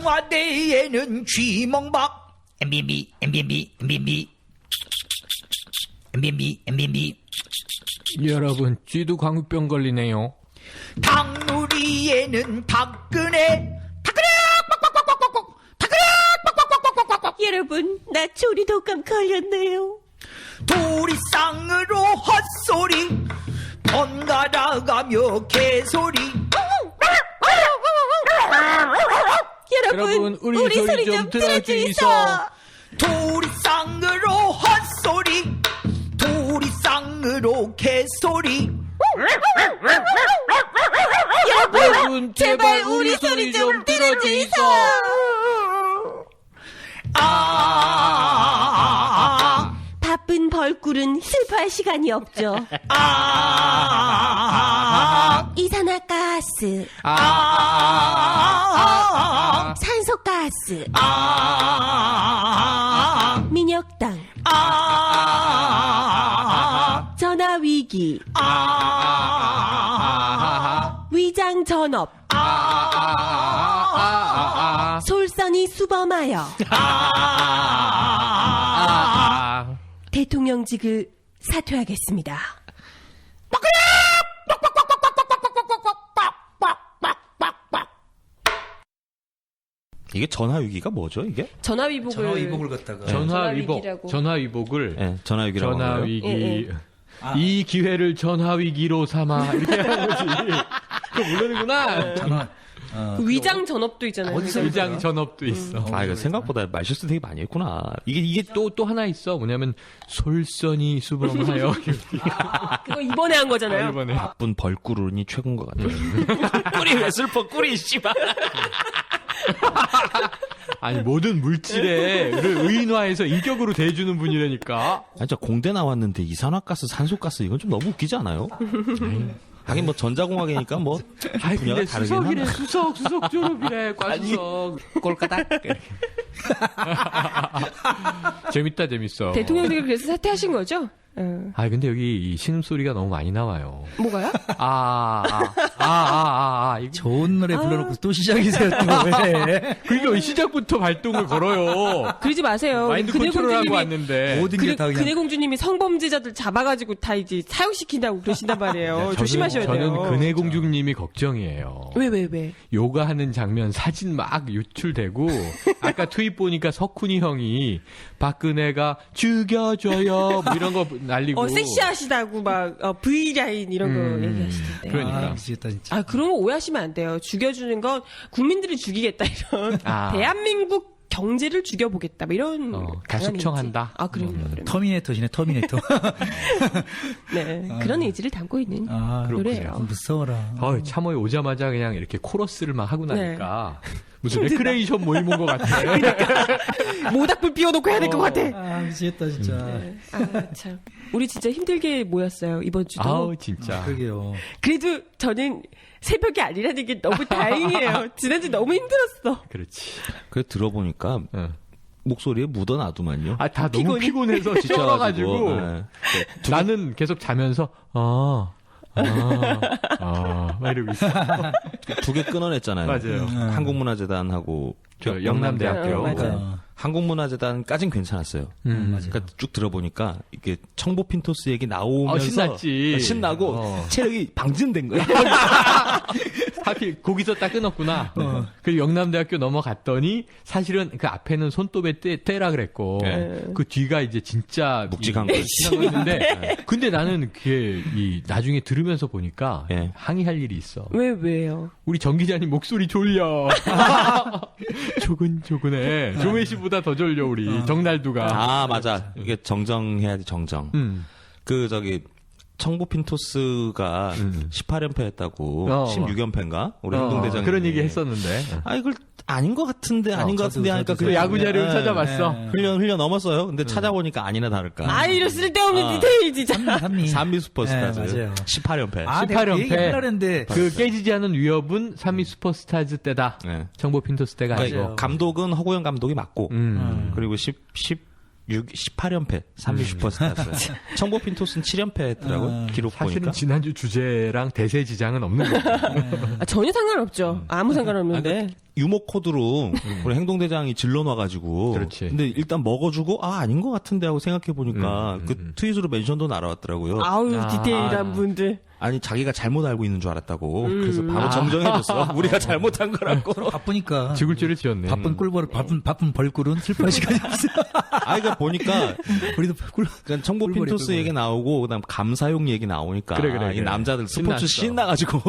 청와대에는 쥐멍박 MBB MBB MBB MBB MBB. 여러분, 쥐도 광우병 걸리네요. 닭누리에는 닭근에 닭근에 여러분, 나 조리 독감 걸렸네요. 도리쌍으로 헛소리 번갈아가며 개소리. 여러분, 우리 소리 좀 들어주이소. 도리쌍으로 헛소리 도리쌍으로 개소리. 여러분, 제발 우리 소리 좀 들어주이소. 바쁜 벌꿀은 슬퍼할 시간이 없죠. 이산화가스, 산소가스, 민혁당, 전화위기, 위장전업, 솔선이 수범하여 대통령직을 사퇴하겠습니다. 이게 전화위기가 뭐죠, 이게? 전화위복을 갖다가 전화위복을 네, 전화위기라고 하나요? 전화위기. 이 기회를 전화위기로 삼아. 이렇게 하는 거지. 그거 모르는구나. 전화 위장 전업도 있잖아요. 위장 전업도 있어. 이거 생각보다 말실수 되게 많이 했구나. 이게 또 하나 있어. 뭐냐면, 솔선이 수범하여. 그거 이번에 한 거잖아요. 이번에. 바쁜 벌꿀운이 최고인 것 같아요. 꿀이 왜 슬퍼, 꿀이, 씨발. 아니, 모든 물질을 의인화해서 인격으로 대해주는 분이라니까. 진짜 공대 나왔는데 이산화가스, 산소가스 이건 좀 너무 웃기지 않아요? 하긴 뭐 전자공학이니까 뭐 아이, 분야가 근데 다르긴 수석이래, 하나. 수석 졸업이래, 과수석. 꼴까닥. 재밌어. 대통령직을 그래서 사퇴하신 거죠? 근데 여기 이 신음소리가 너무 많이 나와요. 뭐가요? 이거. 좋은 노래 불러놓고 또 시작이세요 또 왜? 그러니까 왜 시작부터 발동을 걸어요? 그러지 마세요. 마인드 컨트롤하고 왔는데. 모든 게 다 그냥 근혜공주님이 성범죄자들 잡아가지고 다 이제 사형시킨다고 그러신단 말이에요. 조심하셔야 돼요. 저는 근혜공주님이 걱정이에요. 왜? 요가하는 장면 사진 막 유출되고 아까 트윗 보니까 석훈이 형이 박근혜가 죽여줘요 뭐 이런 거 날리고 섹시하시다고 막 V라인 이런 거 얘기하시던데. 그러니까. 미치겠다 진짜. 그런 거 오해하시면 안 돼요. 죽여주는 건 국민들을 죽이겠다 이런. 대한민국 경제를 죽여보겠다 뭐 이런. 다 숙청한다. 그럼요. 터미네이터시네 터미네이터. 네, 그런 의지를 담고 있는 노래예요. 무서워라. 참호에 오자마자 그냥 이렇게 코러스를 막 하고 나니까 무슨 레크레이션 모임 온 것 같아. 모닥불 피워놓고 해야 될 것 같아. 미치겠다 진짜. 네. 참. 우리 진짜 힘들게 모였어요 이번 주도. 진짜. 그러게요. 그래도 저는 새벽이 아니라는 게 너무 다행이에요. 지난주 너무 힘들었어. 그렇지. 그래 들어보니까 목소리에 묻어놔두만요. 다 너무 피곤해서 쩔어가지고 나는 계속 자면서 막 이러고 있어. 두 개 끊어냈잖아요. 맞아요. 한국문화재단하고 영남대학교. 맞아요. 한국문화재단까진 괜찮았어요. 그러니까 쭉 들어보니까 이게 청보 핀토스 얘기 나오면서 신났지. 신나고 체력이 방진된 거야. 하필 거기서 딱 끊었구나. 그리고 영남대학교 넘어갔더니 사실은 그 앞에는 손톱에 떼라 그랬고 그 뒤가 이제 진짜 묵직한 거 있는데 근데 나는 그게 나중에 들으면서 보니까 항의할 일이 있어. 왜요? 우리 정 기자님 목소리 졸려. 조근조근해. 조회 씨보다 더 졸려 우리 정날두가. 맞아. 이게 정정해야지 정정. 청보 핀토스가 18연패 했다고 16연패인가? 우리 행동대장 그런 얘기 했었는데. 이걸 아닌 것 같은데 하니까 그 야구 자료를 찾아봤어. 흘려 넘었어요. 근데 찾아보니까 아니나 다를까. 이런 쓸데없는 디테일 진짜. 산미 슈퍼스타즈 맞아요. 18연패. 18연패. 그 깨지지 않은 위협은 산미 슈퍼스타즈 때다. 청보 핀토스 때가 아니고. 감독은 허구현 감독이 맞고 그리고 18연패 산미 슈퍼스타즈. 청보 핀토스는 7연패 했더라고요. 기록 사실은 보니까. 지난주 주제랑 대세 지장은 없는 거예요. 전혀 상관없죠. 아무 상관없는데. 유머 코드로 우리 행동대장이 질러놔가지고. 그렇지. 근데 일단 먹어주고 아닌 것 같은데 하고 생각해 보니까 그 트윗으로 멘션도 날아왔더라고요. 아우 디테일한 분들. 아니 자기가 잘못 알고 있는 줄 알았다고. 그래서 바로 정정해줬어. 우리가 잘못한 거라고. 바쁘니까. 죽을 죄를 지었네. 바쁜 벌꿀은 슬퍼할 시간이 없어요. 아이가 보니까 우리도 그러니까 청보 핀토스 얘기 나오고 그다음 감사용 얘기 나오니까 그래. 이 남자들 스포츠 신나가지고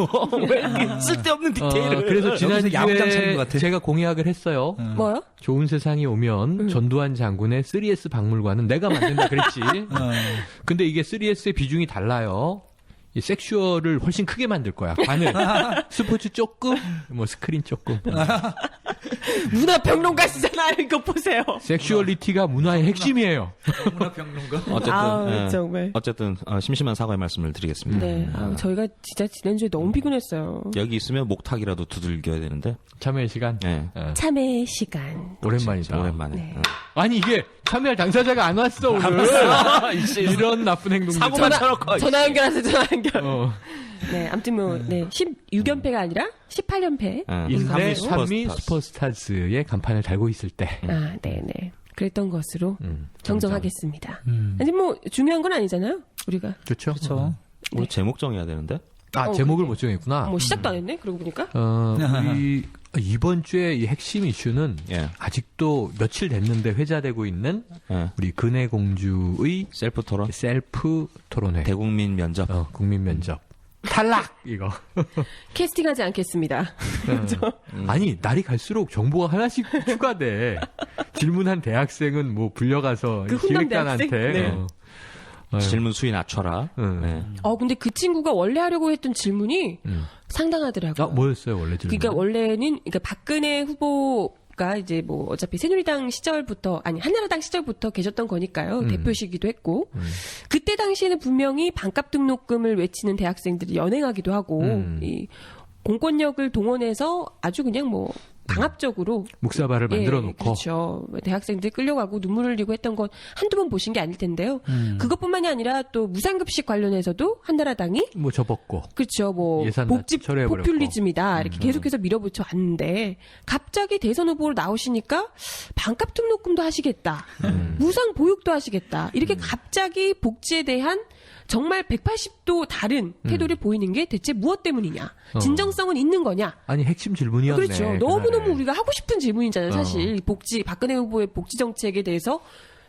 왜 이렇게 쓸데없는 디테일을. 그래서 여기서 야구장 차린 것 지난주에 같아. 제가 공약을 했어요. 뭐요? 좋은 세상이 오면 전두환 장군의 3S 박물관은 내가 만든다 그랬지. 근데 이게 3S의 비중이 달라요. 이 섹슈얼을 훨씬 크게 만들 거야. 관을. 스포츠 조금, 뭐 스크린 조금. 문화평론가시잖아요. 이거 보세요. 섹슈얼리티가 문화의 핵심이에요. 문화평론가. 어쨌든 아우, 정말. 어쨌든 심심한 사과의 말씀을 드리겠습니다. 네. 저희가 진짜 지난주에 너무 피곤했어요. 여기 있으면 목탁이라도 두들겨야 되는데. 참여의 시간. 네. 참회 시간. 오랜만이다. 오랜만에. 네. 아니 이게 참여할 당사자가 안 왔어 오늘. 이런 나쁜 행동. 사고만 쳐놓고. 전화 연결하세요. 전화 연결. 네, 아무튼 뭐 16연패가 아니라 18연패. 인내 삼미 3위 슈퍼스타즈의 간판을 달고 있을 때. 네네. 그랬던 것으로 정정하겠습니다. 음. 아니 뭐 중요한 건 아니잖아요. 우리가. 그렇죠. 그렇죠. 우리 제목 정해야 되는데. 제목을 못 정했구나. 뭐 시작도 안 했네. 그러고 보니까. 우리 이번 주에 이 핵심 이슈는 예. 아직도 며칠 됐는데 회자되고 있는 예. 우리 근혜공주의 셀프 토론. 셀프 토론회. 대국민 면접. 국민 면접. 탈락 이거. 캐스팅하지 않겠습니다. 아니 날이 갈수록 정보가 하나씩 추가돼. 질문한 대학생은 뭐 불려가서 그 훈남 기획단한테. 대학생? 네. 질문 수위 낮춰라. 네. 근데 그 친구가 원래 하려고 했던 질문이 상당하더라고요. 뭐였어요 원래 질문? 그러니까 원래는 박근혜 후보가 이제 뭐 어차피 새누리당 시절부터 아니 한나라당 시절부터 계셨던 거니까요. 대표시기도 했고 그때 당시에는 분명히 반값 등록금을 외치는 대학생들이 연행하기도 하고 이 공권력을 동원해서 아주 그냥 뭐 방합적으로 묵사발을 만들어 놓고 그렇죠. 대학생들 끌려가고 눈물을 흘리고 했던 건 한두 번 보신 게 아닐 텐데요. 그것뿐만이 아니라 또 무상급식 관련해서도 한나라당이 뭐 접었고 그렇죠. 뭐 예산 복지 철회해버렸고. 포퓰리즘이다 이렇게 계속해서 밀어붙여 왔는데 갑자기 대선 후보로 나오시니까 반값 등록금도 하시겠다, 무상 보육도 하시겠다 이렇게 갑자기 복지에 대한 정말 180도 다른 태도를 보이는 게 대체 무엇 때문이냐? 진정성은 있는 거냐? 아니 핵심 질문이었네. 그렇죠. 너무너무 우리가 하고 싶은 질문이잖아요. 사실 박근혜 후보의 복지 정책에 대해서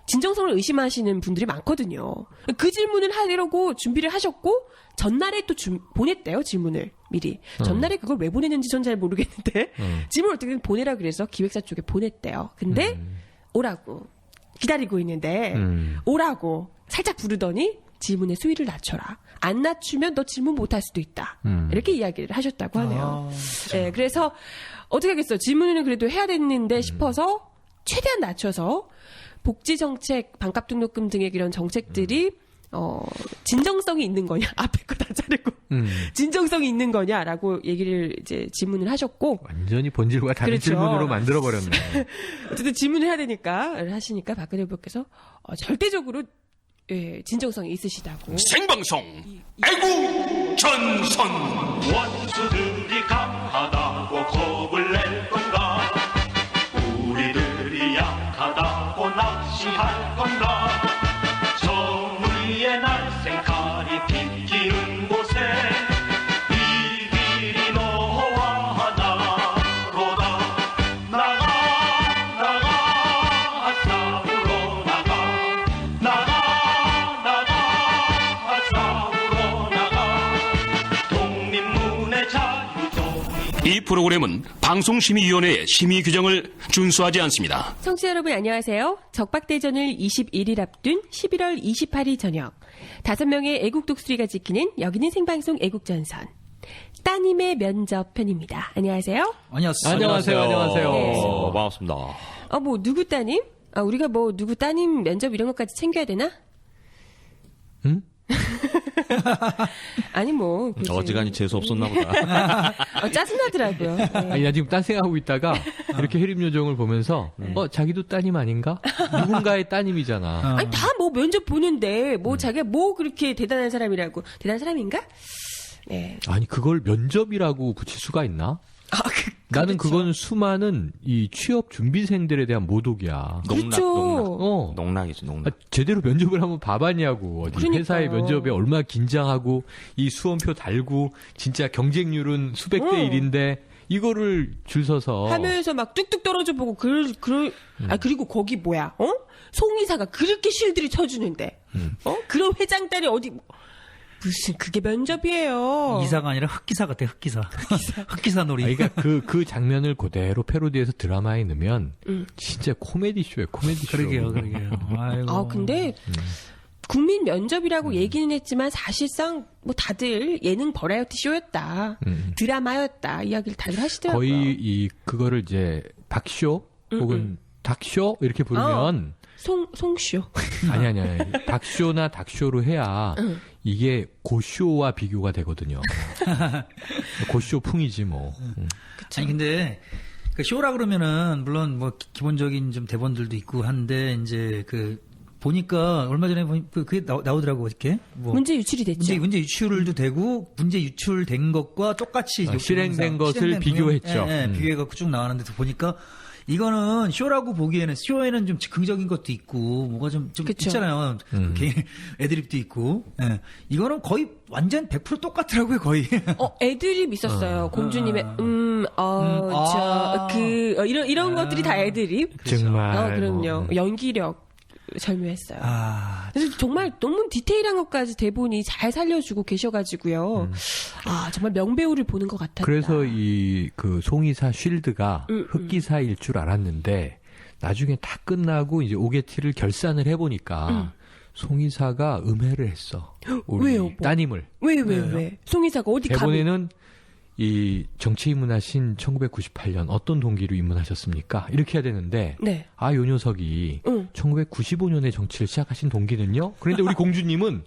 진정성을 의심하시는 분들이 많거든요. 그 질문을 하려고 준비를 하셨고 전날에 또 보냈대요. 질문을 미리. 전날에 그걸 왜 보냈는지 전 잘 모르겠는데 질문을 어떻게든 보내라 그래서 기획사 쪽에 보냈대요. 근데 오라고 기다리고 있는데 오라고 살짝 부르더니 질문의 수위를 낮춰라. 안 낮추면 너 질문 못할 수도 있다. 이렇게 이야기를 하셨다고 하네요. 네, 그래서 어떻게 하겠어요. 질문을 그래도 해야 됐는데 싶어서 최대한 낮춰서 복지정책, 반값등록금 등의 이런 정책들이 진정성이 있는 거냐? 앞에 거 다 자르고 진정성이 있는 거냐라고 얘기를 이제 질문을 하셨고 완전히 본질과 다른 그렇죠. 질문으로 만들어 버렸네. 어쨌든 질문을 해야 되니까 하시니까 박근혜 후보께서 절대적으로 진정성이 있으시다고. 생방송 애국 전선 원수들이 강하다고 겁을 낼 건가 우리들이 약하다고 낚시할 건가 정의의 날쌘 칼이 비키는 곳에 이 길이 너와 나로다 나가 싸우러 나가 싸우러 나가 독립문의 자유도 이 프로그램은 방송심의위원회의 심의 규정을 준수하지 않습니다. 청취자 여러분 안녕하세요. 적박대전을 21일 앞둔 11월 28일 저녁 5명의 애국 독수리가 지키는 여기는 생방송 애국전선 따님의 면접 편입니다. 안녕하세요. 안녕하세요. 네. 반갑습니다. 뭐 누구 따님? 우리가 뭐 누구 따님 면접 이런 것까지 챙겨야 되나? 응? 아니 뭐 그치. 어지간히 재수 없었나 보다. 짜증나더라고요. 네. 아니, 나 지금 딴 생각하고 있다가 이렇게 해림 요정을 보면서 자기도 따님 아닌가? 누군가의 따님이잖아. 아니 다 뭐 면접 보는데 뭐 자기가 뭐 그렇게 대단한 사람이라고 대단한 사람인가? 네. 아니 그걸 면접이라고 붙일 수가 있나? 나는 그건 수많은 이 취업 준비생들에 대한 모독이야. 그렇죠. 농락이지, 농락. 제대로 면접을 한번 봐봤냐고. 어디 그러니까요. 회사의 면접에 얼마나 긴장하고 이 수험표 달고 진짜 경쟁률은 수백 대 1인데 이거를 줄 서서 하면서 막 뚝뚝 떨어져 보고 그리고 거기 뭐야? 송이사가 그렇게 쉴드를 쳐주는데 그런 회장 딸이 어디 무슨 그게 면접이에요. 이사가 아니라 흑기사 같아, 흑기사. 흑기사 놀이. 그러니까 그 장면을 그대로 패러디해서 드라마에 넣으면 진짜 코미디 쇼예요. 코미디 쇼. 그러게요. 아이고. 근데 국민 면접이라고 얘기는 했지만 사실상 뭐 다들 예능 버라이어티 쇼였다. 드라마였다. 이야기를 다들 하시더라고요. 거의 그거를 이제 박쇼 혹은 닥쇼 이렇게 부르면 송쇼. 아니. 박쇼나 닥쇼로 해야 이게 고쇼와 비교가 되거든요. 고쇼풍이지 뭐. 아니 근데 그 쇼라 그러면은 물론 뭐 기본적인 좀 대본들도 있고 한데 이제 그 보니까 얼마 전에 그게 나오더라고 이렇게 뭐 문제 유출이 됐죠. 문제 유출도 되고 문제 유출된 것과 똑같이 실행된 것을 비교했죠. 비교해갖고 쭉 나왔는데 보니까 이거는 쇼라고 보기에는 쇼에는 좀 즉흥적인 것도 있고 뭐가 좀 있잖아요. 개인 애드립도 있고. 예. 이거는 거의 완전 100% 똑같더라고요 거의. 애드립 있었어요. 공주님의 이런 것들이 다 애드립. 정말. 그럼요. 연기력 절묘했어요. 그래서 정말 너무 디테일한 것까지 대본이 잘 살려주고 계셔가지고요. 정말 명배우를 보는 것 같았다. 그래서 그 송이사 쉴드가 흑기사일 줄 알았는데 나중에 다 끝나고 이제 오게티를 결산을 해보니까 송이사가 음해를 했어. 우리 왜요? 뭐? 따님을. 왜? 송이사가 어디 가면? 대본에는 이 정치 입문하신 1998년 어떤 동기로 입문하셨습니까? 이렇게 해야 되는데 네. 요 녀석이 1995년에 정치를 시작하신 동기는요? 그런데 우리 공주님은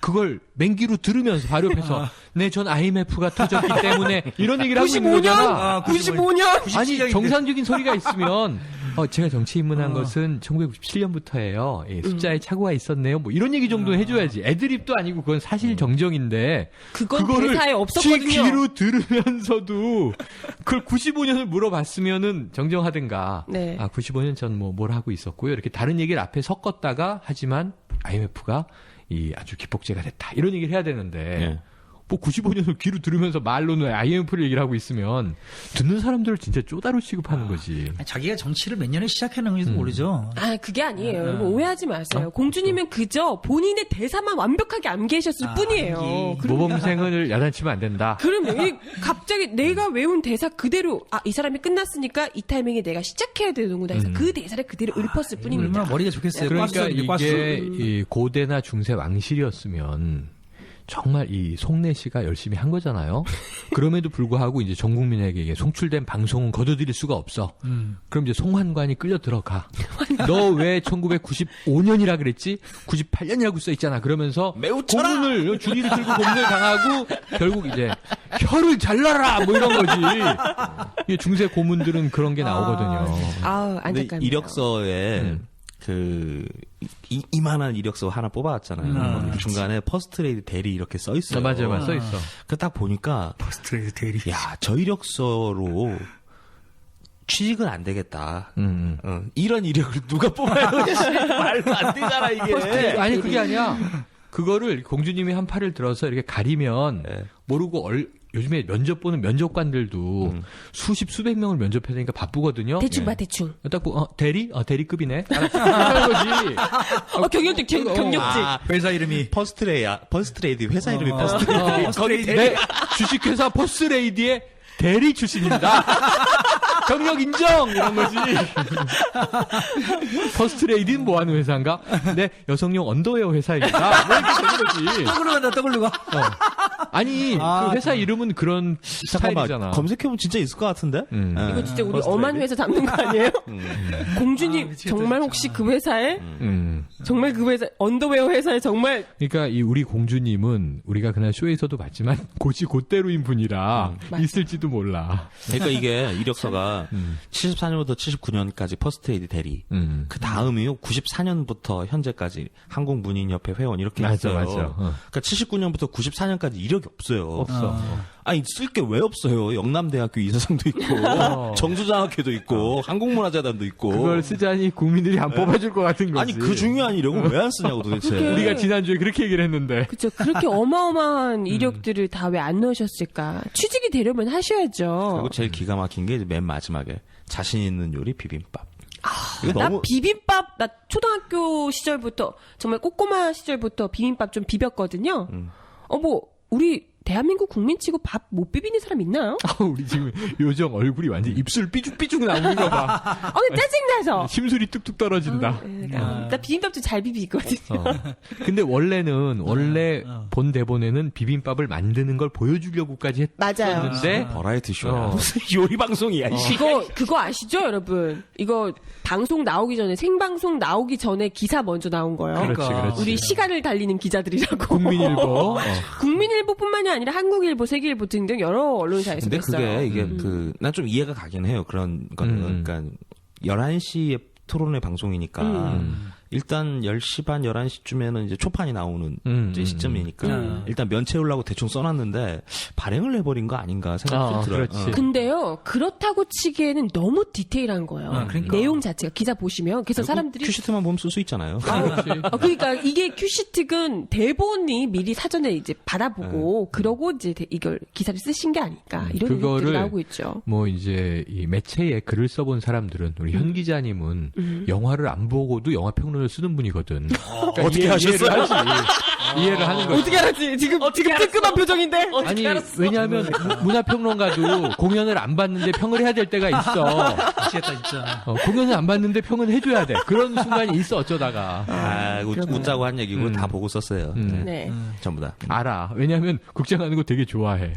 그걸 맹기로 들으면서 바로 옆에서 네, 전 IMF가 터졌기 때문에 이런 얘기를 하고 있는 거잖아. 95년? 아니 정상적인 소리가 있으면 제가 정치 입문한 것은 1997년부터예요. 숫자에 착오가 있었네요. 뭐 이런 얘기 정도는 해줘야지. 애드립도 아니고 그건 사실 정정인데 그건 그거를 대사에 없었거든요. 지 귀로 들으면서도 그걸 95년을 물어봤으면은 정정하든가. 네. 95년 전 뭘 하고 있었고요. 이렇게 다른 얘기를 앞에 섞었다가 하지만 IMF가 아주 기폭제가 됐다. 이런 얘기를 해야 되는데 뭐 95년을 귀로 들으면서 말로는 IMF를 얘기를 하고 있으면 듣는 사람들을 진짜 쪼다로 취급하는 거지. 자기가 정치를 몇 년에 시작했는지도 모르죠. 그게 아니에요. 여러분 오해하지 마세요. 공주님은 그저 본인의 대사만 완벽하게 암기하셨을 뿐이에요. 모범생을 야단치면 안 된다. 그러면 갑자기 내가 외운 대사 그대로 이 사람이 끝났으니까 이 타이밍에 내가 시작해야 되는구나 해서 그 대사를 그대로 읊었을 뿐입니다. 얼마나 머리가 좋겠어요. 그러니까 이게 이 고대나 중세 왕실이었으면 정말 이 송내시가 열심히 한 거잖아요. 그럼에도 불구하고 이제 전 국민에게 송출된 방송은 거둬들일 수가 없어. 그럼 이제 송환관이 끌려 들어가. 너 왜 1995년이라 그랬지? 98년이라고 써 있잖아. 그러면서 매우 고문을 주리를 들고 고문을 당하고 결국 이제 혀를 잘라라 뭐 이런 거지. 이 중세 고문들은 그런 게 나오거든요. 안타깝네요. 이력서에 이만한 이력서 하나 뽑아왔잖아요. 중간에 퍼스트레이드 대리 이렇게 써 있어요. 맞아요. 써 있어. 그 딱 보니까 퍼스트레이드 대리. 야, 저 이력서로 취직은 안 되겠다. 이런 이력을 누가 뽑아요? 말도 안 되잖아 이게. 아니 그게 아니야. 그거를 공주님이 한 팔을 들어서 이렇게 가리면 모르고 요즘에 면접 보는 면접관들도 수백 명을 면접해야 되니까 바쁘거든요. 대충 봐, 대충. 딱 보고, 대리? 대리급이네. 하는 거지. 경력직. 회사 이름이 퍼스트레이드 회사 이름이 퍼스트레이드. 거기 주식회사 퍼스트레이디의 대리 출신입니다. 경력 인정! 이런 거지. 퍼스트레이디는 뭐 하는 회사인가? 네, 여성용 언더웨어 회사입니다. 뭐 이렇게 되는 거지. 떠글르가. 아니, 그 회사 이름은 그런 스타일이잖아. 검색해보면 진짜 있을 것 같은데? 이거 진짜 우리 엄한 회사 잡는 거 아니에요? 공주님, 정말 혹시 그 회사에? 정말 그 회사, 언더웨어 회사에 정말. 그러니까 우리 공주님은 우리가 그날 쇼에서도 봤지만 곧대로인 분이라 있을지도 몰라. 그러니까 이게 이력서가 74년부터 79년까지 퍼스트레이드 대리. 그 다음이요 94년부터 현재까지 항공문인협회 회원 이렇게 있어요. 맞아. 그러니까 79년부터 94년까지 이력이 이력이 없어요. 없어. 아니 쓸 게 왜 없어요? 영남대학교 이사장도 있고 정수장학회도 있고 한국문화재단도 있고. 그걸 쓰자니 국민들이 안 뽑아줄 것 같은 거지. 아니 그 중요한 이력을 왜 안 쓰냐고 도대체. 우리가 지난주에 그렇게 얘기를 했는데. 그렇죠. 그렇게 어마어마한 이력들을 다 왜 안 넣으셨을까? 취직이 되려면 하셔야죠. 그리고 제일 기가 막힌 게 맨 마지막에 자신 있는 요리 비빔밥. 이거 나 너무 비빔밥, 나 초등학교 시절부터, 정말 꼬꼬마 시절부터 비빔밥 좀 비볐거든요. 우리 대한민국 국민치고 밥 못 비비는 사람 있나요? 우리 지금 요정 얼굴이 완전 입술 삐죽삐죽 나오는 거 봐. 근데 짜증나서. 심술이 뚝뚝 떨어진다. 나 비빔밥 좀 잘 비비거든요. 근데 원래는 본 대본에는 비빔밥을 만드는 걸 보여주려고까지 맞아요. 했는데 버라이티 쇼야. 무슨 요리 방송이야. 이 그거 아시죠, 여러분? 이거 방송 나오기 전에, 생방송 나오기 전에 기사 먼저 나온 거예요. 그렇지. 우리 시간을 달리는 기자들이라고. 국민일보. 국민일보뿐만이 아니라 한국일보, 세계일보 등등 여러 언론사에서 근데 냈어요. 그게 이게 난 좀 이해가 가긴 해요. 그런 거는. 그러니까 11시에 토론회 방송이니까 일단 10시 반 11시쯤에는 이제 초판이 나오는 이제 시점이니까 일단 면 채우려고 대충 써놨는데 발행을 해버린 거 아닌가 생각이 좀 들어요. 그렇지. 근데요, 그렇다고 치기에는 너무 디테일한 거예요. 그러니까. 내용 자체가 기사 보시면. 그래서 사람들이. 큐시트만 보면 쓸 수 있잖아요. 그러니까 이게 큐시트는 대본이 미리 사전에 이제 받아보고 그러고 이제 이걸 기사를 쓰신 게 아닐까 이런 얘기들이 그거를 나오고 있죠. 뭐 이제 이 매체에 글을 써본 사람들은 우리 현 기자님은 영화를 안 보고도 영화 평론을 쓰는 분이거든. 그러니까 어떻게 하셨어요? 이해를 하는 거지. 어떻게 알았지? 지금 뜨끔한 표정인데. 아니 왜냐하면 문화평론가도 공연을 안 봤는데 평을 해야 될 때가 있어. 미치겠다 진짜. 공연을 안 봤는데 평은 해줘야 돼. 그런 순간이 있어 어쩌다가. 웃자고 한 얘기고 다 보고 썼어요. 네. 전부 다. 알아. 왜냐하면 극장 가는 거 되게 좋아해.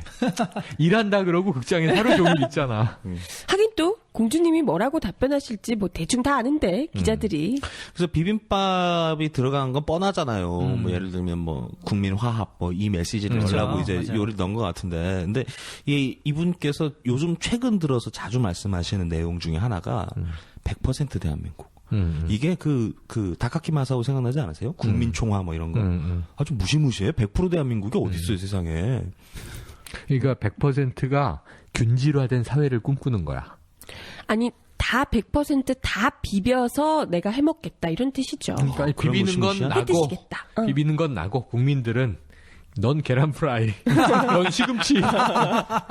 일한다 그러고 극장에 하루 종일 있잖아. 하긴 또 공주님이 뭐라고 답변하실지 뭐 대충 다 아는데 기자들이. 그래서 비빔밥이 들어간 건 뻔하잖아요. 뭐 예를 들면 뭐 국민화합 뭐 이 메시지를 주려고 이제 맞아요. 요리를 넣은 것 같은데, 근데 이분께서 요즘 최근 들어서 자주 말씀하시는 내용 중에 하나가 100% 대한민국. 이게 그 다카키 마사오 생각나지 않으세요? 국민총화 뭐 이런 거. 아주 무시무시해. 100% 대한민국이 어디 있어요, 세상에. 그러니까 100%가 균질화된 사회를 꿈꾸는 거야. 아니 다 100%다 비벼서 내가 해먹겠다 이런 뜻이죠. 그러니까 그런 비비는 건 무시무시한? 나고, 해드시겠다. 비비는 건 나고, 국민들은 넌 계란 프라이, 넌 시금치,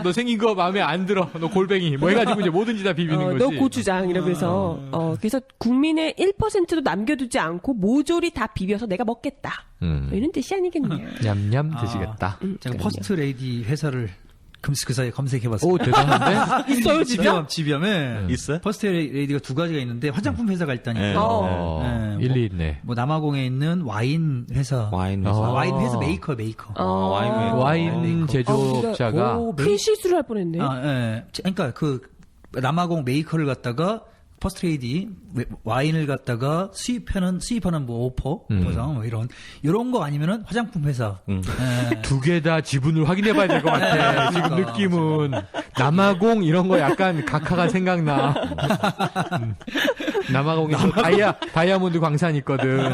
너 생긴 거 마음에 안 들어, 너 골뱅이, 뭐 해가지고 이제 뭐든지 다 비비는 너 거지. 고추장 이러면서 그래서 국민의 1%도 남겨두지 않고 모조리 다 비벼서 내가 먹겠다. 이런 뜻이 아니겠네요. 냠냠 드시겠다. 제가 퍼스트 레이디 회사를 그 사이에 검색해봤어요. 오 대단한데? 있어요 진짜? 지비엄에 있어요? 퍼스트 레이디가 두 가지가 있는데 화장품 회사가 일단 있고 일리 있네. 뭐 남아공에 있는 와인 회사 와인 회사. 와인 회사 메이커 와인 제조업자가 큰 실수를 할 뻔했네. 그러니까 그 남아공 메이커를 갖다가 퍼스트레이디 와인을 갖다가 수입하는 뭐 오퍼 보상 뭐 이런 거 아니면은 화장품 회사 두 개 다 지분을 확인해봐야 될 것 같아. 지금 느낌은 남아공 이런 거 약간 각하가 생각나. 남아공에서 다이아몬드 광산 있거든.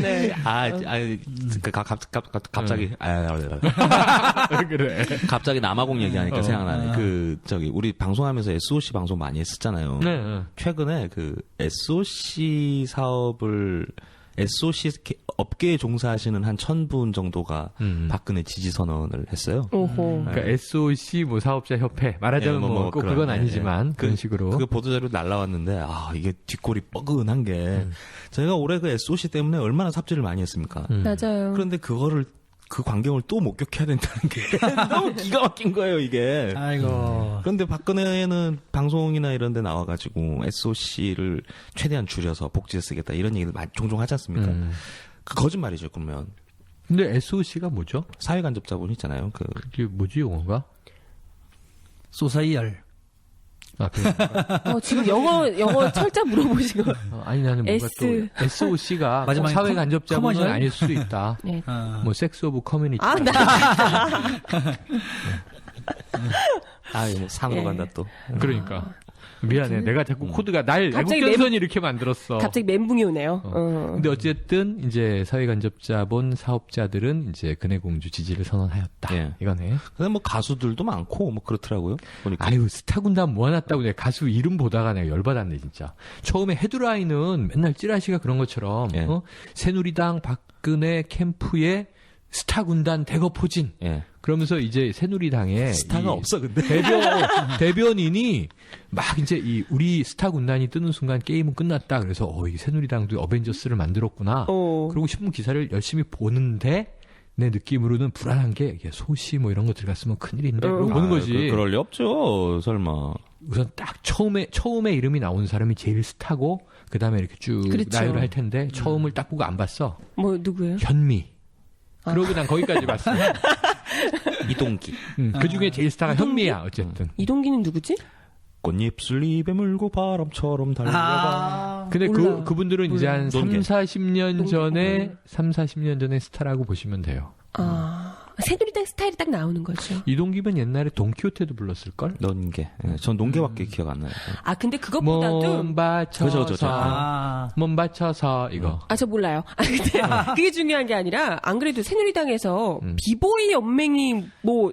네. 갑자기 그래. 갑자기 남아공 얘기하니까 생각나네. 우리 방송하면서 SOC 방송 많이 했었잖아요. 네. 최근에 그 SOC 사업을 SOC 업계에 종사하시는 한 1,000분 정도가 박근혜 지지 선언을 했어요. 오호. 그러니까 SOC 뭐 사업자 협회 말하자면 뭐 꼭 그건 아니지만 그런 식으로 그 보도자료 날라왔는데 이게 뒷골이 뻐근한 게 저희가 올해 그 SOC 때문에 얼마나 삽질을 많이 했습니까? 맞아요. 그런데 그 광경을 또 목격해야 된다는 게 너무 기가 막힌 거예요, 이게. 아이고. 그런데 박근혜는 방송이나 이런 데 나와가지고 SOC를 최대한 줄여서 복지에 쓰겠다 이런 얘기를 종종 하지 않습니까? 그 거짓말이죠, 그러면. 근데 SOC가 뭐죠? 사회간접자본 있잖아요. 그게 뭐지 용어가? 소사이얼. 지금 영어 철자 물어보신 거. 아니 나는 뭔가 또 SOC가 사회 간접자본은 아닐 수도 있다. 네. 뭐 섹스 오브 커뮤니티. 산으로 간다 또. 그러니까. 미안해. 내가 자꾸 코드가 날 갑자기 애국전선이 이렇게 만들었어. 갑자기 멘붕이 오네요. 근데 어쨌든 이제 사회간접자본 사업자들은 이제 근해공주 지지를 선언하였다. 예. 이거네. 근데 뭐 가수들도 많고 뭐 그렇더라고요. 보니까. 아유 스타 군단 모아놨다고 내가 가수 이름 보다가 내가 열받았네 진짜. 처음에 헤드라인은 맨날 찌라시가 그런 것처럼 예. 새누리당 박근혜 캠프의 스타 군단 대거포진. 예. 그러면서 이제 새누리당에 스타가 없어 근데. 대변인이 막 이제 이 우리 스타 군단이 뜨는 순간 게임은 끝났다. 그래서 이 새누리당도 어벤져스를 만들었구나. 그리고 신문 기사를 열심히 보는데 내 느낌으로는 불안한 게 이게 소시 뭐 이런 거 들어갔으면 큰일인데 그러고 보는 거지. 그럴 리 없죠. 설마. 우선 딱 처음에 이름이 나온 사람이 제일 스타고 그다음에 이렇게 쭉 그렇죠. 나열을 할 텐데 처음을 딱 보고 안 봤어. 뭐 누구예요? 현미. 그러고 난 거기까지 봤어. 이동기. 그 중에 제일 스타가 현미야 어쨌든. 이동기는 누구지? 꽃잎을 입에 물고 바람처럼 달려가. 근데 몰라요. 그분들은 이제 한 3, 논개. 40년 전에 40년 전에 스타라고 보시면 돼요. 새누리당 스타일이 딱 나오는 거죠. 이동기면 옛날에 돈키호테도 불렀을 걸? 논개. 예, 전 논개밖에 기억 안 나요. 근데 그것보다도 몸 받쳐서 그죠. 몸 받쳐서 이거. 저 몰라요. 근데 그게 중요한 게 아니라 안 그래도 새누리당에서 비보이 연맹이 뭐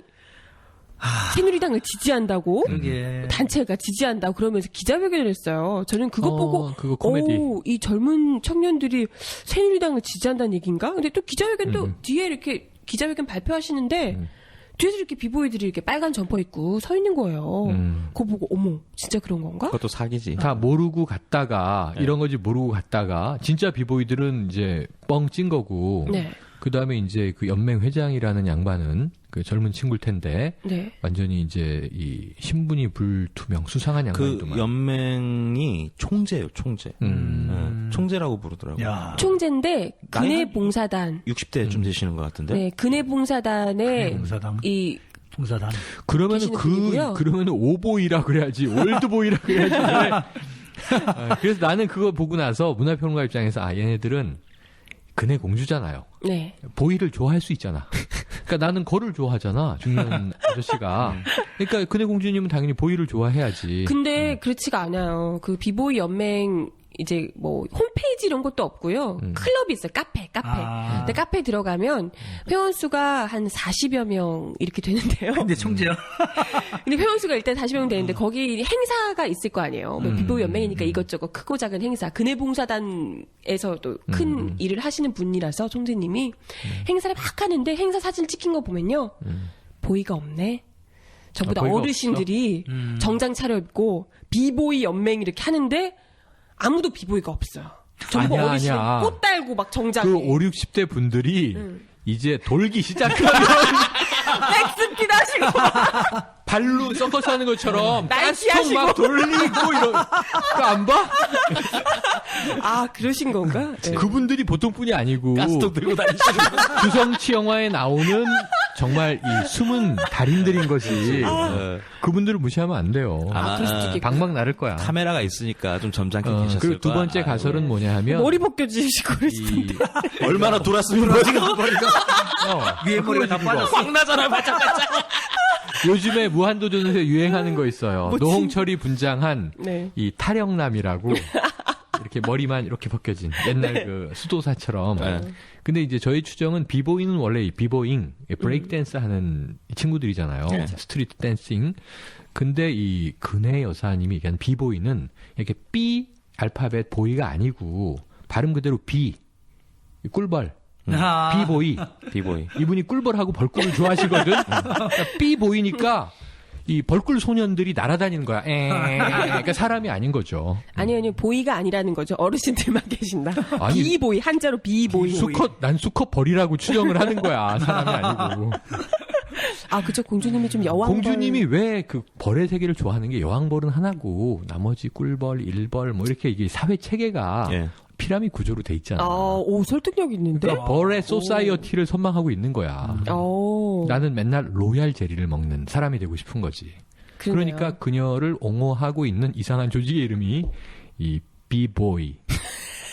새누리당을 지지한다고 그러게. 단체가 지지한다고 그러면서 기자회견을 했어요. 저는 그거 보고 그거 코미디. 이 젊은 청년들이 새누리당을 지지한다는 얘기인가? 근데 또 기자회견도 뒤에 이렇게 기자회견 발표하시는데 뒤에서 이렇게 비보이들이 이렇게 빨간 점퍼 입고 서 있는 거예요. 그거 보고 어머 진짜 그런 건가? 그것도 사기지. 다 모르고 갔다가 이런 거지 모르고 갔다가 진짜 비보이들은 이제 뻥 찐 거고. 네. 그 다음에 이제 그 연맹 회장이라는 양반은 그 젊은 친구일 텐데 네. 완전히 이제 이 신분이 불투명 수상한 그 양반이더만. 연맹이 총재예요, 총재. 예, 총재라고 부르더라고요. 야. 총재인데 근해봉사단 60대쯤 되시는 것 같은데. 네 근해봉사단의 봉사당. 이 봉사단. 그러면은 계시는 분이고요. 그러면은 오보이라 그래야지 올드보이라 그래야지. 그래서 나는 그거 보고 나서 문화평론가 입장에서 얘네들은 근해 공주잖아요. 네. 보이를 좋아할 수 있잖아. 그러니까 나는 거를 좋아하잖아. 중년 아저씨가. 그러니까 근해 공주님은 당연히 보이를 좋아해야지. 근데 그렇지가 않아요. 그 비보이 연맹 이제 뭐 홈페이지 이런 것도 없고요. 클럽이 있어요. 카페. 근데 카페에 들어가면 회원 수가 한 40여 명 이렇게 되는데요. 근데 총재야. 근데 회원 수가 일단 40명 되는데 거기 행사가 있을 거 아니에요. 뭐 비보이 연맹이니까 이것저것 크고 작은 행사. 근해봉사단에서도 큰 일을 하시는 분이라서 총재님이 행사를 막 하는데 행사 사진 찍힌 거 보면요. 보이가 없네. 전부 다 보이가 어르신들이 정장 차려입고 비보이 연맹 이렇게 하는데 아무도 비보이가 없어요. 전부 아니야, 어르신 아니야. 꽃 달고 막 정장에. 그 5, 60대 분들이 이제 돌기 시작하면 백스피드 하시고 발로 서커스 하는 것처럼 날씨 가스통 막 하시고. 돌리고 이런 그거 안 봐? 그러신 건가? 네. 그분들이 보통 분이 아니고 가스통 들고 다니시는 주성치 영화에 나오는 정말 이 숨은 달인들인 것이 그분들을 무시하면 안 돼요. 그럴 수도 있겠구나. 방방 나를 거야. 카메라가 있으니까 좀 점잖게 계셨을 그리고 두 거야. 번째 가설은 뭐냐 하면 머리 벗겨지시고 그러시던데. 얼마나 돌았으면 머리가 위에 머리가 다 빠졌어. 확 나잖아, 바짝바짝. 요즘에 무한도전에서 유행하는 거 있어요. 노홍철이 분장한 네. 이 타령남이라고 이렇게 머리만 이렇게 벗겨진 옛날 그 수도사처럼. 근데 이제 저희 추정은 비보잉은 원래 이 비보잉 브레이크 댄스 하는 친구들이잖아요. 스트리트 댄싱. 근데 이 근해 여사님이 얘기한 비보이는 이렇게 B 알파벳 보이가 아니고 발음 그대로 B 꿀벌. 비보이. 비보이. 이분이 꿀벌하고 벌꿀을 좋아하시거든. 그러니까 비보이니까 이 벌꿀 소년들이 날아다니는 거야. 그러니까 사람이 아닌 거죠. 아니요, 보이가 아니라는 거죠. 어르신들만 계신다. 아니, 비보이, 한자로 비보이. 난 수컷 벌이라고 추정을 하는 거야. 사람이 아니고. 그쵸. 공주님이 좀 여왕벌. 공주님이 왜 그 벌의 세계를 좋아하는 게 여왕벌은 하나고 나머지 꿀벌, 일벌 뭐 이렇게 이게 사회 체계가 피라미드 구조로 돼 있잖아. 오, 설득력 있는데? 그러니까 벌의 소사이어티를 선망하고 있는 거야. 나는 맨날 로얄 제리를 먹는 사람이 되고 싶은 거지. 그러네요. 그러니까 그녀를 옹호하고 있는 이상한 조직의 이름이 이 비보이.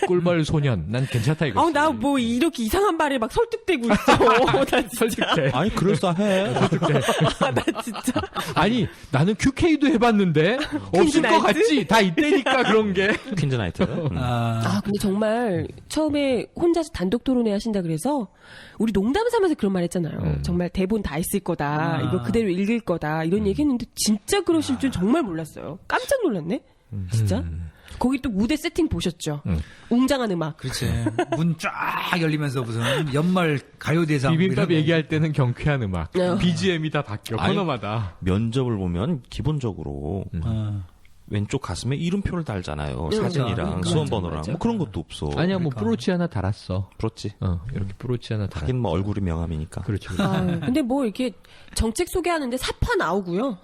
꿀벌 소년. 난 괜찮다 이거. 나 뭐 이렇게 이상한 말에 막 설득되고 있어. 나 진짜. 설득돼. 아니 그럴싸해. 나 진짜. 아니 나는 QK도 해봤는데 없을 것 나이트? 같지. 다 이때니까 그런 게. 퀸즈 나이트. 근데 정말 처음에 혼자서 단독 토론회 하신다 그래서 우리 농담 삼아서 그런 말 했잖아요. 정말 대본 다 있을 거다. 이거 그대로 읽을 거다. 이런 얘기 했는데 진짜 그러실 줄 정말 몰랐어요. 깜짝 놀랐네. 진짜. 거기 또 무대 세팅 보셨죠? 웅장한 음악. 그렇지. 문 쫙 열리면서 무슨 연말 가요대상. 비빔밥 얘기할 때는 경쾌한 음악. BGM이 다 바뀌어. 아니, 코너마다. 면접을 보면 기본적으로 왼쪽 가슴에 이름표를 달잖아요. 사진이랑 수험번호랑 뭐 그런 것도 없어. 아니야 뭐 브로치 하나 달았어. 그렇지. 이렇게 브로치 하나 달았어. 하긴 뭐 얼굴이 명함이니까. 그렇죠. 근데 뭐 이렇게 정책 소개하는데 사파 나오고요.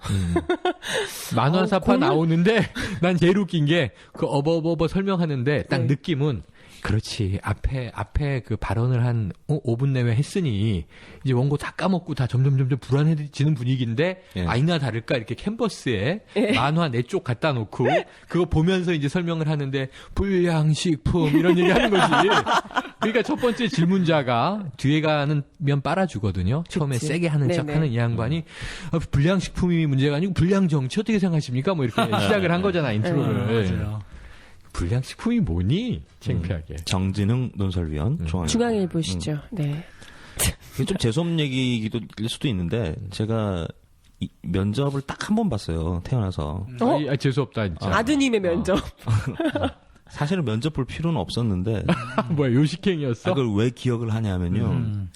만화 사파 고문? 나오는데 난 제일 웃긴 게 그 어버버버 설명하는데 딱 네. 느낌은 그렇지 앞에 그 발언을 한 5분 내외 했으니 이제 원고 다 까먹고 다 점점 불안해지는 분위기인데 예. 아니나 다를까 이렇게 캔버스에 만화 4쪽 갖다 놓고 그거 보면서 이제 설명을 하는데 불량식품 이런 얘기 하는 거지. 그러니까 첫 번째 질문자가 뒤에 가는 면 빨아주거든요. 처음에 그치. 세게 하는 네네. 척하는 이 양반이 불량식품이 문제가 아니고 불량정치 어떻게 생각하십니까? 뭐 이렇게 시작을 한 거잖아 인트로를. 맞아요. 불량식품이 뭐니? 창피하게. 정진흥 논설위원 중앙일보. 중앙일보 시죠. 네. 이게 좀 재수없는 얘기일 수도 있는데 제가 이 면접을 딱 한 번 봤어요. 태어나서. 재수없다 진짜. 아드님의 면접. 사실은 면접 볼 필요는 없었는데 뭐야 요식행이었어? 그걸 왜 기억을 하냐면요.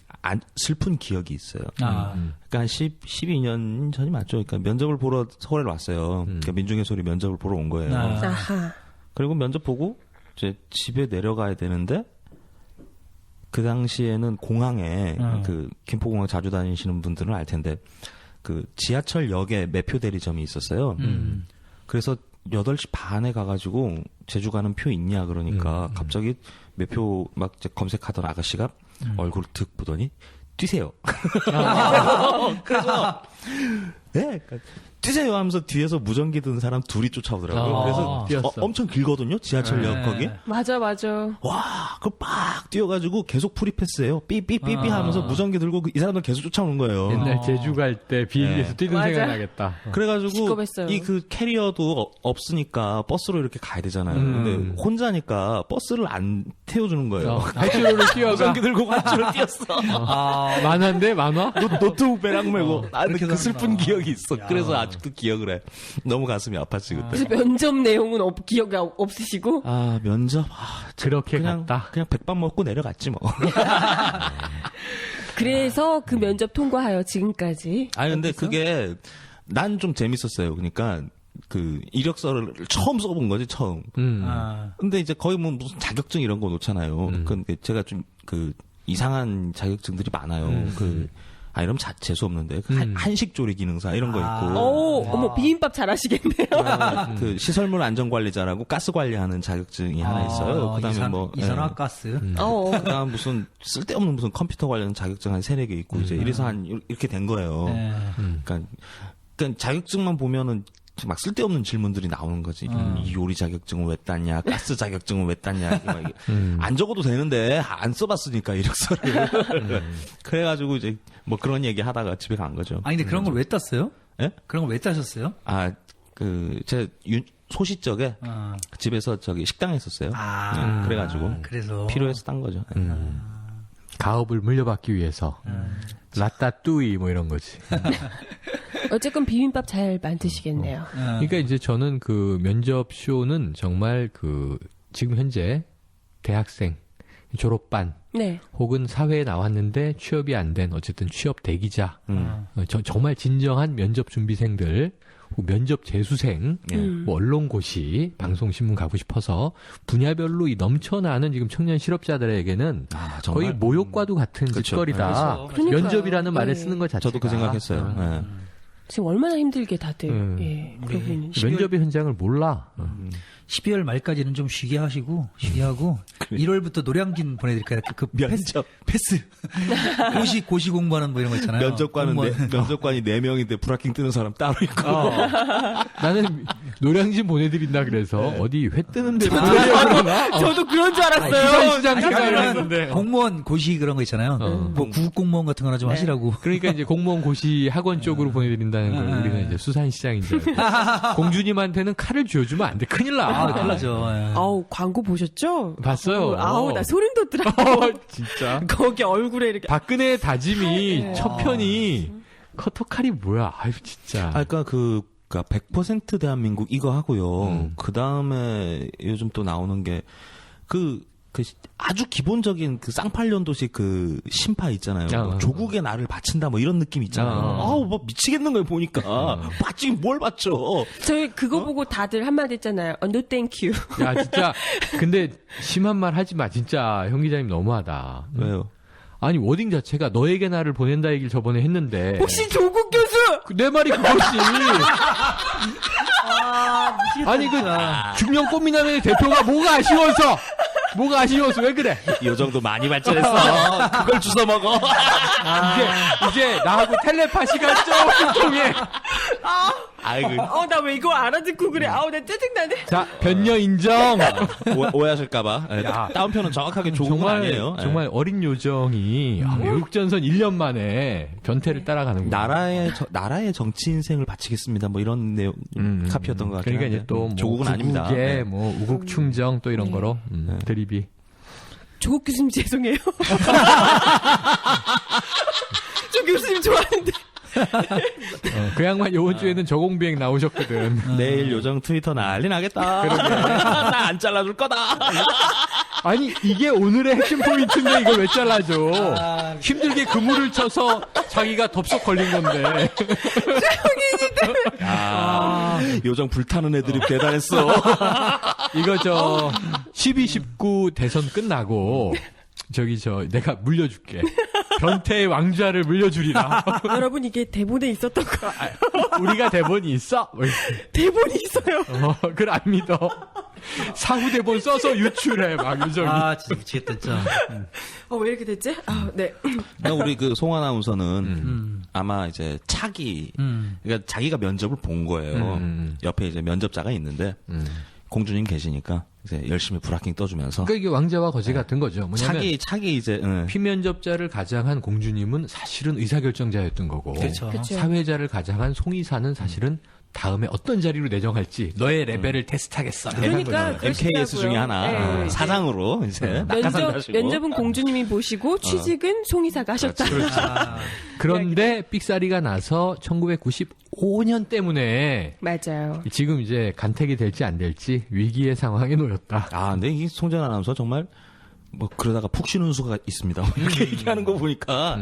슬픈 기억이 있어요. 그러니까 한 12년 전이 맞죠. 그러니까 면접을 보러 서울에 왔어요. 그러니까 민중의 소리 면접을 보러 온 거예요. 아하. 그리고 면접 보고 이제 집에 내려가야 되는데 그 당시에는 공항에 그 김포공항 자주 다니시는 분들은 알 텐데 그 지하철역에 매표 대리점이 있었어요. 그래서 8시 반에 가가지고 제주 가는 표 있냐 그러니까 갑자기 매표 막 이제 검색하던 아가씨가 얼굴을 득 보더니 뛰세요. 그래서 네, 그러니까 뛰세요 하면서 뒤에서 무전기 든 사람 둘이 쫓아오더라고요. 그래서 뛰었어. 엄청 길거든요. 지하철역 거기. 맞아. 와, 그걸 막 뛰어가지고 계속 프리패스해요. 삐삐삐삐 하면서 무전기 들고 이 사람들 계속 쫓아오는 거예요. 옛날 제주 갈 때 비행기에서 뛰던 맞아. 생각나겠다. 그래가지고 시끄럽했어요. 이 그 캐리어도 없으니까 버스로 이렇게 가야 되잖아요. 근데 혼자니까 버스를 안 태워주는 거예요. 활주로를 뛰어가. 무전기 들고 활주로 뛰었어. 만화인데 만화? 노트북 배낭 메고. 근데 그렇게 그 슬픈 가는구나. 기억이 있어. 그래서 아직도 기억을 해. 너무 가슴이 아팠지 그때. 그래서 면접 내용은 기억이 없으시고. 아 면접 그렇게 그냥 갔다. 그냥 백반 먹고 내려갔지 뭐. 그래서 그 면접 통과하여 지금까지. 아니 근데 그게 난 좀 재밌었어요. 그러니까 그 이력서를 처음 써본 거지 처음. 근데 이제 거의 뭐 무슨 자격증 이런 거 놓잖아요. 근데 제가 좀 그 이상한 자격증들이 많아요. 이러면 재수 없는데 한식 조리 기능사 이런 거 있고. 어머 비빔밥 잘하시겠네요. 그 시설물 안전 관리자라고 가스 관리하는 자격증이 하나 있어요. 그다음에 뭐 이산화가스. 그다음 무슨 쓸데없는 무슨 컴퓨터 관련 자격증 한 3-4개 있고 이제 이래서 한 이렇게 된 거예요. 그러니까 자격증만 보면은 막 쓸데없는 질문들이 나오는 거지. 이 요리 자격증은 왜 땄냐, 가스 자격증은 왜 땄냐. 안 적어도 되는데 안 써봤으니까 이력서를. 그래가지고 이제 뭐 그런 얘기 하다가 집에 간 거죠. 아니 근데 그런 걸 왜 땄어요? 예? 그런 걸 왜 따셨어요? 제 소시적에 집에서 저기 식당에 있었어요. 그래가지고 그래서 필요해서 딴 거죠. 가업을 물려받기 위해서. 라따뚜이 뭐 이런 거지. 어쨌건 비빔밥 잘 만드시겠네요. 그러니까 이제 저는 그 면접 쇼는 정말 그 지금 현재 대학생 졸업반 네. 혹은 사회에 나왔는데 취업이 안 된 어쨌든 취업 대기자 정말 진정한 면접 준비생들 면접 재수생 뭐 언론고시 방송신문 가고 싶어서 분야별로 이 넘쳐나는 지금 청년 실업자들에게는 거의 모욕과도 같은 그렇죠. 짓거리다. 그러니까요. 면접이라는 말을 네. 쓰는 것 자체가 저도 그 생각했어요. 네. 지금 얼마나 힘들게 다들 그러고 있는지. 면접의 현장을 몰라. 12월 말까지는 좀 쉬게 하고 1월부터 노량진 보내드릴까요? 그 면접. 패스. 고시 공부하는 뭐 이런 거 있잖아요. 면접관이 4명인데 브라킹 뜨는 사람 따로 있고. 나는 노량진 보내드린다 그래서 어디 회 뜨는 데로 보내려나? 저도 그런 줄 알았어요. 부산시장 아니, 생각을 그러면 했는데. 공무원 고시 그런 거 있잖아요. 뭐 구급 공무원 같은 거나 좀 하시라고. 그러니까 이제 공무원 고시 학원 쪽으로 보내드린다는 걸 우리는 이제 수산시장인 줄 알고. 공주님한테는 칼을 쥐어주면 안 돼. 큰일 나. 큰일 나죠. 예. 아우, 광고 보셨죠? 봤어요. 아우, 나 소름 돋더라고. 진짜. 거기 얼굴에 이렇게. 박근혜 다짐이 첫 편이 커터칼이 뭐야? 아유 진짜. 그러니까 100% 대한민국 이거 하고요. 그 다음에 요즘 또 나오는 게 아주 기본적인 그 쌍팔년도식 그 심파 있잖아요. 뭐 조국의 나를 바친다 뭐 이런 느낌 있잖아요. 아우 뭐 미치겠는 거예요 보니까. 바치 뭘 바쳐? 저희 그거 보고 다들 한마디 했잖아요. No thank you. 야 진짜. 근데 심한 말 하지 마. 진짜 형 기자님 너무하다. 왜요? 아니 워딩 자체가 너에게 나를 보낸다 얘기를 저번에 했는데. 혹시 조국 교수? 내 말이 그것이. 아니 그 중년 꽃미남의 대표가 뭐가 아쉬워서 왜 그래? 이 정도 많이 발전했어. 그걸 주워 먹어. 이제 나하고 텔레파시가 조금 통해. 아이고. 나 왜 이거 알아듣고 그래? 아우, 나 짜증나네. 자 변녀 인정. 오해하실까봐. 다운표는 정확하게 좋은 건 아니에요. 정말 어린 요정이 외국전선 1년 만에 변태를 따라가는 거예요. 나라의 정치 인생을 바치겠습니다. 뭐 이런 내용 카피였던 것 같아요. 그러니까 이제 또 뭐 조국은 아닙니다. 뭐 우국 충정 또 이런 거로 드립이. 조국 교수님 죄송해요. 저 교수님 좋아하는데. 그 양반 요번 주에는 저공비행 나오셨거든. 내일 요정 트위터 난리 나겠다. 나 안 잘라줄 거다. 아니 이게 오늘의 핵심 포인트인데 이걸 왜 잘라줘? 힘들게 그물을 쳐서 자기가 덥석 걸린 건데. 요정 불타는 애들이 대단했어. 이거 12, 19 대선 끝나고 내가 물려줄게. 변태의 왕좌를 물려주리라. 여러분 이게 대본에 있었던 거. 우리가 대본이 있어? 대본이 있어요. 그걸 안 믿어. 사후 대본 써서 유출해 막 요정이. 진짜 미치겠다 진짜. 왜 이렇게 됐지? 네. 우리 송 아나운서는 아마 이제 그러니까 자기가 면접을 본 거예요. 옆에 이제 면접자가 있는데 공주님 계시니까 이제 열심히 브라킹 떠주면서. 그러니까 이게 왕자와 거지 같은 거죠. 뭐냐면 차기 이제 피면접자를 가장한 공주님은 사실은 의사결정자였던 거고, 그렇죠. 사회자를 가장한 송이사는 사실은 다음에 어떤 자리로 내정할지 너의 레벨을 테스트하겠어. 그러니까 MKS 중에 하나 네. 사장으로 이제 낙하산 면접은 공주님이 보시고 취직은 송이사가 하셨다. 그렇지. 그런데 삑사리가 나서 1995년 때문에 맞아요. 지금 이제 간택이 될지 안 될지 위기의 상황에 놓였다. 근데 이 송전 아나운서 정말 뭐 그러다가 푹 쉬는 수가 있습니다. 이렇게 얘기하는 거 보니까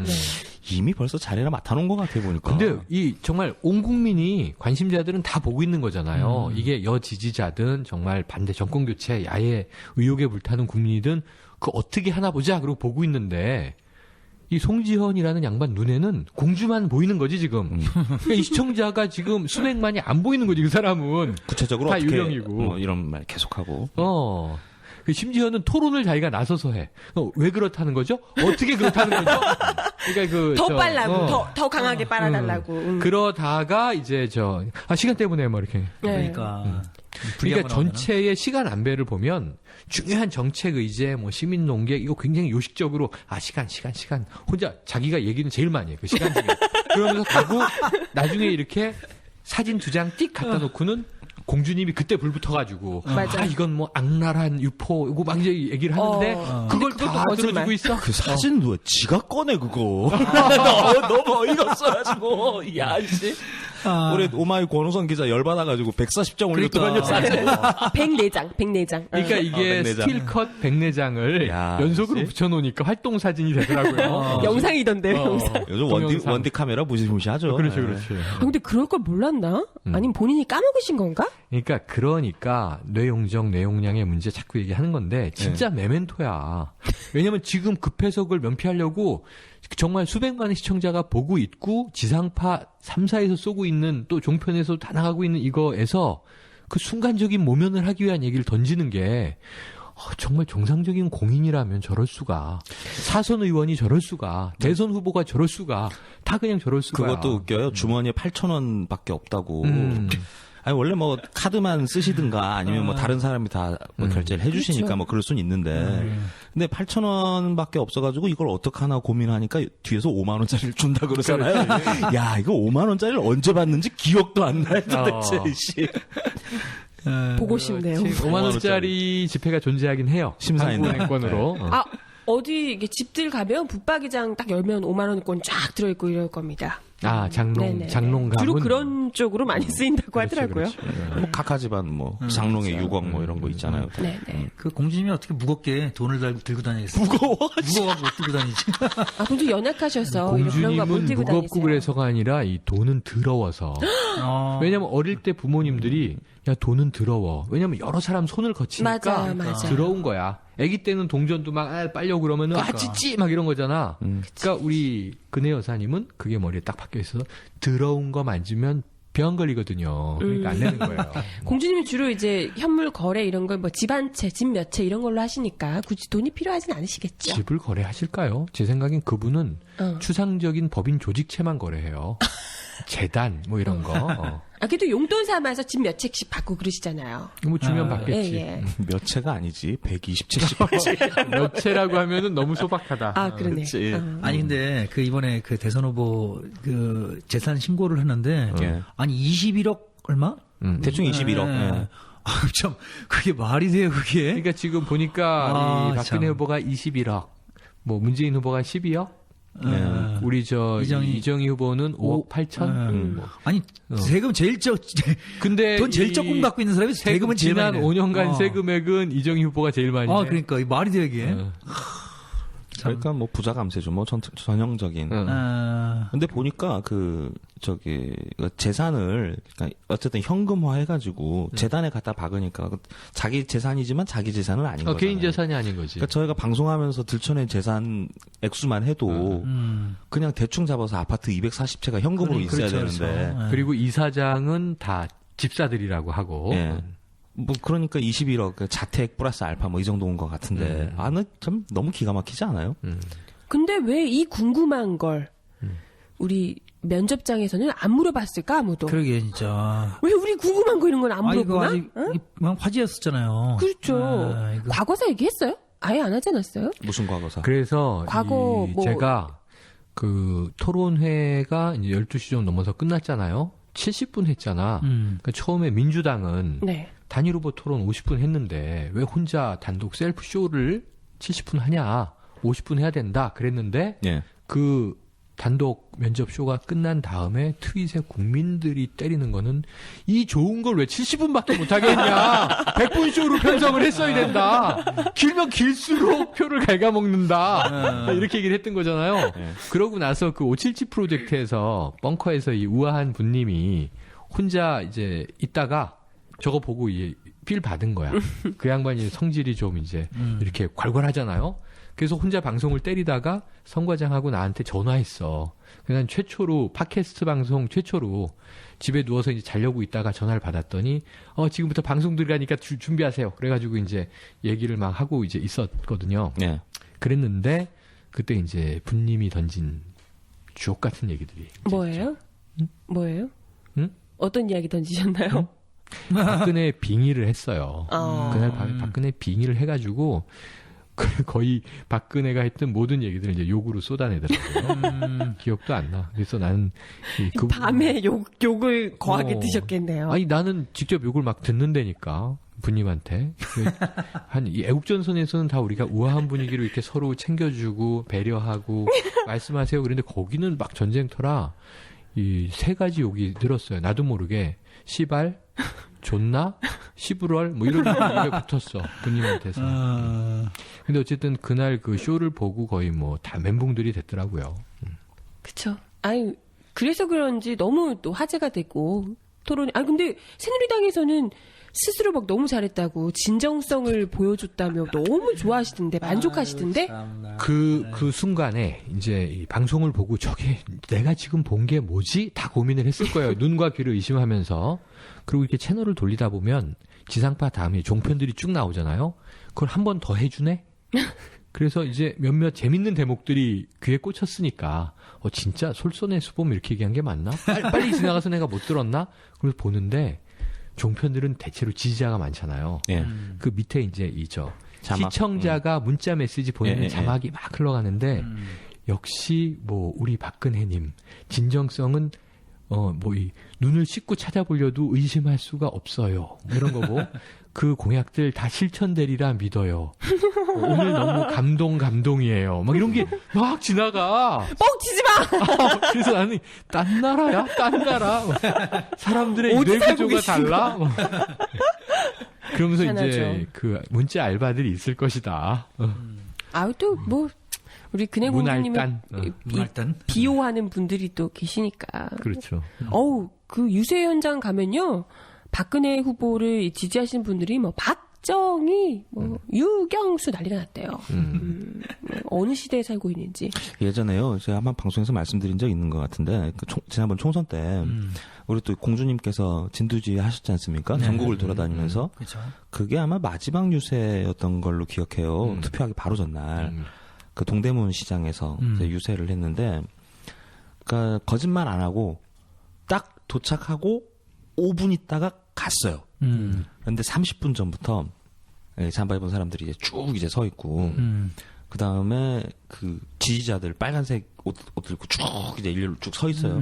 이미 벌써 자리를 맡아놓은 것 같아 보니까. 근데 이 정말 온 국민이 관심자들은 다 보고 있는 거잖아요. 이게 여지지자든 정말 반대 정권 교체 야예 의혹에 불타는 국민이든 그 어떻게 하나 보자 그러고 보고 있는데 이 송지현이라는 양반 눈에는 공주만 보이는 거지 지금. 그러니까 이 시청자가 지금 수백만이 안 보이는 거지 그 사람은. 구체적으로 다 어떻게 유령이고. 이런 말 계속하고. 심지어는 토론을 자기가 나서서 해. 왜 그렇다는 거죠? 어떻게 그렇다는 거죠? 그러니까 더 빨라고, 더 강하게 빨아달라고. 그러다가 이제 시간 때문에 뭐 이렇게. 그러니까. 그러니까 전체의 시간 안배를 보면 중요한 정책 의제, 뭐 시민 농객 이거 굉장히 요식적으로 시간 혼자 자기가 얘기는 제일 많이 해. 그 시간 중에. 그러면서 가고 나중에 이렇게 사진 2장 띡 갖다 놓고는 공주님이 그때 불 붙어가지고 이건 뭐 악랄한 유포 이거 막 이제 얘기를 하는데 그걸 다 들어주고 있어. 그 사진 누가 지가 꺼내 그거. 너무 어이가 없어가지고 씨. 우리 오마이 권호선 기자 열받아가지고 140장 올렸더만요 사진. 104장. 그러니까 이게 104장. 스틸컷 104장을 연속으로 역시. 붙여놓으니까 활동 사진이 되더라고요. 영상이던데요, 영상. 요즘 동영상. 원디 카메라 무시무시하죠. 그렇죠. 근데 그럴 걸 몰랐나? 아니면 본인이 까먹으신 건가? 그러니까 뇌용적, 뇌용량의 문제 자꾸 얘기하는 건데 진짜 메멘토야. 왜냐면 지금 급해서 그걸 면피하려고 정말 수백만의 시청자가 보고 있고 지상파 3사에서 쏘고 있는 또 종편에서 다 나가고 있는 이거에서 그 순간적인 모면을 하기 위한 얘기를 던지는 게 정말 정상적인 공인이라면 저럴 수가. 사선 의원이 저럴 수가. 대선 후보가 저럴 수가. 다 그냥 저럴 수가. 그것도 웃겨요. 주머니에 8,000원밖에 없다고. 아니 원래 뭐 카드만 쓰시든가 아니면 뭐 다른 사람이 다 뭐 결제를 해주시니까 그렇죠. 뭐 그럴 수는 있는데 근데 8,000원밖에 없어가지고 이걸 어떡하나 고민하니까 뒤에서 5만 원짜리를 준다 그러잖아요. 야 이거 5만 원짜리를 언제 받는지 기억도 안 나요 도대체. 씨. 보고 싶네요. 5만 원짜리 지폐가 존재하긴 해요. 심사인데. 한국은행권으로. 아, 어디 이게 집들 가면 붙박이장 딱 열면 5만 원권 쫙 들어있고 이럴 겁니다. 아, 네네. 장롱가문. 주로 그런 쪽으로 많이 쓰인다고 하더라고요. 뭐 각하 집안 뭐 장롱에 6억 뭐 이런 거 있잖아요. 네네. 그 공주님이 어떻게 무겁게 돈을 들고 다니겠어요? 무거워가지고 못 들고 다니지. 아, 본도 연약하셔서 이런 그런 거 못 공주님은 들고 무겁고 다니세요. 그래서가 아니라 이 돈은 더러워서. 왜냐면 어릴 때 부모님들이 야 돈은 더러워. 왜냐면 여러 사람 손을 거치니까 맞아요. 더러운 거야. 아기 때는 동전도 막 빨려 그러면은 찌찌 막 이런 거잖아. 그러니까 우리 근혜 여사님은 그게 머리에 딱 박혀 있어서 더러운 거 만지면 병 걸리거든요. 그러니까 안 내는 거예요. 공주님이 주로 이제 현물 거래 이런 걸 뭐 집 한 채, 집 몇 채 이런 걸로 하시니까 굳이 돈이 필요하진 않으시겠죠. 집을 거래하실까요? 제 생각엔 그분은 어. 추상적인 법인 조직체만 거래해요. 재단 뭐 이런 거. 아, 그래도 용돈 삼아서 집 몇 채씩 받고 그러시잖아요. 뭐 주면 받겠지. 예. 몇 채가 아니지 120채씩 받지. 몇 채라고 하면은 너무 소박하다. 아, 그러네. 그렇지. 아니 근데 그 이번에 그 대선 후보 그 재산 신고를 했는데 예. 아니 21억 얼마? 대충 21억. 예. 아, 참 그게 말이 돼요 그게? 그러니까 지금 보니까 아, 이 박근혜 참. 후보가 21억, 뭐 문재인 후보가 12억, 우리 저 이정희 후보는 5억 8천. 뭐. 아니 세금 제일 근데 돈 제일 이 조금 갖고 있는 사람이 세금은 제일 지난 많이 내요. 5년간 세금액은 이정희 후보가 제일 많이 내. 그러니까 이 말이 돼요 이게. 그러니까 뭐 부자 감세죠. 뭐 전형적인. 근데 보니까 재산을 그러니까 어쨌든 현금화 해가지고 재단에 갖다 박으니까 자기 재산이지만 자기 재산은 아닌 거잖아요. 개인 재산이 아닌 거지. 그러니까 저희가 방송하면서 들춰낸 재산 액수만 해도 그냥 대충 잡아서 아파트 240채가 현금으로 있어야 되는데. 그리고 이사장은 다 집사들이라고 하고. 예. 뭐 그러니까 21억 자택 플러스 알파 뭐 이 정도인 것 같은데 나 참 너무 기가 막히지 않아요? 근데 왜 이 궁금한 걸 우리 면접장에서는 안 물어봤을까 아무도? 그러게 진짜. 왜 우리 궁금한 거 이런 건 안 이거 물어보나? 아직 응? 그냥 화제였었잖아요. 그렇죠. 이거. 과거사 얘기했어요? 아예 안 하지 않았어요? 무슨 과거사? 그래서 과거 뭐- 제가 그 토론회가 이제 12시 좀 넘어서 끝났잖아요. 70분 했잖아. 그러니까 처음에 민주당은 네. 단일 후보 토론 50분 했는데 왜 혼자 단독 셀프 쇼를 70분 하냐? 50분 해야 된다. 그랬는데 예. 그 단독 면접 쇼가 끝난 다음에 트윗에 국민들이 때리는 거는 이 좋은 걸 왜 70분밖에 못 하겠냐? 100분 쇼로 편성을 했어야 된다. 길면 길수록 표를 갉아먹는다. 이렇게 얘기를 했던 거잖아요. 그러고 나서 그 577 프로젝트에서 벙커에서 이 우아한 분님이 혼자 이제 있다가 저거 보고 필 받은 거야. 그 양반이 성질이 좀 이제 이렇게 괄괄하잖아요. 그래서 혼자 방송을 때리다가 성과장하고 나한테 전화했어. 그냥 최초로 팟캐스트 방송 최초로 집에 누워서 이제 자려고 있다가 전화를 받았더니 지금부터 방송 들어가니까 준비하세요. 그래가지고 이제 얘기를 막 하고 이제 있었거든요. 예. 그랬는데 그때 이제 분님이 던진 주옥 같은 얘기들이 뭐예요? 뭐예요? 응? 어떤 이야기 던지셨나요? 박근혜 빙의를 했어요. 그날 박근혜 빙의를 해가지고 거의 박근혜가 했던 모든 얘기들을 이제 욕으로 쏟아내더라고요. 기억도 안 나. 그래서 나는 밤에 욕을 거하게 드셨겠네요. 아니 나는 직접 욕을 막 듣는다니까 분님한테. 한 이 애국전선에서는 다 우리가 우아한 분위기로 이렇게 서로 챙겨주고 배려하고 말씀하세요. 그런데 거기는 막 전쟁터라 이 세 가지 욕이 들었어요. 나도 모르게 시발, 존나, 시부럴 뭐 이런 얘기가 붙었어 분님한테서. 근데 어쨌든 그날 그 쇼를 보고 거의 뭐 다 멘붕들이 됐더라고요. 그쵸. 아니, 그래서 그런지 너무 또 화제가 되고, 토론이. 아, 근데 새누리당에서는 스스로 막 너무 잘했다고, 진정성을 보여줬다며 너무 좋아하시던데, 만족하시던데? 그 순간에 이제 이 방송을 보고 저게 내가 지금 본 게 뭐지? 다 고민을 했을 거예요. 눈과 귀를 의심하면서. 그리고 이렇게 채널을 돌리다 보면 지상파 다음에 종편들이 쭉 나오잖아요. 그걸 한 번 더 해주네? 그래서 이제 몇몇 재밌는 대목들이 귀에 꽂혔으니까 진짜 솔선의 수범 이렇게 얘기한 게 맞나? 빨리 지나가서 내가 못 들었나? 그래서 보는데 종편들은 대체로 지지자가 많잖아요. 예. 그 밑에 이제 자막. 시청자가 문자 메시지 보내는 예, 예, 자막이 막 흘러가는데 역시 뭐 우리 박근혜님 진정성은 뭐 이 눈을 씻고 찾아보려도 의심할 수가 없어요. 뭐 이런 거고 그 공약들 다 실천되리라 믿어요. 오늘 너무 감동이에요. 막 이런 게 막 지나가. 뻥치지 마! 그래서 나는 딴 나라야? 딴 나라? 사람들의 어디 살고 뇌구조가 계신 달라? 그러면서 이제 희한하죠. 그 문자 알바들이 있을 것이다. 아유, 또 뭐, 우리 근혜공주님을 문알단. 문알단. 비호하는 분들이 또 계시니까. 그렇죠. 어우, 그 유세 현장 가면요. 박근혜 후보를 지지하시는 분들이 뭐 박정희, 뭐 유경수 난리가 났대요. 어느 시대에 살고 있는지. 예전에요. 제가 한번 방송에서 말씀드린 적 있는 것 같은데 지난번 총선 때 우리 또 공주님께서 진두지 하셨지 않습니까? 전국을 돌아다니면서 그렇죠. 그게 아마 마지막 유세였던 걸로 기억해요. 투표하기 바로 전날 그 동대문 시장에서 이제 유세를 했는데, 그러니까 거짓말 안 하고 딱 도착하고 5분 있다가 갔어요. 그런데 30분 전부터 잠바 입은 사람들이 이제 쭉 이제 서 있고, 그 다음에 그 지지자들 빨간색 옷 입고 쭉 이제 일렬로 쭉 서 있어요.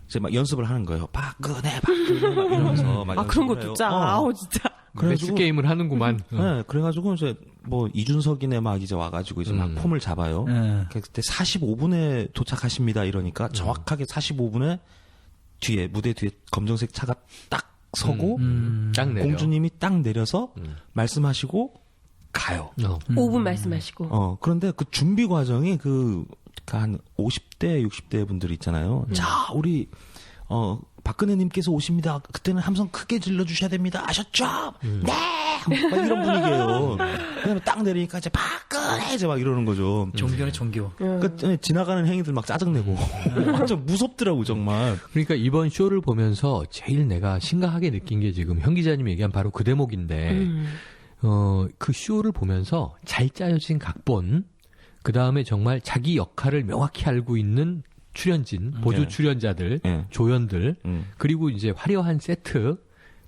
이제 막 연습을 하는 거예요. 박근혜 막 이러면서 막 그런 연습을 것도 해요. 짜. 아우, 진짜. 매스 게임을 하는구만. 네, 그래가지고 이제 뭐 이준석이네 막 이제 와가지고 이제 막 폼을 잡아요. 그때 45분에 도착하십니다 이러니까 정확하게 45분에 뒤에 무대 뒤에 검정색 차가 딱 서고 딱 내려. 공주님이 딱 내려서 말씀하시고 가요. 5분 말씀하시고. 그런데 그 준비 과정이 한 50대, 60대 분들이 있잖아요. 자, 우리 박근혜님께서 오십니다. 그때는 함성 크게 질러주셔야 됩니다. 아셨죠? 네! 막 이런 분위기예요. 그다음에 딱 내리니까 이제 박근혜! 이제 막 이러는 거죠. 종교네 종교. 그러니까 지나가는 행위들 막 짜증내고. 완전 무섭더라고, 정말. 그러니까 이번 쇼를 보면서 제일 내가 심각하게 느낀 게 지금 현 기자님이 얘기한 바로 그 대목인데, 그 쇼를 보면서 잘 짜여진 각본, 그 다음에 정말 자기 역할을 명확히 알고 있는 출연진, 보조 예. 출연자들, 예. 조연들, 그리고 이제 화려한 세트,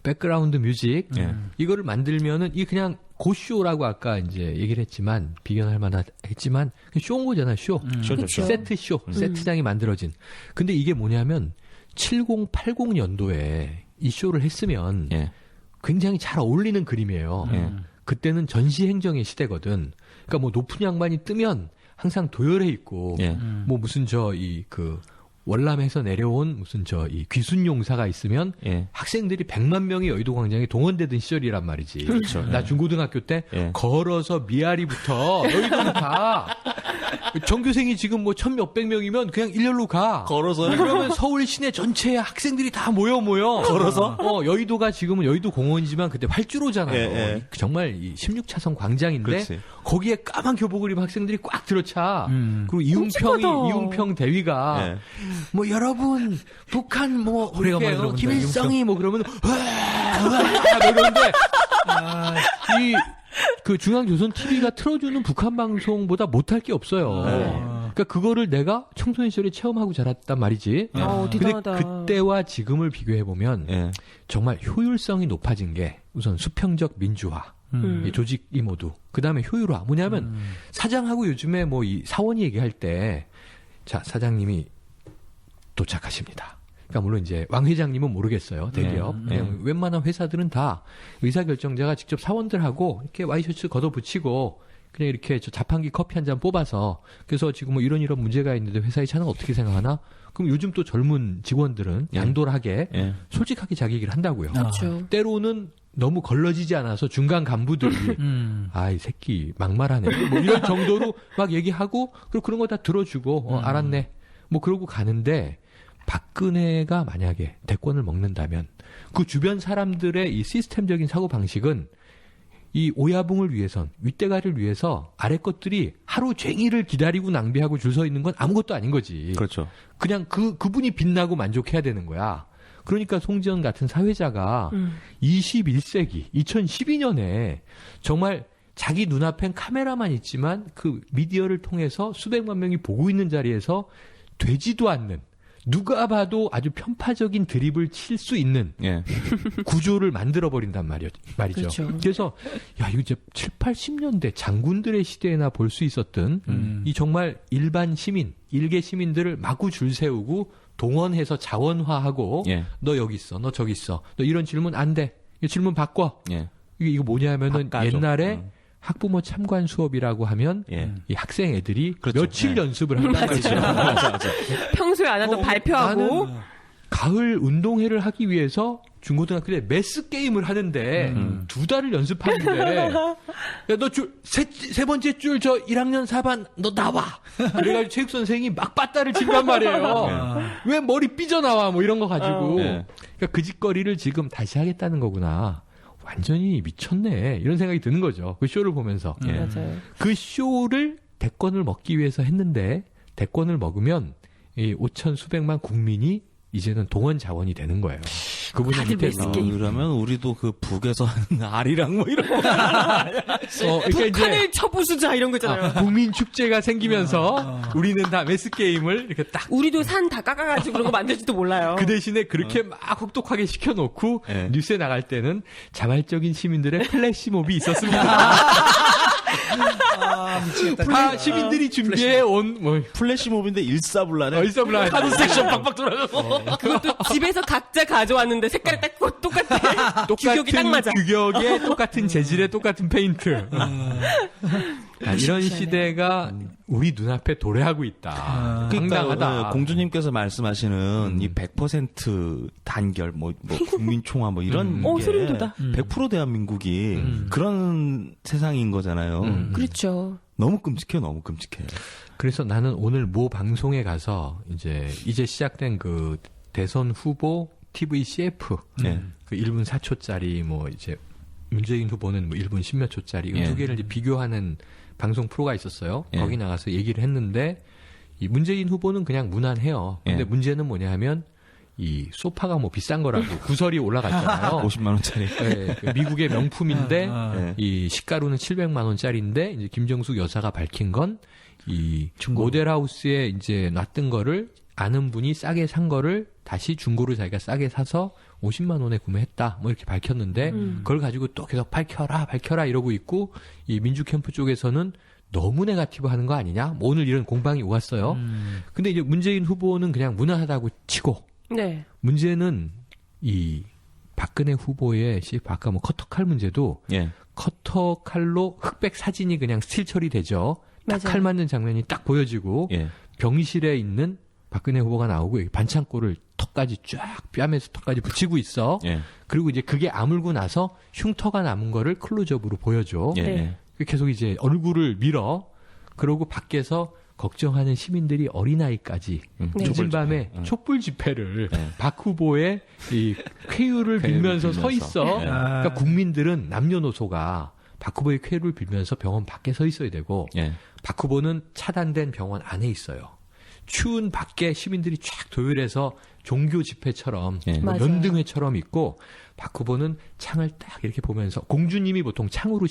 백그라운드 뮤직, 예. 이거를 만들면은 이 그냥 고쇼라고 아까 이제 얘기를 했지만 비견할 만했지만 쇼인 거잖아, 쇼. 쇼죠, 쇼. 세트 쇼, 세트장이 만들어진. 근데 이게 뭐냐면 70, 80년도에 이 쇼를 했으면 예. 굉장히 잘 어울리는 그림이에요. 그때는 전시행정의 시대거든. 그러니까 뭐 높은 양반이 뜨면 항상 도열해 있고, 예. 뭐 무슨 월남에서 내려온 무슨 이 귀순용사가 있으면 예. 학생들이 100만 명이 여의도 광장에 동원되던 시절이란 말이지. 그렇죠. 나 중고등학교 때 예. 걸어서 미아리부터 여의도로 가. 전교생이 지금 뭐 1,000몇백 명이면 그냥 일렬로 가. 걸어서요? 그러면 서울 시내 전체에 학생들이 다 모여. 걸어서? 여의도가 지금은 여의도 공원이지만 그때 활주로잖아요. 예, 예. 정말 이 16차선 광장인데 그렇지. 거기에 까만 교복을 입은 학생들이 꽉 들어차. 그리고 끔찍하다. 이웅평 대위가 예. 뭐 여러분 북한 뭐 오래간만에 이렇게 들어본다, 김일성이 뭐 그러면 그런데 이 그 중앙조선 TV가 틀어주는 북한 방송보다 못할 게 없어요. 그러니까 그거를 내가 청소년 시절에 체험하고 자랐단 말이지. 근데 대단하다. 그때와 지금을 비교해 보면 예. 정말 효율성이 높아진 게 우선 수평적 민주화. 이 조직이 모두. 그 다음에 효율화. 뭐냐면 사장하고 요즘에 뭐 이 사원이 얘기할 때 자, 사장님이 도착하십니다. 그러니까 물론 이제 왕 회장님은 모르겠어요. 대기업. 그냥 웬만한 회사들은 다 의사결정자가 직접 사원들하고 이렇게 와이셔츠 걷어붙이고 그냥 이렇게 자판기 커피 한 잔 뽑아서 그래서 지금 뭐 이런 문제가 있는데 회사의 차는 어떻게 생각하나? 그럼 요즘 또 젊은 직원들은 양돌하게 예. 솔직하게 자기 얘기를 한다고요. 그렇죠. 때로는 너무 걸러지지 않아서 중간 간부들이 이 새끼 막말하네. 뭐 이런 정도로 막 얘기하고 그리고 그런 거 다 들어주고 알았네. 뭐 그러고 가는데 박근혜가 만약에 대권을 먹는다면 그 주변 사람들의 이 시스템적인 사고 방식은 이 오야붕을 위해선 윗대가리를 위해서 아래 것들이 하루 종일을 기다리고 낭비하고 줄 서 있는 건 아무것도 아닌 거지. 그렇죠. 그냥 그분이 빛나고 만족해야 되는 거야. 그러니까 송지연 같은 사회자가 21세기 2012년에 정말 자기 눈앞엔 카메라만 있지만 그 미디어를 통해서 수백만 명이 보고 있는 자리에서 되지도 않는 누가 봐도 아주 편파적인 드립을 칠 수 있는 예. 구조를 만들어버린단 말이죠. 그렇죠. 그래서 야 이거 이제 7, 80년대 장군들의 시대에나 볼 수 있었던 이 정말 일반 시민, 일개 시민들을 마구 줄 세우고 동원해서 자원화하고 예. 너 여기 있어, 너 저기 있어, 너 이런 질문 안 돼, 이 질문 바꿔. 예. 이거 뭐냐면은 바꿔줘. 옛날에 학부모 참관 수업이라고 하면 예. 이 학생 애들이 그렇죠. 며칠 예. 연습을 한단 말이죠. 맞아. 평소에 안 하던 발표하고 나는 가을 운동회를 하기 위해서 중고등학교 때 매스 게임을 하는데 2달을 연습하는데 야, 너 세 번째 줄 저 1학년 4반 너 나와. 그래가지고 체육 선생이 막 빠따를 친단 말이에요. 왜 머리 삐져나와 뭐 이런 거 가지고. 네. 그러니까 그 짓거리를 지금 다시 하겠다는 거구나. 완전히 미쳤네. 이런 생각이 드는 거죠. 그 쇼를 보면서. 예. 맞아요. 그 쇼를 대권을 먹기 위해서 했는데 대권을 먹으면 이 5천 수백만 국민이 이제는 동원 자원이 되는 거예요. 그분의 다들 밑에서. 매스게임. 그러면 우리도 그 북에서 하는 아리랑 뭐 이런 거. 그러니까 북한을 쳐부수자 이런 거 있잖아요. 국민 축제가 생기면서 우리는 다 매스 게임을 이렇게 딱 그 우리도 산 다 깎아가지고 그런 거 만들지도 몰라요. 대신에 그렇게 막 혹독하게 시켜놓고 네. 뉴스에 나갈 때는 자발적인 시민들의 플래시몹이 있었습니다. 미치겠다. 다 시민들이 준비해 온 뭐 플래시몹인데 일사불란해. 얼싸불란 카드 섹션 빡빡 돌아가고. 그것도 집에서 각자 가져왔는데 색깔이 딱 똑같아. 규격이 딱 맞아. 규격에 똑같은 재질에 똑같은 페인트. 이런 시대가 우리 눈앞에 도래하고 있다. 황당하다. 그러니까 공주님께서 말씀하시는 이 100% 단결, 뭐 국민 총화, 뭐 이런 게 소름 돋아. 100% 대한민국이 그런 세상인 거잖아요. 그렇죠. 너무 끔찍해요, 너무 끔찍해. 그래서 나는 오늘 모 방송에 가서 이제 시작된 그 대선 후보 TV CF 네. 그 1분 4초짜리 뭐 이제 문재인 후보는 뭐 1분 10몇 초짜리 이 예. 두 개를 이제 비교하는 방송 프로가 있었어요. 예. 거기 나가서 얘기를 했는데 이 문재인 후보는 그냥 무난해요. 근데 예. 문제는 뭐냐면 이 소파가 뭐 비싼 거라고 구설이 올라갔잖아요. 50만 원짜리. 네, 그 미국의 명품인데 예. 이 시가로는 700만 원짜리인데 이제 김정숙 여사가 밝힌 건 이 모델하우스에 이제 놨던 거를 아는 분이 싸게 산 거를 다시 중고로 자기가 싸게 사서 50만 원에 구매했다. 뭐 이렇게 밝혔는데 그걸 가지고 또 계속 밝혀라 이러고 있고 이 민주 캠프 쪽에서는 너무 네거티브 하는 거 아니냐? 뭐 오늘 이런 공방이 오갔어요. 근데 이제 문재인 후보는 그냥 무난하다고 치고 네. 문제는 이 박근혜 후보의 아까 뭐 커터칼 문제도 예. 커터칼로 흑백 사진이 그냥 스틸 처리되죠. 딱 맞아요. 칼 맞는 장면이 딱 보여지고 예. 병실에 있는 박근혜 후보가 나오고 반창고를 턱까지 쫙 뺨에서 턱까지 붙이고 있어. 예. 그리고 이제 그게 아물고 나서 흉터가 남은 거를 클로즈업으로 보여줘. 예. 네. 계속 이제 얼굴을 밀어. 그러고 밖에서 걱정하는 시민들이 어린아이까지 네. 늦은 밤에 촛불 집회를 박 후보의 이 쾌유를 빌면서 서 있어. 예. 그러니까 국민들은 남녀노소가 박 후보의 쾌유를 빌면서 병원 밖에 서 있어야 되고 예. 박 후보는 차단된 병원 안에 있어요. 추운 밖에 시민들이 쫙 도열해서 종교 집회처럼 예. 뭐 맞아요. 연등회처럼 있고 박 후보는 창을 딱 이렇게 보면서 공주님이 보통 창으로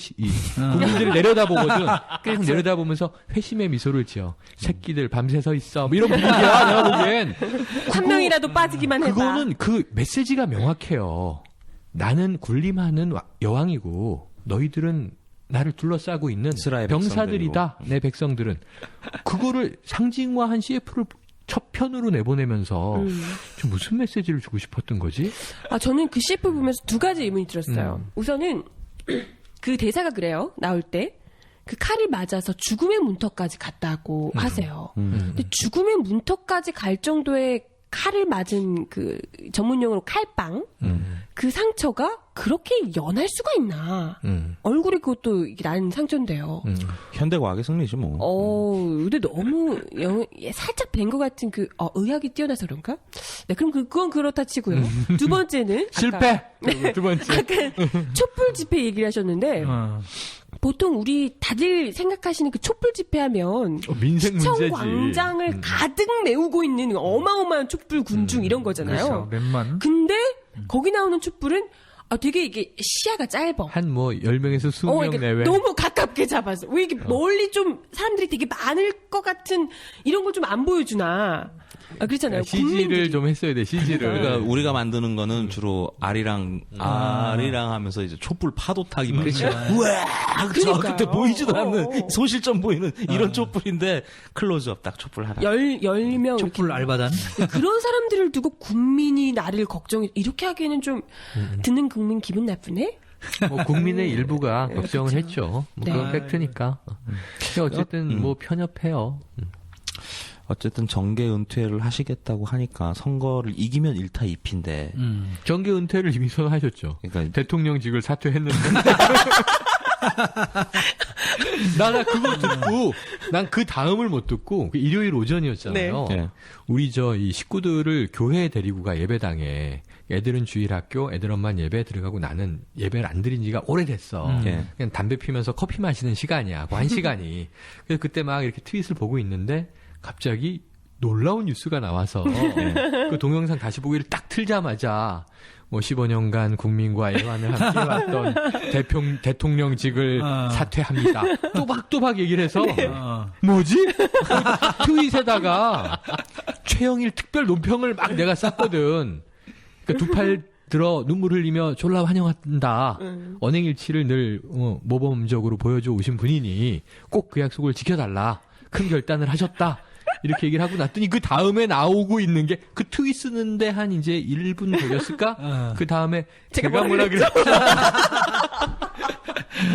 국민들을 내려다보거든. 딱 내려다보면서 회심의 미소를 지어. 새끼들 밤새 서 있어. 뭐 이런 분위기야. 내가 보기엔. 한 명이라도 빠지기만 해봐. 그거는 그 메시지가 명확해요. 나는 군림하는 여왕이고 너희들은 나를 둘러싸고 있는 이스라엘 병사들이다. 내 백성들은. 그거를 상징화한 CF를 첫 편으로 내보내면서 좀 무슨 메시지를 주고 싶었던 거지? 저는 그 CF 보면서 두 가지 의문이 들었어요. 우선은 그 대사가 그래요. 나올 때. 그 칼을 맞아서 죽음의 문턱까지 갔다고 하세요. 근데 죽음의 문턱까지 갈 정도의 칼을 맞은 그 전문용어로 칼빵 그 상처가 그렇게 연할 수가 있나? 얼굴이 그것도 이게 난 상처인데요. 현대과학의 승리지 뭐. 근데 너무 살짝 뵌 것 같은 의학이 뛰어나서 그런가? 네, 그럼 그건 그렇다 치고요. 두 번째는 실패. 두 번째. 아까 촛불 집회 얘기를 하셨는데 보통 우리 다들 생각하시는 그 촛불 집회하면 민생 시청 문제지. 광장을 가득 메우고 있는 어마어마한 촛불 군중 이런 거잖아요. 그렇죠. 몇만. 근데 거기 나오는 촛불은 되게 이게 시야가 짧아. 한 뭐 10명에서 20명 이게 내외. 너무 가깝게 잡아서 왜 이게 멀리 좀 사람들이 되게 많을 것 같은 이런 걸 좀 안 보여주나. 그렇잖아요. CG를 국민들이. 좀 했어야 돼. CG를. 그러니까 우리가 만드는 거는 주로 아리랑 하면서 이제 촛불 파도 타기 막 우와 저 그때 보이지도 않는 소실점 보이는 이런 촛불인데 클로즈업 딱 촛불 하나. 10명. 촛불 알바단. 그런 사람들을 두고 국민이 나를 걱정해. 이렇게 하기에는 좀 듣는 국민 기분 나쁘네? 뭐 국민의 일부가 걱정을 그렇죠. 했죠. 뭐 네. 그건 팩트니까. 근데 어쨌든 뭐 편협해요. 어쨌든 정계 은퇴를 하시겠다고 하니까 선거를 이기면 1타 2피인데. 정계 은퇴를 이미 선언하셨죠. 그러니까 대통령직을 사퇴했는데. 나 그거 듣고 난 그 다음을 못 듣고 그 일요일 오전이었잖아요. 네. 우리 이 식구들을 교회에 데리고 가 예배당에. 애들은 주일학교, 애들 엄마는 예배 들어가고 나는 예배를 안 드린 지가 오래됐어. 예. 그냥 담배 피면서 커피 마시는 시간이야. 그 한 시간이. 그래서 그때 막 이렇게 트윗을 보고 있는데 갑자기 놀라운 뉴스가 나와서 그 동영상 다시 보기를 딱 틀자마자 뭐 15년간 국민과 애환을 함께 해왔던 대통령직을 사퇴합니다. 또박또박 얘기를 해서 뭐지? 트윗에다가 최영일 특별 논평을 막 내가 쌌거든. 그러니까 두 팔 들어 눈물 흘리며 졸라 환영한다. 언행일치를 늘 모범적으로 보여줘 오신 분이니 꼭 그 약속을 지켜달라. 큰 결단을 하셨다. 이렇게 얘기를 하고 났더니 그 다음에 나오고 있는 게 그 트윗 쓰는데 한 이제 1분 걸렸을까? 그 다음에 제가 뭐라 그랬죠?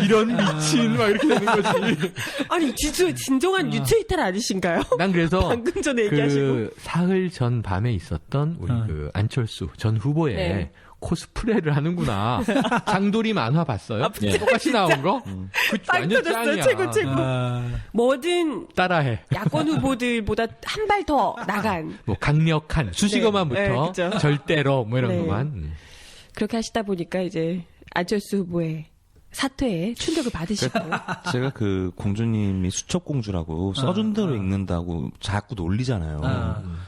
이런 미친 막 이렇게 되는 거지. 아니, 진정한 유체이탈 아니신가요? 난 그래서 방금 전에 얘기하시고. 그 사흘 전 밤에 있었던 우리 그 안철수 전 후보의 네. 코스프레를 하는구나. 장도리 만화 봤어요? 예. 똑같이 나온 거? 그 빵 완전 터졌어요. 짱이야. 최고. 뭐든 따라해. 야권 후보들보다 한 발 더 나간. 뭐 강력한 수식어만부터 네, 그쵸. 절대로 뭐 이런 네. 것만. 그렇게 하시다 보니까 이제 안철수 후보의 사퇴에 충격을 받으시고. 제가 그 공주님이 수첩공주라고 써준 대로 읽는다고 자꾸 놀리잖아요.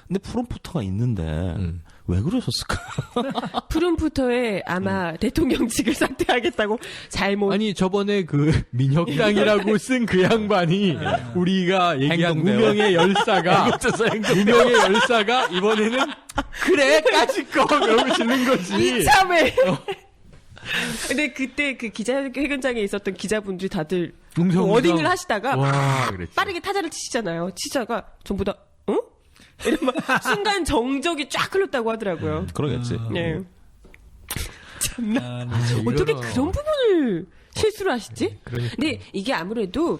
근데 프롬프터가 있는데 왜 그러셨을까? 푸른푸터에 아마 대통령직을 사퇴하겠다고 잘못. 아니 저번에 그 민혁당이라고 쓴 그 양반이 우리가 얘기한 행동대화. 무명의 열사가 무명의 열사가 이번에는 그래 까짓 거 그러고 지는 거지. 이참에. 근데 그때 그 기자회견장에 있었던 기자분들이 다들 웅성웅성. 워딩을 하시다가 와, 그랬지. 빠르게 타자를 치시잖아요. 치자가 전부 다 응? 이러면 순간 정적이 쫙 흘렀다고 하더라고요. 그러겠지. 네. 참나. 어떻게 그런 부분을 실수를 하시지? 그러니까. 근데 이게 아무래도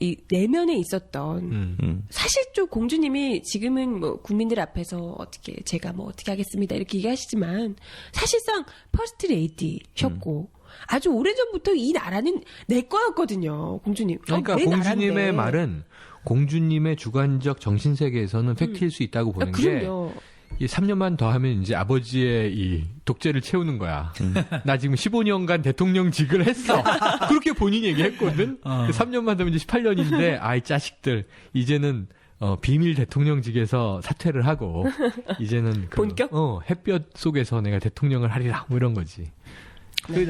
이 내면에 있었던 사실 좀 공주님이 지금은 뭐 국민들 앞에서 제가 뭐 어떻게 하겠습니다 이렇게 얘기하시지만 사실상 퍼스트 레이디셨고 아주 오래전부터 이 나라는 내 거였거든요, 공주님. 그러니까 내 공주님의 나라인데. 말은 공주님의 주관적 정신세계에서는 팩트일 수 있다고 보는 게 그럼요. 이 3년만 더 하면 이제 아버지의 이 독재를 채우는 거야. 나 지금 15년간 대통령직을 했어. 그렇게 본인이 얘기했거든. 그 3년만 더 하면 이제 18년인데 아이 자식들 이제는 비밀 대통령직에서 사퇴를 하고 이제는 그, 본격? 햇볕 속에서 내가 대통령을 하리라 뭐 이런 거지.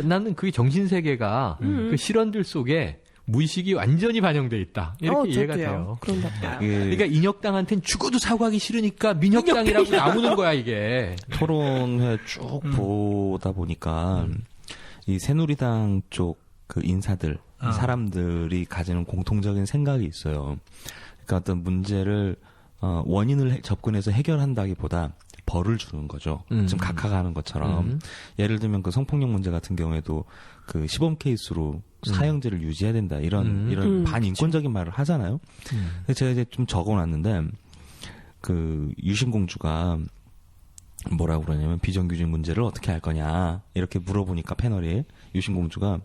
나는 그게 정신세계가 그 실언들 속에 무의식이 완전히 반영돼 있다. 이렇게 이해가 돼요. 그런가 보다. 그러니까 인혁당한테는 죽어도 사과하기 싫으니까 민혁당이라고 나오는 거야 이게. 토론회 쭉 보다 보니까 이 새누리당 쪽 그 인사들, 사람들이 가지는 공통적인 생각이 있어요. 그러니까 어떤 문제를 원인을 접근해서 해결한다기보다 벌을 주는 거죠. 지금 각하가 하는 것처럼. 예를 들면 그 성폭력 문제 같은 경우에도 그 시범 케이스로 사형제를 유지해야 된다. 이런 반인권적인 말을 하잖아요. 그래서 제가 이제 좀 적어놨는데 그 유신공주가 뭐라고 그러냐면 비정규직 문제를 어떻게 할 거냐 이렇게 물어보니까 패널이 유신공주가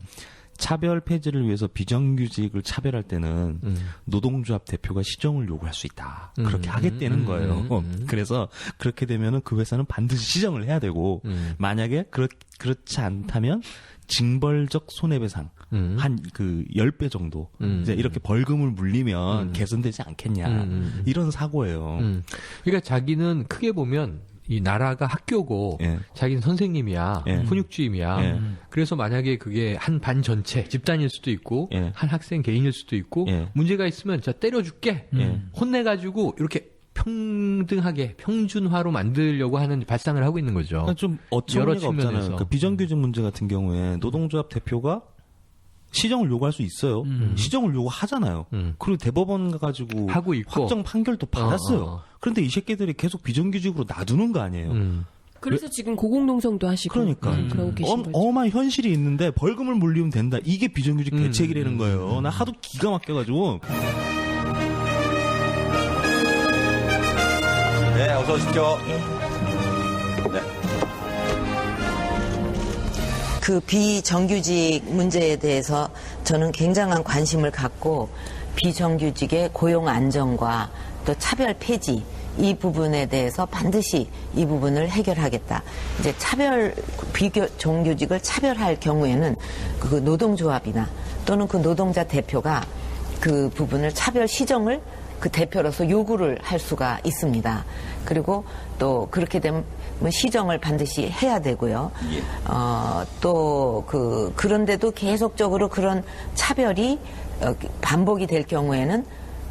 차별 폐지를 위해서 비정규직을 차별할 때는 노동조합 대표가 시정을 요구할 수 있다. 그렇게 하겠다는 거예요. 그래서 그렇게 되면은 그 회사는 반드시 시정을 해야 되고 만약에 그렇지 않다면 징벌적 손해배상 한 그 10배 정도 이제 이렇게 벌금을 물리면 개선되지 않겠냐. 이런 사고예요. 그러니까 자기는 크게 보면 이 나라가 학교고 예. 자기는 선생님이야. 예. 훈육주임이야. 예. 그래서 만약에 그게 한 반 전체 집단일 수도 있고 예. 한 학생 개인일 수도 있고 예. 문제가 있으면 자 때려줄게. 예. 혼내가지고 이렇게 평등하게 평준화로 만들려고 하는 발상을 하고 있는 거죠. 그러니까 좀 여러 어처구니가 없잖아요. 측면에서. 그 비정규직 문제 같은 경우에 노동조합 대표가 시정을 요구할 수 있어요. 시정을 요구하잖아요. 그리고 대법원 가가지고 하고 있고. 확정 판결도 받았어요. 어. 그런데 이 새끼들이 계속 비정규직으로 놔두는 거 아니에요. 그래서 지금 고공농성도 하시고 그러니까 그러고 계신 거죠. 어마한 현실이 있는데 벌금을 물리면 된다. 이게 비정규직 대책이라는 거예요. 나 하도 기가 막혀가지고. 네, 어서 오십시오. 네. 그 비정규직 문제에 대해서 저는 굉장한 관심을 갖고 비정규직의 고용 안정과 또 차별 폐지 이 부분에 대해서 반드시 이 부분을 해결하겠다. 이제 비정규직을 차별할 경우에는 그 노동조합이나 또는 그 노동자 대표가 그 부분을 차별 시정을 그 대표로서 요구를 할 수가 있습니다. 그리고 또 그렇게 되면 시정을 반드시 해야 되고요. 또 그런데도 계속적으로 그런 차별이 반복이 될 경우에는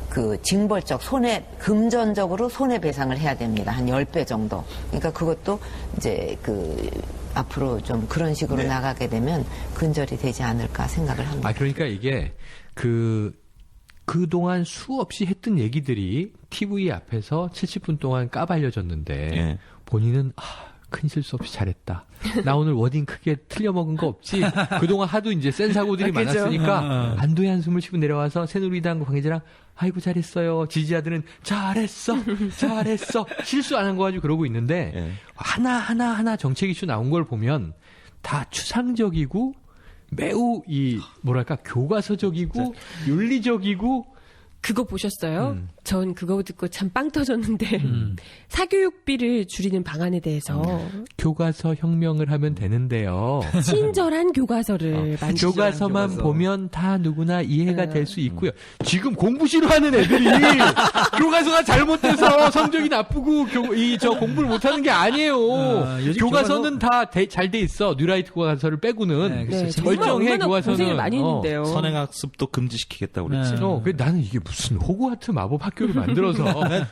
그 징벌적 금전적으로 손해배상을 해야 됩니다. 한 10배 정도. 그러니까 그것도 이제 앞으로 좀 그런 식으로 나가게 되면 근절이 되지 않을까 생각을 합니다. 그러니까 이게 그동안 수없이 했던 얘기들이 TV 앞에서 70분 동안 까발려졌는데 예. 본인은 큰 실수 없이 잘했다. 나 오늘 워딩 크게 틀려먹은 거 없지? 그동안 하도 이제 센 사고들이 많았으니까 안도의 한숨을 쉬고 내려와서 새누리당 관계자랑 아이고 잘했어요. 지지자들은 잘했어. 실수 안 한 거 가지고 그러고 있는데 예. 하나 정책 이슈 나온 걸 보면 다 추상적이고 매우 교과서적이고 윤리적이고. 그거 보셨어요? 전 그거 듣고 참 빵 터졌는데 사교육비를 줄이는 방안에 대해서 교과서 혁명을 하면 되는데요. 친절한 교과서를 만들죠. 교과서만 보면 다 누구나 이해가 될 수 있고요. 지금 공부 싫어하는 애들이 교과서가 잘못돼서 성적이 나쁘고 공부를 못하는 게 아니에요. 교과서는 다 잘 돼 있어. 뉴라이트 교과서를 빼고는 네, 멀쩡해. 얼마나 고생을 교과서는 많이 했는데요. 선행학습도 금지시키겠다고 그랬지. 나는 이게 무슨 호그와트 마법 학교를 만들어서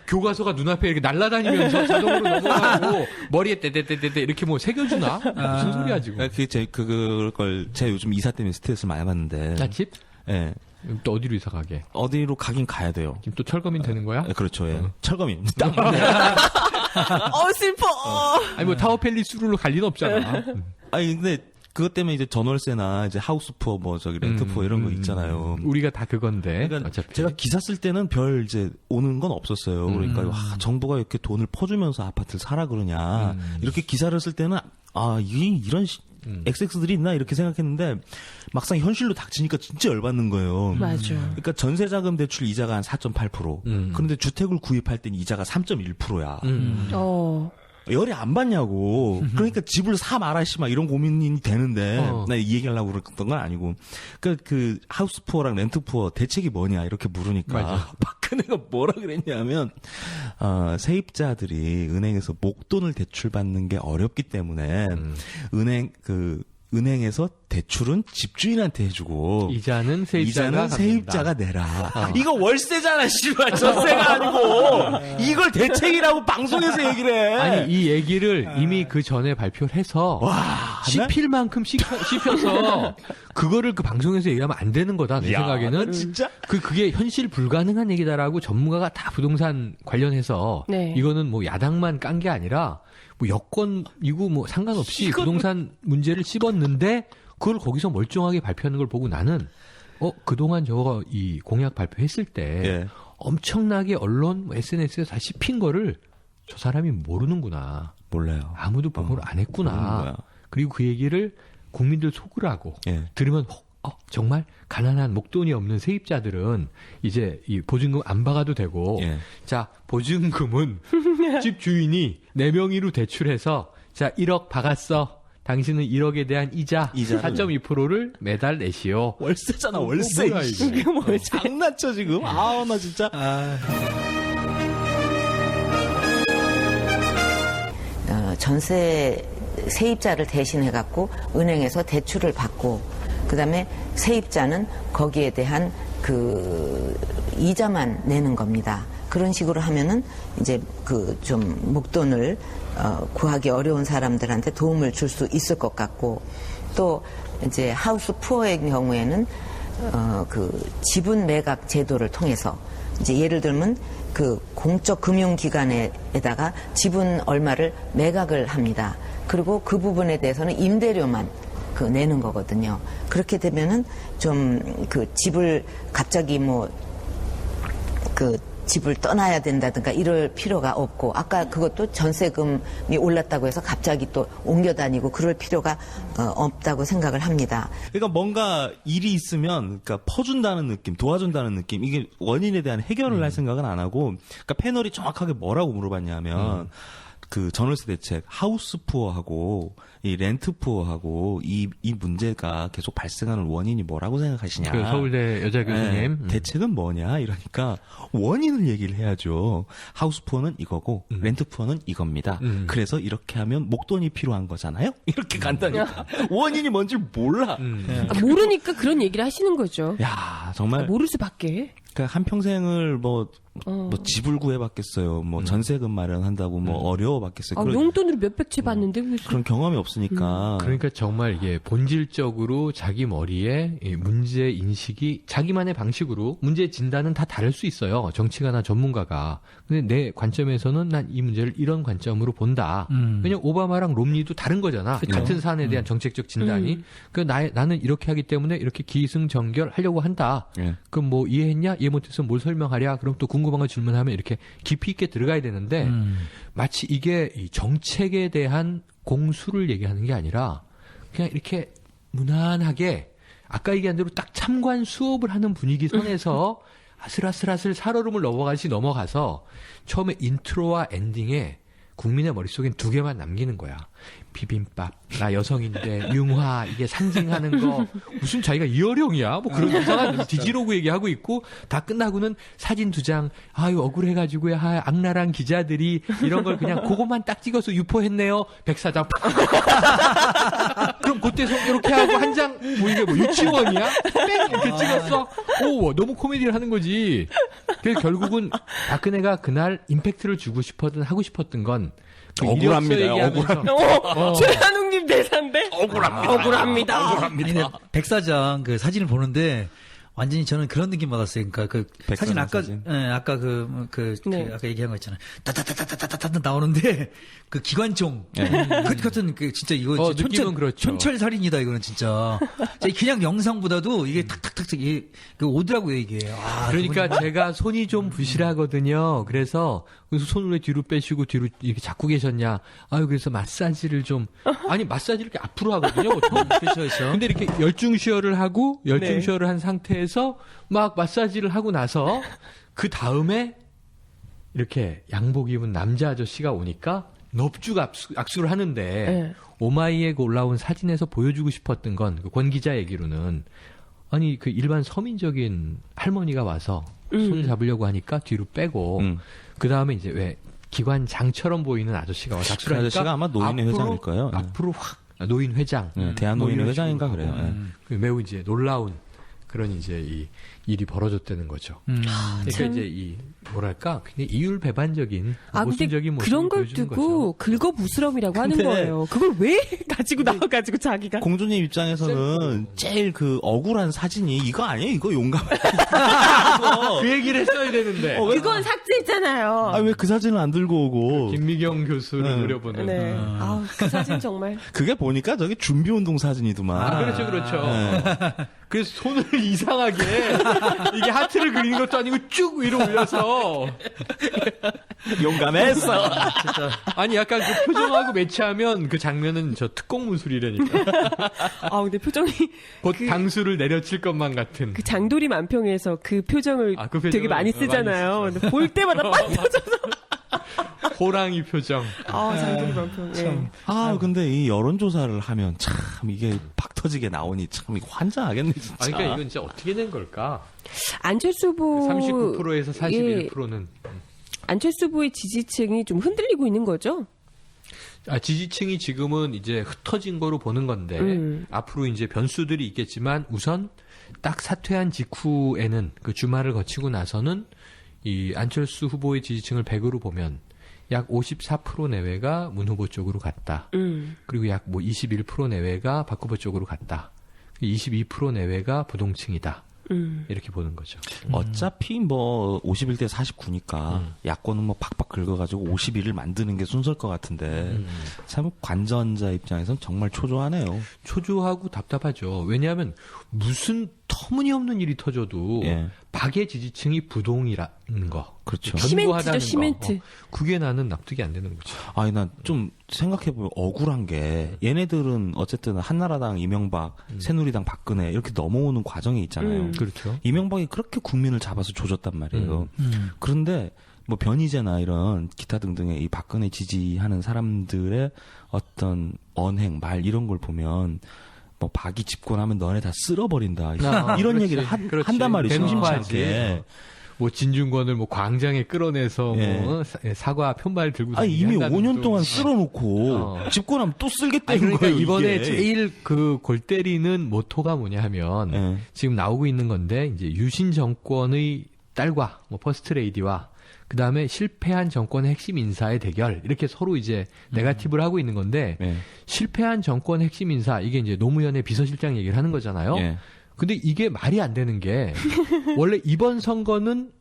교과서가 눈앞에 이렇게 날아다니면서 자동으로 넘어가고 머리에 떼떼떼떼 이렇게 새겨주나? 무슨 소리야 지금? 그걸 제가 요즘 이사 때문에 스트레스 많이 받는데. 집? 예. 또 어디로 이사 가게? 어디로 가긴 가야 돼요. 지금 또 철거민 되는 거야? 그렇죠. 예. 철거민. 슬퍼. 아니 타워팰리스로 갈 리는 없잖아. 아니 근데 그것 때문에 이제 전월세나 이제 하우스푸어 렌트푸어 이런 거 있잖아요. 우리가 다 그건데. 그러니까 어차피. 제가 기사 쓸 때는 별 이제 오는 건 없었어요. 그러니까 정부가 이렇게 돈을 퍼주면서 아파트를 사라 그러냐. 이렇게 기사를 쓸 때는 이런 XX들이 있나 이렇게 생각했는데 막상 현실로 닥치니까 진짜 열받는 거예요. 맞아. 그러니까 전세자금 대출 이자가 한 4.8%. 그런데 주택을 구입할 땐 이자가 3.1%야. 열이 안 받냐고. 그러니까 집을 사 말아시 막 이런 고민이 되는데 나 이 얘기하려고 그랬던 건 아니고. 그러니까 그 하우스푸어랑 렌트푸어 대책이 뭐냐 이렇게 물으니까 박근혜가 뭐라 그랬냐면 세입자들이 은행에서 목돈을 대출받는 게 어렵기 때문에 은행에서 대출은 집주인한테 해주고 이자는 세입자가 내라. 이거 월세잖아, 씨발. 전세가 아니고. 이걸 대책이라고 방송에서 얘기를 해. 아니 이 얘기를 이미 그 전에 발표를 해서 씹힐 만큼 씹혀서 그거를 그 방송에서 얘기하면 안 되는 거다. 내 생각에는 진짜 그게 현실 불가능한 얘기다라고 전문가가 다 부동산 관련해서 이거는 야당만 깐 게 아니라 여건이고 상관없이 부동산 문제를 씹었는데 그걸 거기서 멀쩡하게 발표하는 걸 보고 나는 그동안 이 공약 발표했을 때 엄청나게 언론 SNS에서 다 씹힌 거를 저 사람이 모르는구나. 몰라요. 아무도 보고를 안 했구나. 그리고 그 얘기를 국민들 속으라고 들으면 정말 가난한 목돈이 없는 세입자들은 이제 이 보증금 안 박아도 되고 자 보증금은 집 주인이 내 명의로 대출해서 자 1억 박았어. 당신은 1억에 대한 이자 4.2%를 매달 내시오. 월세잖아, 월세. 뭐야, 이게 장난쳐 지금. 나 진짜. 전세 세입자를 대신해 갖고 은행에서 대출을 받고 그다음에 세입자는 거기에 대한 그 이자만 내는 겁니다. 그런 식으로 하면은 이제 그 좀 목돈을 구하기 어려운 사람들한테 도움을 줄 수 있을 것 같고, 또 이제 하우스 푸어의 경우에는 그 지분 매각 제도를 통해서 이제 예를 들면 그 공적 금융기관에다가 지분 얼마를 매각을 합니다. 그리고 그 부분에 대해서는 임대료만 그 내는 거거든요. 그렇게 되면은 좀 그 집을 갑자기 뭐 그 집을 떠나야 된다든가 이럴 필요가 없고, 아까 그것도 전세금이 올랐다고 해서 갑자기 또 옮겨 다니고 그럴 필요가 없다고 생각을 합니다. 그러니까 뭔가 일이 있으면 그러니까 퍼준다는 느낌, 도와준다는 느낌, 이게 원인에 대한 해결을 할 생각은 안 하고, 그러니까 패널이 정확하게 뭐라고 물어봤냐면 그 전월세 대책, 하우스 푸어하고 이 렌트 푸어하고 이 문제가 계속 발생하는 원인이 뭐라고 생각하시냐. 그 서울대 여자 교수님. 네, 대책은 뭐냐 이러니까 원인을 얘기를 해야죠. 하우스 푸어는 이거고 렌트 푸어는 이겁니다. 그래서 이렇게 하면 목돈이 필요한 거잖아요. 이렇게 간다니까. 원인이 뭔지 몰라. 모르니까 그런 얘기를 하시는 거죠. 야, 정말 모를 수밖에. 그러니까 한 평생을 뭐 집을 구해봤겠어요. 뭐 전세금 마련한다고 뭐 어려워봤겠어요. 용돈으로 몇백 채 받는데 그런 경험이 없으니까. 그러니까 정말 이게 본질적으로 자기 머리에 이 문제 인식이 자기만의 방식으로 문제 진단은 다 다를 수 있어요. 정치가나 전문가가. 근데 내 관점에서는 난 이 문제를 이런 관점으로 본다. 왜냐면 오바마랑 롬니도 다른 거잖아. 그쵸. 같은 사안에 대한 정책적 진단이. 나는 이렇게 하기 때문에 이렇게 기승전결하려고 한다. 예. 그럼 뭐 이해했냐? 이해 못해서 뭘 설명하랴? 그럼 또 궁금한 거 질문하면 이렇게 깊이 있게 들어가야 되는데 마치 이게 이 정책에 대한 공수를 얘기하는 게 아니라 그냥 이렇게 무난하게 아까 얘기한 대로 딱 참관 수업을 하는 분위기 선에서 아슬아슬아슬 살얼음을 넘어가서 처음에 인트로와 엔딩에 국민의 머릿속엔 두 개만 남기는 거야. 비빔밥, 나 여성인데, 융화, 이게 상징하는 거. 무슨 자기가 이어령이야? 뭐 그런 이상한 디지로그 얘기하고 있고, 다 끝나고는 사진 2장, 아유, 억울해가지고요. 악랄한 기자들이 이런 걸 그냥 그것만 딱 찍어서 유포했네요. 백사장. 그럼 그때 이렇게 하고 한 장, 뭐 이게 뭐 유치원이야? 뺑! 이렇게 찍었어. 오, 너무 코미디를 하는 거지. 그래서 결국은 박근혜가 그날 임팩트를 하고 싶었던 건, 억울합니다. 최한웅님 대사인데 억울합니다. 아니, 백사장 그 사진을 보는데 완전히 저는 그런 느낌 받았어요. 그러니까 그 사진 아까 사진? 예, 아까 네. 아까 얘기한 거 있잖아요. 따따따따따따따 나오는데 그 기관총 같은 그 진짜 이거 느낌은 그렇죠. 촌철 살인이다 이거는 진짜. 그냥 영상보다도 이게 탁탁탁탁 이게 그 오더라고요 이게. 그러니까 제가 손이 좀 부실하거든요. 그래서 손을 왜 뒤로 빼시고 뒤로 이렇게 잡고 계셨냐. 아유, 그래서 마사지를 좀. 아니, 마사지를 이렇게 앞으로 하거든요. 보통. 그렇죠. 근데 이렇게 열중시어를 하고 열중시어를 한 상태에서 막 마사지를 하고 나서 그 다음에 이렇게 양복 입은 남자 아저씨가 오니까 넙죽 악수를 하는데 네. 오마이에 올라온 사진에서 보여주고 싶었던 건 그 권 기자 얘기로는 아니 그 일반 서민적인 할머니가 와서 손을 잡으려고 하니까 뒤로 빼고 그 다음에 이제 왜 기관장처럼 보이는 아저씨가 와서 악수를 하니까 아저씨가 아마 노인회 회장일 거예요. 앞으로 확 노인 회장, 대한 노인회 회장인가 그래요. 매우 이제 놀라운 그런 이제 이 일이 벌어졌다는 거죠. 그러니까 이제 이 뭐랄까 굉장히 이율배반적인 모순적인 모습을 그런 걸 보여주는 두고 거죠. 긁어부스럼이라고 하는 근데 거예요. 그걸 왜 가지고 나와가지고 자기가 공주님 입장에서는 제일 그 억울한 사진이 이거 아니에요? 이거 용감. 그 얘기를 했어야 되는데. 그건 삭제했잖아요. 아, 왜 그 사진을 안 들고 오고. 김미경 교수를 노려보는. 네. 그 사진 정말. 그게 보니까 저기 준비운동 사진이더만. 그렇죠. 그래서 손을 이상하게 이게 하트를 그리는 것도 아니고 쭉 위로 올려서 용감했어. 아니 약간 그 표정하고 매치하면 그 장면은 저 특공 무술이라니까. 근데 표정이 곧 당수를 내려칠 것만 같은. 그 장도리 만평에서 그 표정을 그 표정을 되게 많이 쓰잖아요. 근데 볼 때마다 빵 터져서. 호랑이 표정. 장도리 만평. 예. 근데 이 여론조사를 하면 참 이게 박 터지게 나오니 참 이거 환장하겠네 진짜. 그러니까 이건 진짜 어떻게 된 걸까? 안철수 후보 39%에서 41%는 안철수 후보의 지지층이 좀 흔들리고 있는 거죠? 지지층이 지금은 이제 흩어진 거로 보는 건데 앞으로 이제 변수들이 있겠지만 우선 딱 사퇴한 직후에는 그 주말을 거치고 나서는 이 안철수 후보의 지지층을 100으로 보면 약 54% 내외가 문 후보 쪽으로 갔다. 그리고 약 뭐 21% 내외가 박 후보 쪽으로 갔다. 22% 내외가 부동층이다. 이렇게 보는 거죠. 어차피 뭐 51대 49니까 야권은 뭐 박박 긁어가지고 51을 만드는 게 순서일 것 같은데 참 관전자 입장에선 정말 초조하네요. 초조하고 답답하죠. 왜냐하면 무슨 터무니없는 일이 터져도 예. 박의 지지층이 부동이라는 거. 그렇죠. 견고하다는 시멘트죠, 시멘트. 거. 그게 나는 납득이 안 되는 거죠. 아니 난 좀 생각해보면 억울한 게 얘네들은 어쨌든 한나라당 이명박 새누리당 박근혜 이렇게 넘어오는 과정이 있잖아요. 그렇죠. 이명박이 그렇게 국민을 잡아서 조졌단 말이에요. 그런데 뭐 변희재나 이런 기타 등등의 이 박근혜 지지하는 사람들의 어떤 언행 말 이런 걸 보면 뭐 박이 집권하면 너네 다 쓸어버린다 이런 그렇지. 얘기를 그렇지. 한단 말이에요. 심심치 대놓고 않게. 뭐 진중권을 뭐 광장에 끌어내서 예. 뭐 사과 편말 들고 아니 이미 한다는 5년 둥. 동안 쓸어놓고 집권하면 또 아니, 쓸겠다는 그러니까 거예요. 이번에 이게. 제일 그 골 때리는 모토가 뭐냐 하면 예. 지금 나오고 있는 건데 이제 유신 정권의 딸과 뭐 퍼스트 레이디와 그 다음에 실패한 정권의 핵심 인사의 대결 이렇게 서로 이제 네거티브를 하고 있는 건데 예. 실패한 정권의 핵심 인사 이게 이제 노무현의 비서실장 얘기를 하는 거잖아요. 예. 근데 이게 말이 안 되는 게 원래 이번 선거는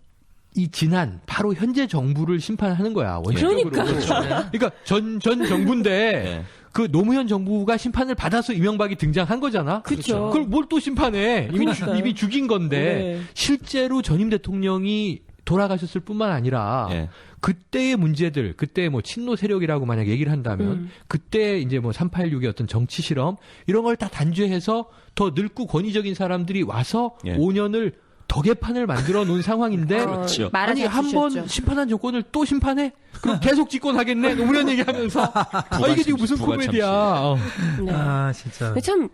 이 지난 바로 현재 정부를 심판하는 거야 원칙적으로. 그러니까 전 정부인데 예. 그 노무현 정부가 심판을 받아서 이명박이 등장한 거잖아. 그렇죠. 그걸 뭘 또 심판해? 그러니까요. 이미 죽인 건데 네. 실제로 전임 대통령이 돌아가셨을 뿐만 아니라 예. 그때의 문제들, 그때 뭐 친노 세력이라고 만약 얘기를 한다면 그때 이제 뭐 386의 어떤 정치 실험 이런 걸 다 단죄해서 더 늙고 권위적인 사람들이 와서 예. 5년을 덕의판을 만들어 놓은 상황인데 그렇죠. 아니 한 번 심판한 정권을 또 심판해? 그럼 계속 집권하겠네? 노무현 얘기하면서 이게 지금 무슨 부가 코미디야. 네. 아, 진짜. 참,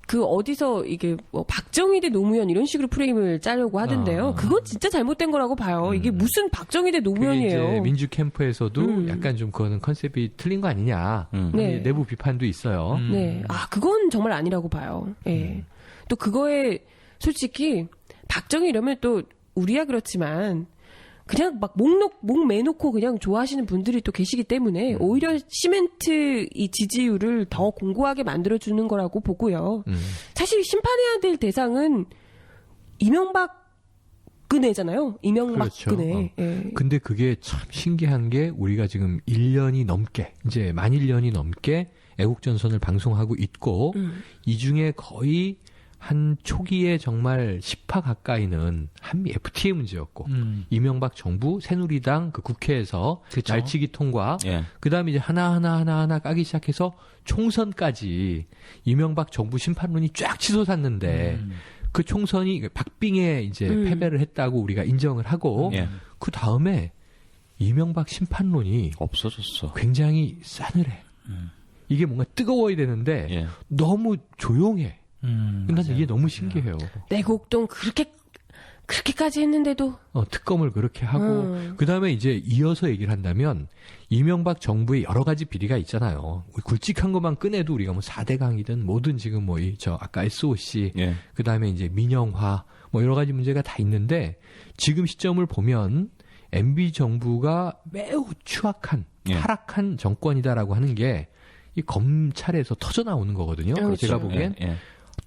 그 어디서 이게 뭐 박정희 대 노무현 이런 식으로 프레임을 짜려고 하던데요. 그건 진짜 잘못된 거라고 봐요. 이게 무슨 박정희 대 그게 노무현이에요. 이제 민주 캠프에서도 약간 좀 그거는 컨셉이 틀린 거 아니냐. 네. 내부 비판도 있어요. 네. 아, 그건 정말 아니라고 봐요. 예. 또 그거에 솔직히 박정희 이러면 또 우리야 그렇지만 그냥 막 목 매놓고 그냥 좋아하시는 분들이 또 계시기 때문에 오히려 시멘트 이 지지율을 더 공고하게 만들어주는 거라고 보고요. 사실 심판해야 될 대상은 이명박근혜잖아요. 이명박근혜. 예. 근데 그게 참 신기한 게 우리가 지금 1년이 넘게 이제 만 1년이 넘게 애국전선을 방송하고 있고 이 중에 거의 한 초기에 정말 10화 가까이는 한미 FTA 문제였고 이명박 정부 새누리당 그 국회에서 그쵸. 날치기 통과 예. 그다음에 이제 하나 까기 시작해서 총선까지 이명박 정부 심판론이 쫙 치솟았는데 그 총선이 박빙에 이제 패배를 했다고 우리가 인정을 하고 예. 그 다음에 이명박 심판론이 없어졌어. 굉장히 싸늘해. 이게 뭔가 뜨거워야 되는데 예. 너무 조용해. 난 이게 너무 신기해요. 내곡동 그렇게까지 했는데도 특검을 그렇게 하고 그 다음에 이제 이어서 얘기를 한다면 이명박 정부의 여러 가지 비리가 있잖아요. 굵직한 것만 꺼내도 우리가 뭐 4대강이든 뭐든 지금 뭐 아까 SOC 예. 그 다음에 이제 민영화 뭐 여러 가지 문제가 다 있는데 지금 시점을 보면 MB 정부가 매우 추악한 예. 타락한 정권이다라고 하는 게 이 검찰에서 터져 나오는 거거든요. 그렇죠. 제가 보기엔 예.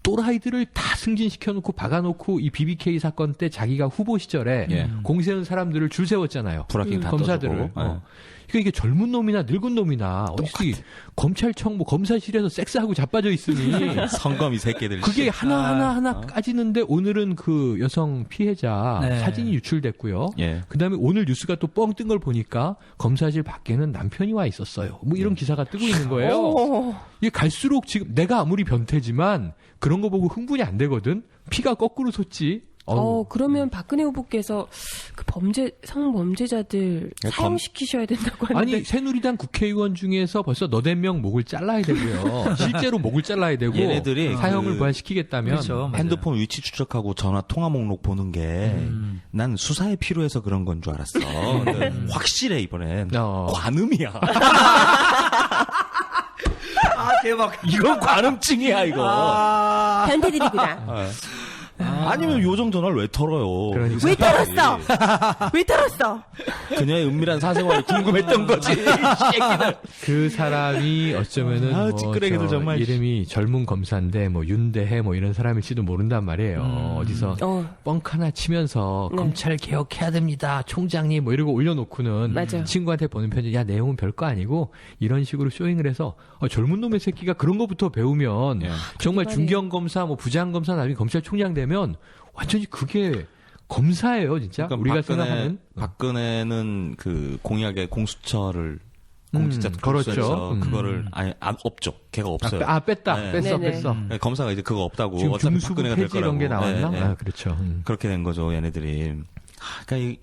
또라이들을 다 승진시켜놓고 박아놓고 이 BBK 사건 때 자기가 후보 시절에 예. 공세운 사람들을 줄 세웠잖아요. 불합격 다 검사들을. 떠주고. 예. 그러니까 이게 젊은 놈이나 늙은 놈이나 어디서 검찰청 뭐 검사실에서 섹스하고 자빠져 있으니 성검이 새끼들. 그게 하나 까지는데 오늘은 그 여성 피해자 네. 사진이 유출됐고요. 예. 그다음에 오늘 뉴스가 또 뻥 뜬 걸 보니까 검사실 밖에는 남편이 와 있었어요. 뭐 이런 기사가 뜨고 있는 거예요. 이게 갈수록 지금 내가 아무리 변태지만 그런 거 보고 흥분이 안 되거든. 피가 거꾸로 솟지. 그러면 박근혜 후보께서 그 성범죄자들 사형시키셔야 된다고 하는데. 아니 새누리당 국회의원 중에서 벌써 너댓 명 목을 잘라야 되고요. 실제로 목을 잘라야 되고 얘네들이 사형을 그- 부활시키겠다면 그렇죠. 맞아요. 핸드폰 위치 추적하고 전화 통화 목록 보는 게 난 수사에 필요해서 그런 건 줄 알았어. 근데 확실해 이번엔. 관음이야. 아, 대박. 이건 관음증이야 이거. 변태들이구나. 아니면 요정 전화를 왜 털어요? 그러니까. 왜 털었어? 왜 털었어? 그녀의 은밀한 사생활이 궁금했던 거지. 이 새끼들. 그 사람이 어쩌면은 아, 뭐 찌끄레기들 저 정말. 이름이 젊은 검사인데 뭐 윤대해 뭐 이런 사람일지도 모른단 말이에요. 어디서 뻥 하나 치면서 네. 검찰 개혁해야 됩니다. 총장님 뭐 이러고 올려놓고는 맞아. 친구한테 보는 편지 야 내용은 별거 아니고 이런 식으로 쇼잉을 해서 젊은 놈의 새끼가 그런 거부터 배우면 예. 정말 말이에요. 중경 검사 뭐 부장 검사 나중에 검찰총장 되면 완전히 그게 검사예요 진짜. 그러니까 우리가 생각하는 박근혜는 그 공약의 공수처를 공직자 그렇죠. 특별수에서 그거를 아예 없죠. 걔가 없어요. 뺐다 네. 뺐어 네네. 뺐어. 네, 검사가 이제 그거 없다고 지금 어차피 중수부 박근혜가 될 폐지 이런 거라고. 게 나왔나? 네, 네. 아 그렇죠. 그렇게 된 거죠, 얘네들이. 그러니까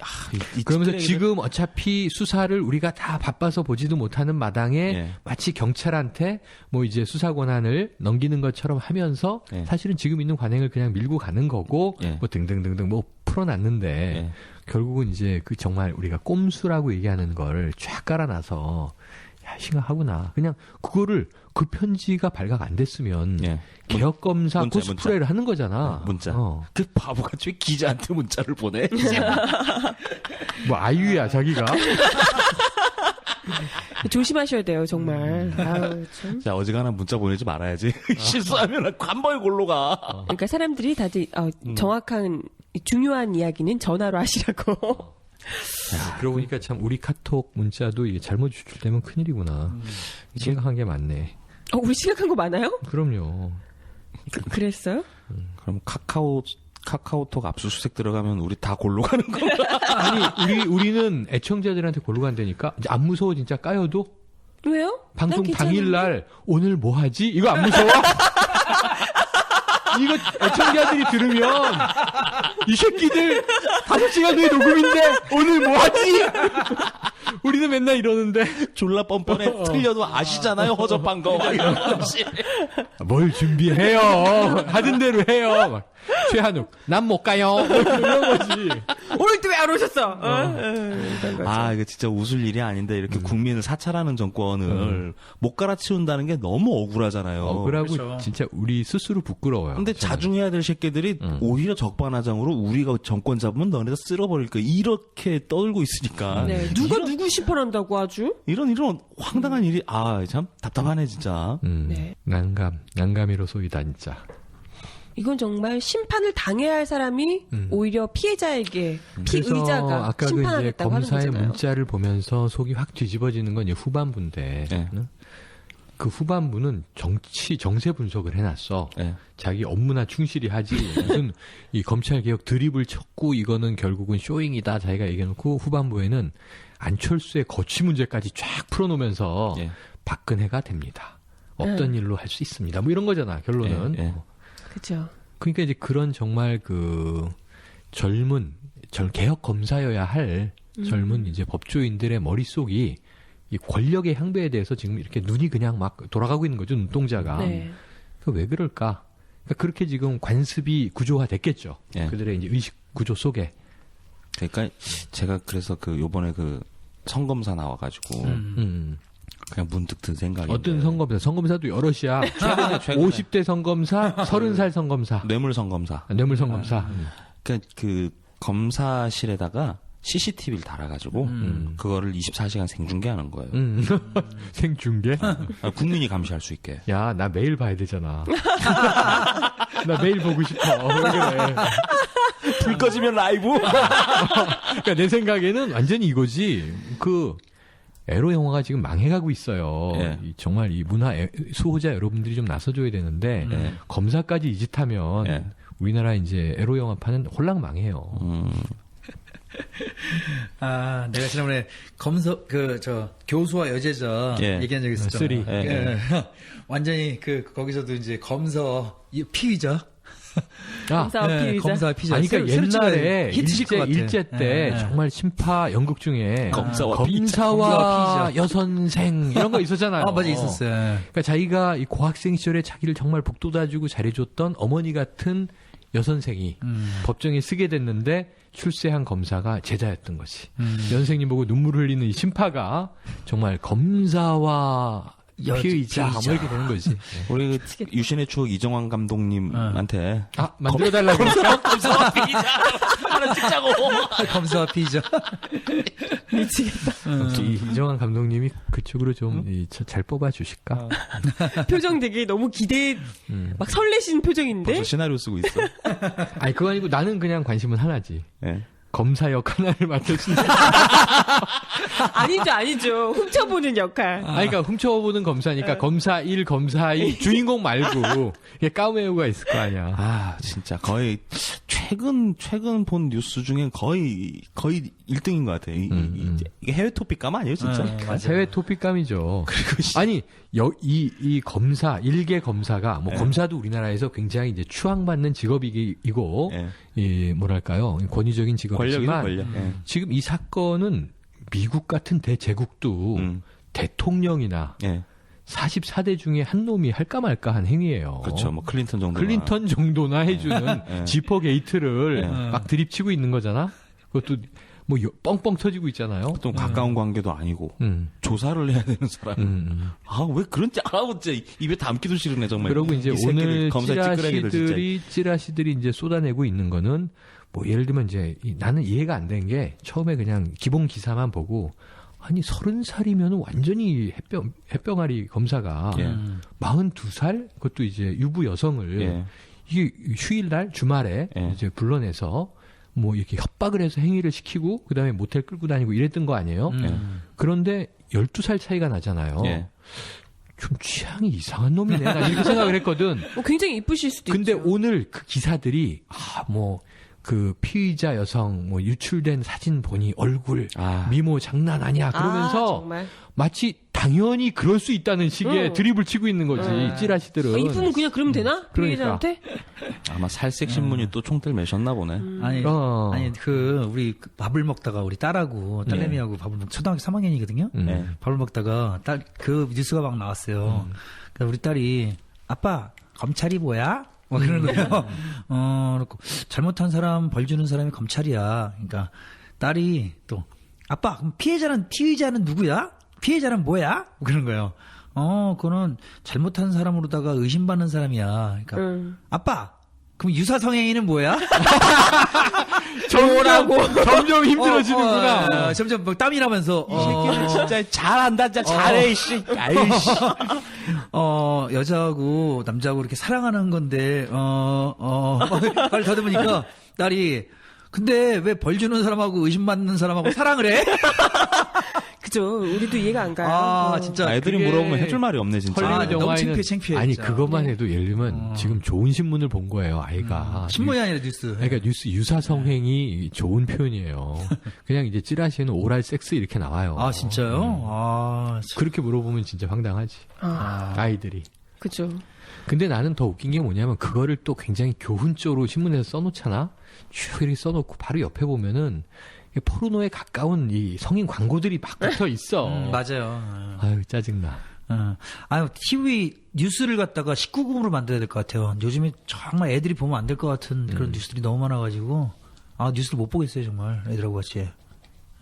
이 그러면서 찌끄레기들- 지금 어차피 수사를 우리가 다 바빠서 보지도 못하는 마당에 예. 마치 경찰한테 뭐 이제 수사 권한을 넘기는 것처럼 하면서 예. 사실은 지금 있는 관행을 그냥 밀고 가는 거고 예. 뭐 등등등등 뭐 풀어놨는데 예. 결국은 이제 그 정말 우리가 꼼수라고 얘기하는 걸 쫙 깔아놔서 야 심각하구나. 그냥 그거를 그 편지가 발각 안 됐으면 예. 개혁검사 문자, 코스프레를 하는 거잖아. 문자. 어. 그 바보같이 왜 기자한테 문자를 보내? 뭐 아이유야 자기가. 조심하셔야 돼요, 정말. 아유, 참. 자, 어지간한 문자 보내지 말아야지. 실수하면 관벌 골로 가. 그러니까 사람들이 다들 정확한 중요한 이야기는 전화로 하시라고. 그러고 보니까 참 우리 카톡 문자도 이게 잘못 유출되면 큰일이구나. 심각한 게 많네. 우리 심각한 거 많아요? 그럼요. 그랬어요? 그럼 카카오톡 압수수색 들어가면 우리 다 골로 가는 건가? 아니 우리는 애청자들한테 골로 간다니까. 이제 안 무서워 진짜 까여도 왜요? 방송 난 괜찮은데? 당일날 오늘 뭐 하지? 이거 안 무서워? 이거 애청자들이 들으면 이 새끼들 5시간 후에 녹음인데 오늘 뭐 하지? 우리는 맨날 이러는데 졸라 뻔뻔해. 틀려도 아시잖아요, 허접한 거. 막 이런 거지. 뭘 준비해요? 하던 대로 해요. 막, 최한욱, 난 못 가요. 이런 거지. 오늘 또 왜 안 오셨어? 아, 이거 진짜 웃을 일이 아닌데 이렇게 국민을 사찰하는 정권을 못 갈아치운다는 게 너무 억울하잖아요. 억울하고 그렇죠. 진짜 우리 스스로 부끄러워요. 근데 자중해야 될 새끼들이 오히려 적반하장으로 우리가 정권 잡으면 너네가 쓸어버릴 거야. 이렇게 떠들고 있으니까. 네, 누가 누구 심판한다고 아주? 이런 황당한 일이 참 답답하네 진짜. 네. 난감이로 쏘이다 진짜. 이건 정말 심판을 당해야 할 사람이 오히려 피해자에게 그래서 피의자가 아까 그 이제 심판하겠다고 하는 검사의 거잖아요. 문자를 보면서 속이 확 뒤집어지는 건 이제 후반부인데 네. 그 후반부는 정세 분석을 해놨어. 네. 자기 업무나 충실히 하지 무슨 이 검찰 개혁 드립을 쳤고 이거는 결국은 쇼잉이다 자기가 얘기해놓고 후반부에는 안철수의 거취 문제까지 쫙 풀어놓으면서 예. 박근혜가 됩니다. 없던 일로 할 수 있습니다. 뭐 이런 거잖아 결론은. 예, 예. 그죠. 그러니까 이제 그런 정말 그 젊은 개혁 검사여야 할 젊은 이제 법조인들의 머릿속이 이 권력의 향배에 대해서 지금 이렇게 눈이 그냥 막 돌아가고 있는 거죠 눈동자가. 네. 왜 그럴까? 그러니까 그렇게 지금 관습이 구조화 됐겠죠. 예. 그들의 이제 의식 구조 속에. 그러니까 제가 그래서 요번에 그 성검사 나와가지고 그냥 문득 든 생각이 어떤 성검사? 성검사도 여럿이야. 최근에 50대 성검사, 30살 성검사, 뇌물 성검사. 뇌물 성검사. 그러니까 그 검사실에다가 CCTV를 달아가지고 그거를 24시간 생중계하는 거예요. 생중계? 국민이 감시할 수 있게. 야, 나 매일 봐야 되잖아. 나 매일 보고 싶어. 왜 그래? 불 꺼지면 라이브? 그러니까 내 생각에는 완전히 이거지. 그 에로 영화가 지금 망해가고 있어요. 예. 정말 이 문화 수호자 여러분들이 좀 나서줘야 되는데 검사까지 이 짓 하면 예. 우리나라 이제 에로 영화판은 홀랑 망해요. 아, 내가 지난번에 교수와 여제자 예. 얘기한 적이 있었잖아. 쓰리. 예. 완전히 거기서도 이제 피의자. 검사와 피의자. 검사와 피의자. 아니, 그러니까 새로 찍어야 옛날에 히트칠 것 같아. 일제 때 예. 정말 심파 연극 중에 검사와 검사와 피의자. 여선생 이런 거 있었잖아요. 아, 맞아, 있었어요. 그러니까 자기가 이 고학생 시절에 자기를 정말 복돋아주고 잘해줬던 어머니 같은 여선생이 법정에 쓰게 됐는데 출세한 검사가 제자였던 거지. 여선생님 보고 눈물 흘리는 이 심파가 정말 검사와 피의자 뭐 이렇게 되는 거지. 우리 그 유신의 추억 이정환 감독님한테 만들어달라고. 검사와 피의자 하나 찍자고. 검사와 피의자. 미치겠다. 이정환 감독님이 그쪽으로 좀 잘 뽑아주실까? 표정 되게 너무 막 설레신 표정인데. 벌써 시나리오 쓰고 있어. 아니 그거 아니고 나는 그냥 관심은 하나지. 네. 검사 역 하나를 맡아준다. 아니죠. 훔쳐보는 역할. 그러니까 훔쳐보는 검사니까 검사 1, 검사 2 주인공 말고 이게 까메오가 있을 거 아니야. 아 진짜 거의 최근 본 뉴스 중엔 거의 1등인 것 같아. 이게 해외 토픽감 아니에요 진짜? 해외 토픽감이죠. 그리고 아니 이 검사 일개 검사가 뭐 검사도 우리나라에서 굉장히 이제 추앙받는 직업이고 이 뭐랄까요 권위적인 직업이지만 권력. 지금 이 사건은 미국 같은 대제국도 대통령이나 44대 중에 한 놈이 할까 말까 한 행위예요. 그렇죠. 뭐 클린턴 정도나 해주는 지퍼 게이트를 막 드립치고 있는 거잖아. 그것도 뭐 뻥뻥 터지고 있잖아요. 또 가까운 관계도 아니고 조사를 해야 되는 사람. 아 왜 그런지 알아보 진짜 입에 담기도 싫으네 정말. 그러고 이제 오늘 찌라시들이 이제 쏟아내고 있는 거는 뭐 예를 들면 이제 나는 이해가 안 된 게 처음에 그냥 기본 기사만 보고 아니 30살이면 완전히 햇병아리 검사가 42살 그것도 이제 유부 여성을 이게 휴일날 주말에 이제 불러내서 뭐 이렇게 협박을 해서 행위를 시키고 그다음에 모텔 끌고 다니고 이랬던 거 아니에요? 그런데 12살 차이가 나잖아요. 좀 취향이 이상한 놈이네. 나 이렇게 생각을 했거든. 굉장히 이쁘실 수도 근데 있죠. 오늘 그 기사들이 그 피의자 여성 뭐 유출된 사진 보니 얼굴 미모 장난 아니야 그러면서 정말. 마치 당연히 그럴 수 있다는 식의 드립을 치고 있는 거지 찌라시들은. 이쁘면 그냥 그러면 되나? 그러니까. 피의자한테? 아마 살색 신문이 또 총대를 매셨나 보네. 아니 우리 밥을 먹다가 우리 딸하고 딸내미하고 밥을 초등학교 3학년이거든요. 밥을 먹다가 그 뉴스가 막 나왔어요. 그러니까 우리 딸이 아빠 검찰이 뭐야? 뭐 그러는 거예요. 그렇고 잘못한 사람 벌 주는 사람이 검찰이야. 그러니까 딸이 또 아빠 그럼 피의자는 누구야? 피해자는 뭐야? 뭐 그런 거예요. 그거는 잘못한 사람으로다가 의심받는 사람이야. 그러니까 아빠 그럼 유사 성행위는 뭐야? 점점 힘들어지는구나. 점점 막 땀이 나면서 이 새끼는 진짜 잘한다, 진짜 잘해, 이씨. 아이씨. 여자하고 남자하고 이렇게 사랑하는 건데, 말 더듬으니까 딸이, 근데 왜 벌 주는 사람하고 의심받는 사람하고 사랑을 해? 그죠. 우리도 이해가 안 가요. 진짜. 애들이 물어보면 해줄 말이 없네, 진짜. 헐리우드 너무 영화에는 창피해. 아니 진짜. 그것만 해도 예를 들면 지금 좋은 신문을 본 거예요 아이가. 신문이 아니라 뉴스. 그러니까 뉴스 유사성행이 좋은 표현이에요. 그냥 이제 찌라시에는 오랄 섹스 이렇게 나와요. 아 진짜요? 그렇게 물어보면 진짜 황당하지. 아이들이. 그죠. 근데 나는 더 웃긴 게 뭐냐면 그거를 또 굉장히 교훈적으로 신문에서 써놓잖아. 쭉 이렇게 써놓고 바로 옆에 보면은 포르노에 가까운 이 성인 광고들이 막 붙어 있어. 맞아요. 아유 짜증나. TV 뉴스를 갖다가 19금으로 만들어야 될 것 같아요. 요즘에 정말 애들이 보면 안 될 것 같은 그런 뉴스들이 너무 많아가지고 뉴스를 못 보겠어요 정말 애들하고 같이.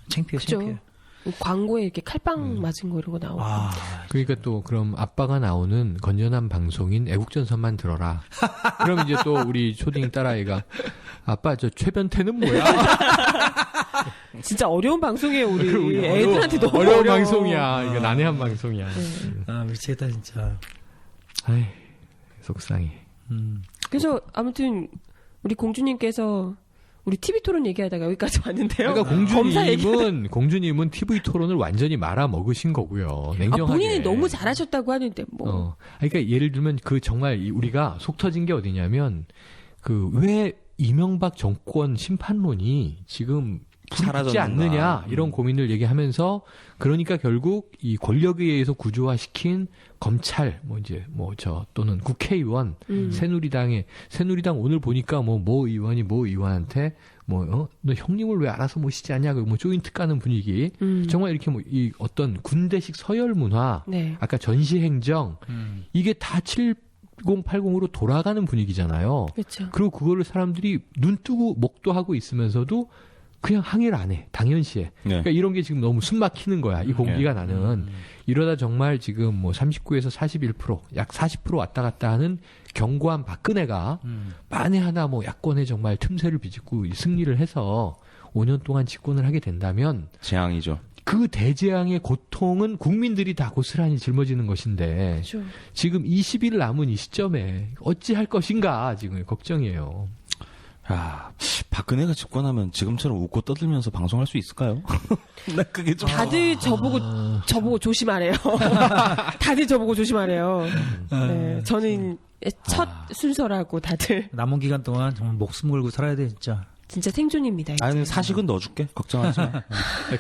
창피해. 광고에 이렇게 칼빵 맞은 거 이런 거 나오고. 그러니까 또 그럼 아빠가 나오는 건전한 방송인 애국전선만 들어라. 그럼 이제 또 우리 초딩 딸아이가 아빠 저 최변태는 뭐야? 진짜 어려운 방송이에요 우리 애들한테 너무 어려운 방송이야. 이거 난해한 방송이야. 미치겠다 진짜. 아이 속상해. 그래서 아무튼 우리 공주님께서 우리 TV 토론 얘기하다가 여기까지 왔는데요. 그러니까 공주님은 TV 토론을 완전히 말아 먹으신 거고요. 냉정하게. 본인이 너무 잘하셨다고 하는데 뭐. 그러니까 예를 들면 그 정말 우리가 속 터진 게 어디냐면 왜 이명박 정권 심판론이 지금 불붙지 않느냐 이런 고민을 얘기하면서 그러니까 결국 이 권력에 의해서 구조화시킨 검찰 또는 국회의원 새누리당 오늘 보니까 모 의원한테 너 형님을 왜 알아서 모시지 않냐고 조인트 까는 분위기 정말 이렇게 이 어떤 군대식 서열 문화 아까 전시행정 이게 다 7080으로 돌아가는 분위기잖아요. 그렇죠. 그리고 그거를 사람들이 눈 뜨고 목도 하고 있으면서도 그냥 항의를 안 해. 당연시해. 네. 그러니까 이런 게 지금 너무 숨 막히는 거야. 이 공기가 나는. 이러다 정말 지금 뭐 39에서 41%, 약 40% 왔다 갔다 하는 견고한 박근혜가 만에 하나 뭐 야권에 정말 틈새를 비집고 승리를 해서 5년 동안 집권을 하게 된다면 재앙이죠. 그 대재앙의 고통은 국민들이 다 고스란히 짊어지는 것인데 그렇죠. 지금 20일 남은 이 시점에 어찌할 것인가 지금 걱정이에요. 아, 박근혜가 집권하면 지금처럼 웃고 떠들면서 방송할 수 있을까요? 나 그게 좀. 다들 저보고 조심하래요. 다들 저보고 조심하래요. 네, 저는 첫 순서라고 다들 남은 기간 동안 정말 목숨 걸고 살아야 돼 진짜. 진짜 생존입니다. 이제. 아니, 사식은 넣어줄게. 걱정하지 마.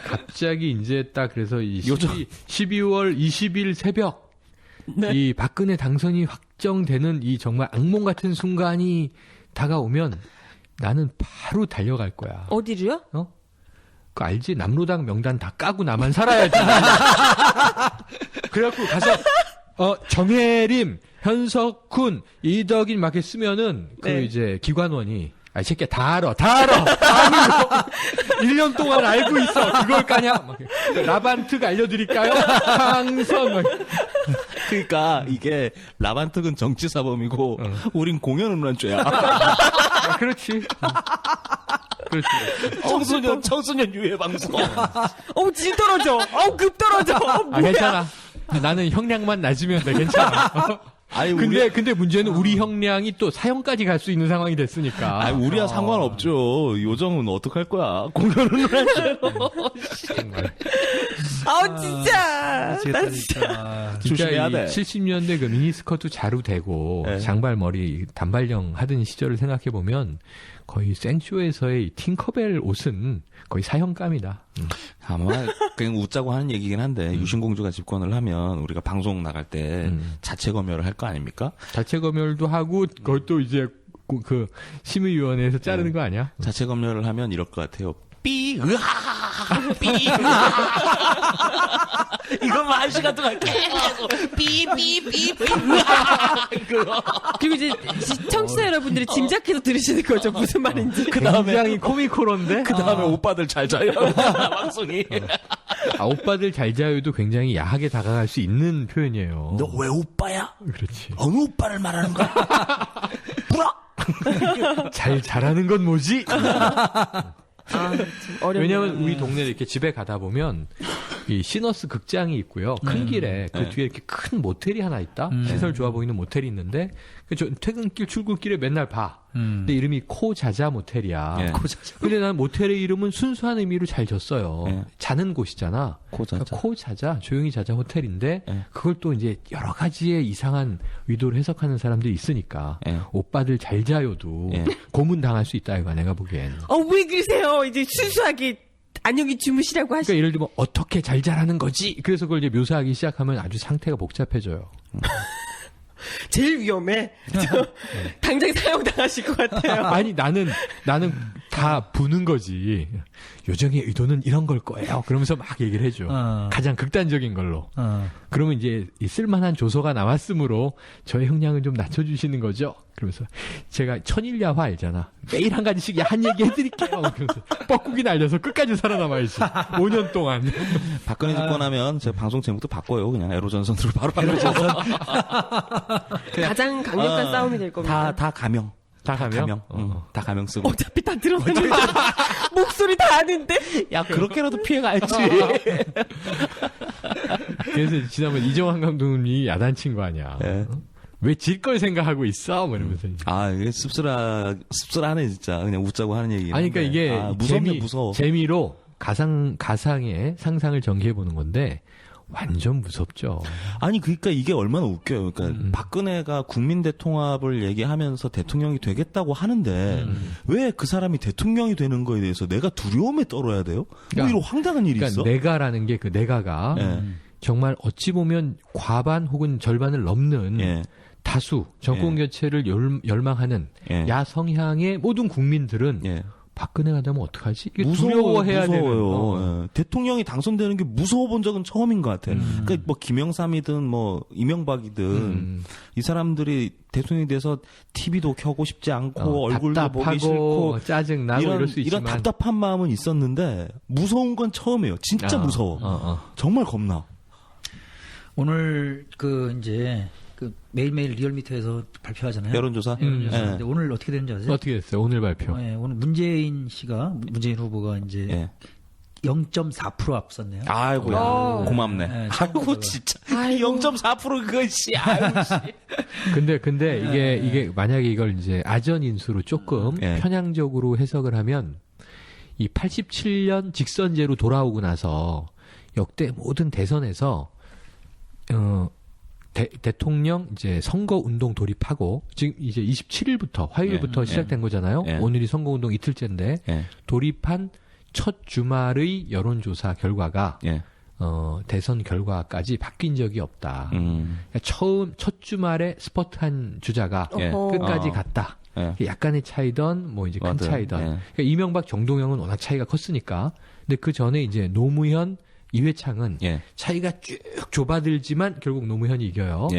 갑자기 이제 딱 그래서 이 12월 20일 새벽 이 박근혜 당선이 확정되는 이 정말 악몽 같은 순간이 다가오면 나는 바로 달려갈 거야. 어디로요? 그 알지? 남로당 명단 다 까고 나만 살아야지. 그래갖고 가서 정혜림, 현석훈, 이덕인 막 이렇게 쓰면은 그 네. 이제 기관원이 이 새끼야 다 알아. 아니, 1년 동안 알고 있어. 그걸 까냐? 막 라반트가 알려드릴까요? 항선. 막. 그러니까 이게 라반특은 정치사범이고 우린 공연음란죄야. 아, 그렇지. 그렇지. 청소년 유해 방송. 질 떨어져. 급 떨어져. 아, 괜찮아. 나는 형량만 낮으면 돼. 괜찮아. 아니, 근데 문제는 우리 형량이 또 사형까지 갈 수 있는 상황이 됐으니까. 아니, 우리야 상관없죠. 요정은 어떡할 거야. 공연음란죄. 정말. 진짜. 미치겠다 진짜. 조심해야 돼. 70년대 그 미니스커트 자루되고 네. 장발머리 단발령 하던 시절을 생각해 보면 거의 생쇼에서의 이 팅커벨 옷은 거의 사형감이다. 아마 그냥 웃자고 하는 얘기긴 한데 유신공주가 집권을 하면 우리가 방송 나갈 때 자체 검열을 할 거 아닙니까? 자체 검열도 하고 그것도 이제 그 심의위원회에서 자르는 거 아니야? 자체 검열을 하면 이럴 것 같아요. 삐, 으하, 삐, 이것만 1시간 동안 계속 삐, 으하, 그리고 이제 시청자 여러분들이 짐작해서 들으시는 거죠. 무슨 말인지. 굉장히 코미코론데? 그 다음에 오빠들 잘 자요. 방송이. 오빠들 잘 자요도 굉장히 야하게 다가갈 수 있는 표현이에요. 너 왜 오빠야? 그렇지. 어느 오빠를 말하는 거야? 불어! 잘 자라는 건 뭐지? 어렵네요. 왜냐면 우리 동네에 이렇게 집에 가다 보면 이 시너스 극장이 있고요. 큰 길에 그 뒤에 이렇게 큰 모텔이 하나 있다. 시설 좋아 보이는 모텔이 있는데 저 퇴근길 출근길에 맨날 봐. 근데 이름이 코자자 모텔이야. 네. 근데 난 모텔의 이름은 순수한 의미로 잘 졌어요. 네. 자는 곳이잖아. 코자자. 그러니까 코자자, 조용히 자자 호텔인데 네. 그걸 또 이제 여러 가지의 이상한 의도를 해석하는 사람들이 있으니까 네. 오빠들 잘 자요도 네. 고문 당할 수 있다 이거 내가 보기엔. 왜 그러세요? 이제 순수하게 안녕히 주무시라고 하시. 그러니까 예를 들면 어떻게 잘 자라는 거지? 그래서 그걸 이제 묘사하기 시작하면 아주 상태가 복잡해져요. 제일 위험해. 당장 사형 당하실 것 같아요. 아니 나는 다 부는 거지. 요정의 의도는 이런 걸 거예요. 그러면서 막 얘기를 해줘. 가장 극단적인 걸로. 그러면 이제 이 쓸만한 조서가 나왔으므로 저의 형량을 좀 낮춰주시는 거죠. 그러면서 제가 천일야화 알잖아. 매일 한 가지씩 한 얘기 해드릴게요. 그러면서 뻐꾸기 날려서 끝까지 살아남아야지. 5년 동안. 박근혜 집권하면 제가 방송 제목도 바꿔요. 그냥 에로전선으로 바로 바꿔서. 가장 강력한 싸움이 될 겁니다. 다 가명. 다 가명? 다 가명 쓰고. 어차피 다 들었는데 목소리 다 아는데. 야, 그렇게라도 피해가야지. 그래서 지난번 이정환 감독님이 야단친 거 아니야. 네. 왜 질 걸 생각하고 있어? 뭐 이러면서. 이제. 이게 씁쓸하네, 진짜. 그냥 웃자고 하는 얘기. 아니, 그러니까 이게 무서워. 재미로 가상의 상상을 전개해 보는 건데 완전 무섭죠. 아니, 그러니까 이게 얼마나 웃겨요. 그러니까 박근혜가 국민 대통합을 얘기하면서 대통령이 되겠다고 하는데 왜 그 사람이 대통령이 되는 거에 대해서 내가 두려움에 떨어야 돼요? 그러니까, 오히려 황당한 일이 있어. 내가라는 게 그 내가가 정말 어찌 보면 과반 혹은 절반을 넘는 다수 정권 교체를 열망하는 야성향의 모든 국민들은 박근혜가 되면 어떡하지? 이게 두려워해야 되는. 무서워요. 예. 대통령이 당선되는 게 무서워 본 적은 처음인 것 같아요. 그러니까 뭐 김영삼이든 뭐 이명박이든 이 사람들이 대통령이 돼서 TV도 켜고 싶지 않고 얼굴도 보기 싫고 짜증나고 이럴 수 있지만 이런 답답한 마음은 있었는데 무서운 건 처음이에요. 진짜 무서워. 정말 겁나. 오늘 이제 매일매일 리얼미터에서 발표하잖아요. 여론조사. 근데 오늘 어떻게 되는지 아세요? 어떻게 됐어요? 오늘 발표. 네, 오늘 문재인 후보가 이제 0.4% 앞섰네요. 아이고야. 고맙네. 네, 아이고 진짜. 0.4% 그건 씨. 아이고 씨. 근데 이게 만약에 이걸 이제 아전 인수로 조금 편향적으로 해석을 하면 이 87년 직선제로 돌아오고 나서 역대 모든 대선에서 대통령 이제 선거 운동 돌입하고 지금 이제 27일부터 화요일부터 시작된 거잖아요. 오늘이 선거 운동 이틀째인데 돌입한 첫 주말의 여론조사 결과가 대선 결과까지 바뀐 적이 없다. 그러니까 첫 주말에 스포트한 주자가 끝까지 갔다. 약간의 차이던 뭐 이제 큰 차이던. 그러니까 이명박 정동영은 워낙 차이가 컸으니까. 근데 그 전에 이제 노무현 이회창은 차이가 쭉 좁아들지만 결국 노무현이 이겨요.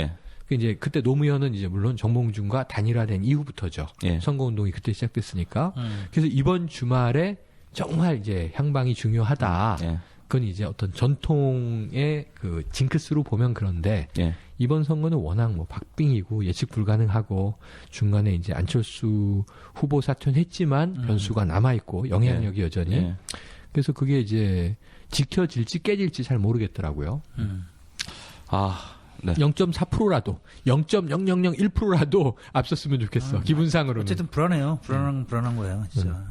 이제 그때 노무현은 이제 물론 정몽준과 단일화된 이후부터죠. 선거운동이 그때 시작됐으니까. 그래서 이번 주말에 정말 이제 향방이 중요하다. 그건 이제 어떤 전통의 그 징크스로 보면 그런데 이번 선거는 워낙 뭐 박빙이고 예측 불가능하고 중간에 이제 안철수 후보 사퇴했지만 변수가 남아 있고 영향력이 여전히. 그래서 그게 이제 지켜질지 깨질지 잘 모르겠더라고요. 네. 0.4%라도 0.0001%라도 앞섰으면 좋겠어. 기분상으로는. 어쨌든 불안한 거예요, 진짜.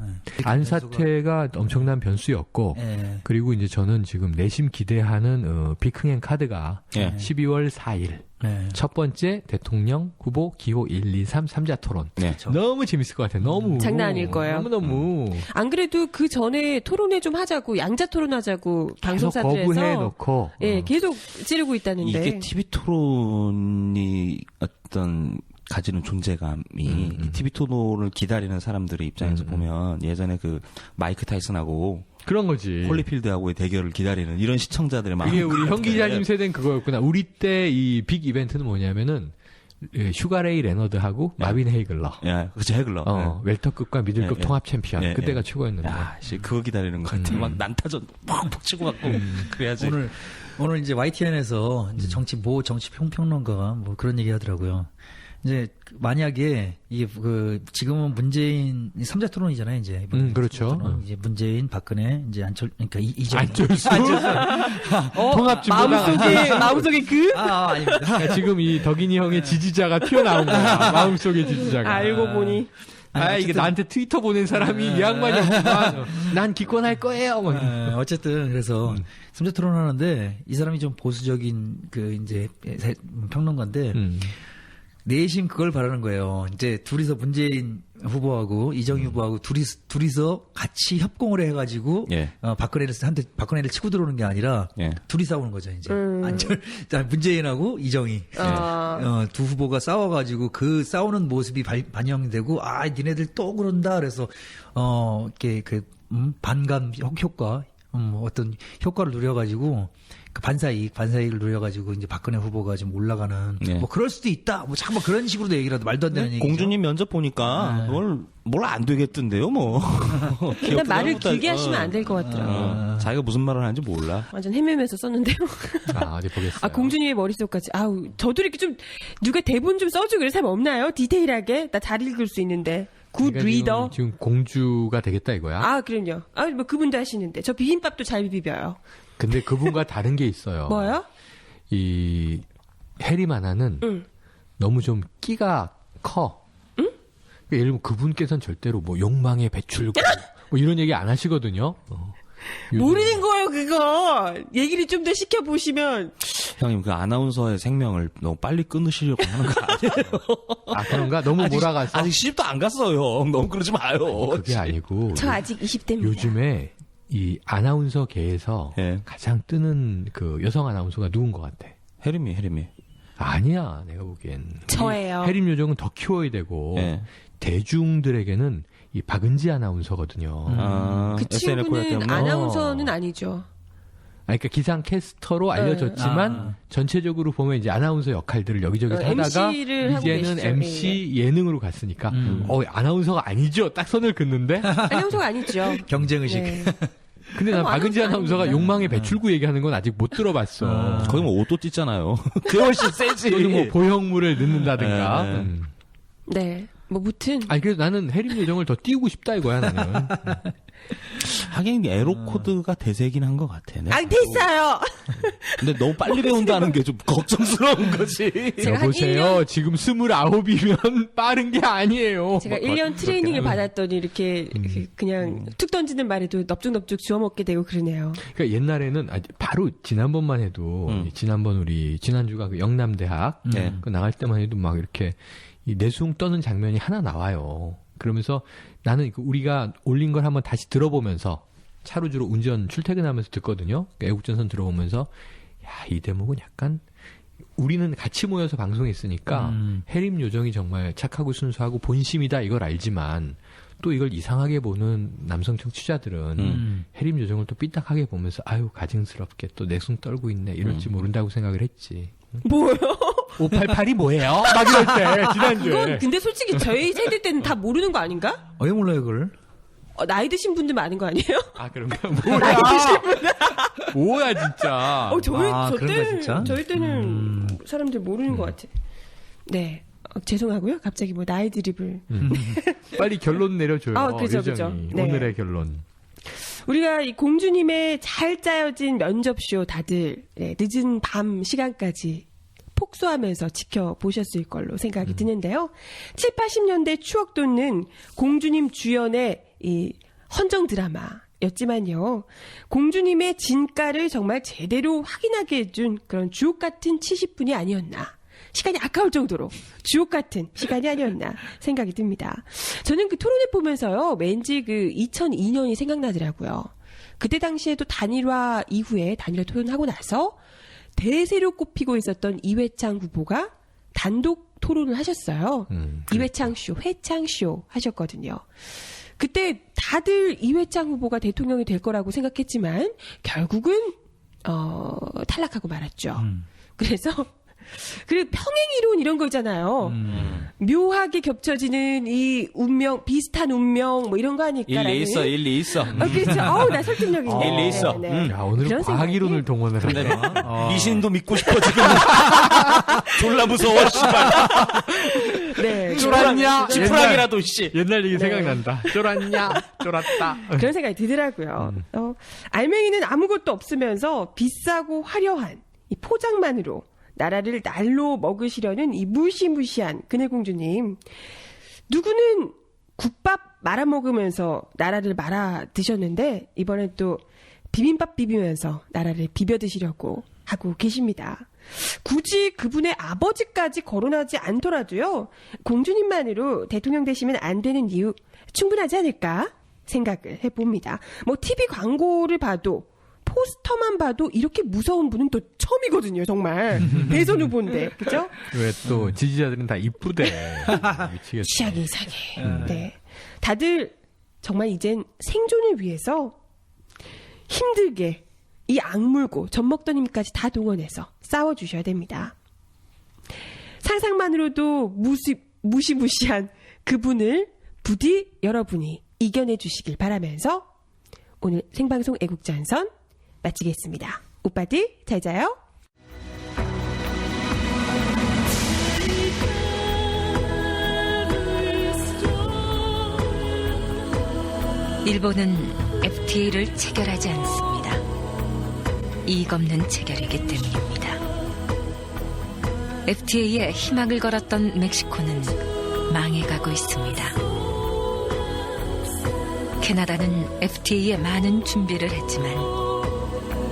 안 사태가 엄청난 변수였고 그리고 이제 저는 지금 내심 기대하는 빅흥행 카드가 12월 4일 첫 번째 대통령 후보 기호 1, 2, 3 3자 토론. 너무 재밌을 것 같아요. 너무 장난 아닐 거예요. 너무 안 그래도 그 전에 토론회 좀 하자고 양자 토론하자고 방송사들에서 거부해놓고 계속 찌르고 있다는데 이게 TV 토론이 어떤 가지는 존재감이 이 TV 토론을 기다리는 사람들의 입장에서 보면 예전에 그 마이크 타이슨하고 그런 거지. 홀리필드하고의 대결을 기다리는 이런 시청자들의 마음. 이게 우리 형 기자님 세대는 그거였구나. 우리 때 이 빅 이벤트는 뭐냐면은 슈가레이 레너드하고 마빈 헤이글러. 그렇죠. 헤이글러. 웰터급과 미들급 통합 챔피언. 그때가 최고였는데. 그거 기다리는 것 같아. 막 난타전 팍팍 치고 갖고 그래야지. 오늘 이제 YTN에서 이제 정치 평론가가 뭐 그런 얘기 하더라고요. 이제 만약에 이게 지금은 문재인 3자 토론이잖아요, 이제. 그렇죠. 이제 문재인, 박근혜, 이제 그러니까 이재명. 안철수. 통합 마음속에 아닙니다. 그러니까 지금 이 덕인이 형의 지지자가 튀어나온 거야. 마음속의 지지자가. 알고 보니. 이게 나한테 트위터 보낸 사람이 이 양반이 없지만 난 기권할 거예요. 어쨌든 그래서 3자 토론 하는데 이 사람이 좀 보수적인 이제 평론가인데 내심 그걸 바라는 거예요. 이제 둘이서 문재인 후보하고 이정희 후보하고 둘이서 같이 협공을 해가지고 박근혜를 치고 들어오는 게 아니라 둘이 싸우는 거죠. 이제 문재인하고 이정희 두 후보가 싸워가지고 그 싸우는 모습이 반영되고 니네들 또 그런다. 그래서 이렇게 반감 효과 어떤 효과를 누려가지고. 반사이익을 누려가지고 이제 박근혜 후보가 좀 올라가는 뭐 그럴 수도 있다. 뭐 잠깐 그런 식으로도 얘기라도 말도 안 되는 얘기죠. 공주님 면접 보니까 뭘 안 되겠던데요, 뭐. 근데 말을 길게 하시면 안 될 것 같더라고요. 자기가 무슨 말을 하는지 몰라. 완전 헤매면서 썼는데요. 어디 보겠어요. 공주님의 머릿속까지. 저도 이렇게 좀 누가 대본 좀 써주고 그런 사람 없나요? 디테일하게 나 잘 읽을 수 있는데. 굿 리더. 지금 공주가 되겠다 이거야. 그럼요. 뭐 그분도 하시는데 저 비빔밥도 잘 비벼요. 근데 그분과 다른 게 있어요. 뭐요? 이 해리마나는 너무 좀 끼가 커. 그러니까 예를 들면 그분께서는 절대로 뭐 욕망의 배출구 뭐 이런 얘기 안 하시거든요. 모르는 거예요, 그거. 얘기를 좀 더 시켜보시면. 형님, 그 아나운서의 생명을 너무 빨리 끊으시려고 하는 거 아니에요? 그런가? 너무 몰아가서. 아직 시집도 안 갔어요. 너무 그러지 마요. 그게 아니고. 저 아직 20대입니다. 요즘에 이 아나운서 계에서 가장 뜨는 그 여성 아나운서가 누군 것 같아? 혜림이. 아니야, 내가 보기엔. 저예요. 혜림 요정은 더 키워야 되고 대중들에게는 이 박은지 아나운서거든요. 그 SNL 코리아 친구는 때문에? 아나운서는 아니죠. 그러니까 기상 캐스터로 알려졌지만 전체적으로 보면 이제 아나운서 역할들을 여기저기 하다가 MC를 하고 이제는 계시죠. MC 예능으로 갔으니까 아나운서가 아니죠. 딱 선을 긋는데. 아나운서가 아니죠. 경쟁의식. 네. 근데 난 박은지 아나운서가 아닙니다. 욕망의 배출구 얘기하는 건 아직 못 들어봤어. 거기 뭐 옷도 찢잖아요. 그 훨씬 세지. 또는 뭐 보형물을 넣는다든가. 네. 네. 뭐 무튼 아니 그래서 나는 해림 요정을 더 띄우고 싶다 이거야 나는. 하긴 에로 코드가 대세긴 한 것 같아. 아 됐어요. 근데 너무 빨리 배운다는 게 좀 걱정스러운 거지. 제가 한 여보세요. 1년 지금 29이면 빠른 게 아니에요. 제가 1년 트레이닝을 받았더니 이렇게 그냥 툭 던지는 말에도 넙죽넙죽 주워 먹게 되고 그러네요. 그러니까 옛날에는 바로 지난번만 해도 지난번 우리 지난주가 그 영남대학 네. 그 나갈 때만 해도 막 이렇게 이 내숭 떠는 장면이 하나 나와요. 그러면서 나는 우리가 올린 걸 한번 다시 들어보면서 차로 주로 운전 출퇴근하면서 듣거든요. 그러니까 애국전선 들어오면서 야, 이 대목은 약간 우리는 같이 모여서 방송했으니까 해림 요정이 정말 착하고 순수하고 본심이다 이걸 알지만 또 이걸 이상하게 보는 남성 청취자들은 해림 요정을 또 삐딱하게 보면서 아유 가증스럽게 또 내숭 떨고 있네 이럴지 모른다고 생각을 했지. 뭐요? 588이 뭐예요? 막 이럴 때 지난주에. 그건 근데 솔직히 저희 세대 때는 다 모르는 거 아닌가? 왜 몰라요, 그걸? 나이 드신 분들 많은 거 아니에요? 아 그런가? 뭐야? 뭐야 진짜. 저 그런가, 때 진짜? 저희 때는 사람들 모르는 것 같아. 네. 죄송하고요. 갑자기 뭐 나이 드립을. 빨리 결론 내려줘요. 그죠, 요정이. 그죠. 네. 오늘의 결론. 우리가 이 공주님의 잘 짜여진 면접쇼 다들 늦은 밤 시간까지 폭소하면서 지켜보셨을 걸로 생각이 드는데요. 7, 80년대 추억 돋는 공주님 주연의 이 헌정 드라마였지만요. 공주님의 진가를 정말 제대로 확인하게 해준 그런 주옥 같은 70분이 아니었나. 시간이 아까울 정도로 주옥 같은 시간이 아니었나 생각이 듭니다. 저는 그 토론회 보면서요. 왠지 그 2002년이 생각나더라고요. 그때 당시에도 단일화 이후에 단일화 토론하고 나서 대세로 꼽히고 있었던 이회창 후보가 단독 토론을 하셨어요. 이회창 쇼, 회창 쇼 하셨거든요. 그때 다들 이회창 후보가 대통령이 될 거라고 생각했지만 결국은 탈락하고 말았죠. 그래서 그리고 평행이론 이런 거 있잖아요. 묘하게 겹쳐지는 이 운명, 비슷한 운명 뭐 이런 거 하니까. 일리 있어. 그렇죠. 나 설득력 있네. 일리 있어. 야, 오늘은 그런 과학이론을 생각이- 동원을 근데 하네. 미신도 믿고 싶어 지금. 졸라 무서워 씨발. 네. 쫄았냐? 지푸라기라도 씨. 옛날 얘기 네. 생각난다. 쫄았냐? 쫄았다. 그런 생각이 들더라고요. 알맹이는 아무것도 없으면서 비싸고 화려한 이 포장만으로 나라를 날로 먹으시려는 이 무시무시한 그늘공주님. 누구는 국밥 말아먹으면서 나라를 말아 드셨는데 이번엔 또 비빔밥 비비면서 나라를 비벼 드시려고 하고 계십니다. 굳이 그분의 아버지까지 거론하지 않더라도요. 공주님만으로 대통령 되시면 안 되는 이유 충분하지 않을까 생각을 해봅니다. 뭐 TV 광고를 봐도 포스터만 봐도 이렇게 무서운 분은 또 처음이거든요, 정말. 대선 후보인데, 그죠? 왜 또 지지자들은 다 이쁘대. 미치겠어. 취향이 이상해. 네. 다들 정말 이젠 생존을 위해서 힘들게 이 악물고 젖먹던 힘까지 다 동원해서 싸워주셔야 됩니다. 상상만으로도 무시무시한 그분을 부디 여러분이 이겨내 주시길 바라면서 오늘 생방송 애국전선 마치겠습니다. 오빠들 잘 자요. 일본은 FTA를 체결하지 않습니다. 이익 없는 체결이기 때문입니다. FTA에 희망을 걸었던 멕시코는 망해가고 있습니다. 캐나다는 FTA에 많은 준비를 했지만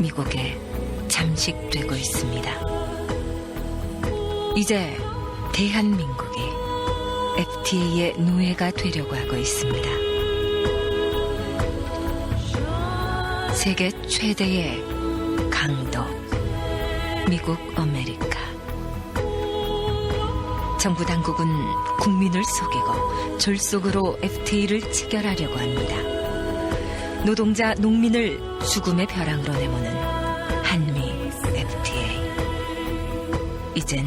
미국에 잠식되고 있습니다. 이제 대한민국이 FTA의 노예가 되려고 하고 있습니다. 세계 최대의 강도 미국 아메리카 정부 당국은 국민을 속이고 졸속으로 FTA를 체결하려고 합니다. 노동자, 농민을 죽음의 벼랑으로 내모는 한미 FTA. 이젠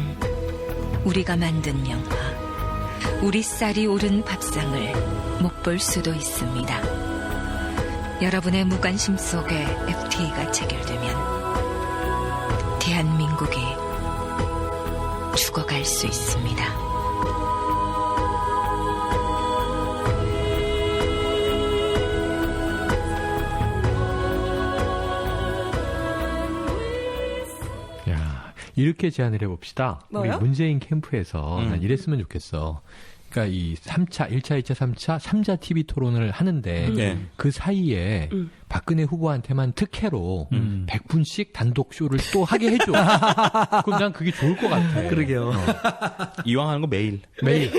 우리가 만든 영화, 우리 쌀이 오른 밥상을 못 볼 수도 있습니다. 여러분의 무관심 속에 FTA가 체결되면 대한민국이 죽어갈 수 있습니다. 야, 이렇게 제안을 해봅시다. 뭐요? 우리 문재인 캠프에서 난 이랬으면 좋겠어. 그러니까 이 3차, 1차, 2차, 3차, 3자 TV 토론을 하는데 네. 그 사이에 박근혜 후보한테만 특혜로 100분씩 단독 쇼를 또 하게 해줘. 그럼 난 그게 좋을 것 같아. 그러게요. 이왕 하는 거 매일. 매일.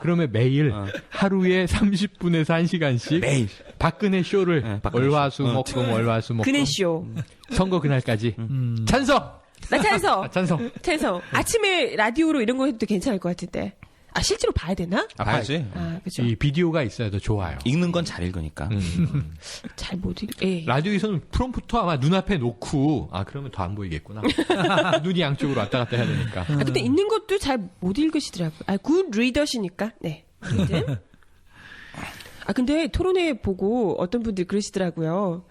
그러면 매일 하루에 30분에서 1시간씩 매일. 박근혜 쇼를 네, 박근혜 월화수 목금 월화수 목금 그네쇼. 선거 그날까지 찬성. 나 찬성. 찬성. 찬성. 아침에 라디오로 이런 거 해도 괜찮을 것 같은데. 실제로 봐야 되나? 봐야지. 그죠. 이 비디오가 있어야 더 좋아요. 읽는 건 잘 읽으니까. 잘 못 읽. 예. 라디오에서는 프롬프터 아마 눈앞에 놓고 그러면 더 안 보이겠구나. 눈이 양쪽으로 왔다 갔다 해야 되니까. 근데 읽는 것도 잘 못 읽으시더라고요. 굿 리더시니까. 네. 아무튼. 근데 토론회 보고 어떤 분들이 그러시더라고요.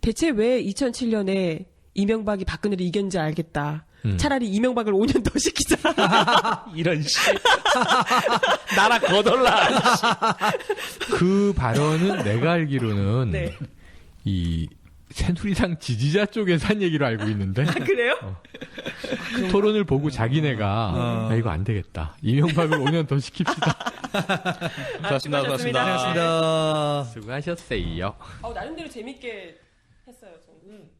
대체 왜 2007년에 이명박이 박근혜를 이겼는지 알겠다. 차라리 이명박을 5년 더 시키자. 이런 씨. 나라 거덜라. 그 발언은 내가 알기로는 네. 이 새누리당 지지자 쪽에서 한 얘기로 알고 있는데 그래요? 토론을 보고 자기네가 이거 안 되겠다. 이명박을 5년 더 시킵시다. 고맙습니다. 고맙습니다. 반갑습니다. 수고하셨어요. 나름대로 재밌게 했어요, 저는.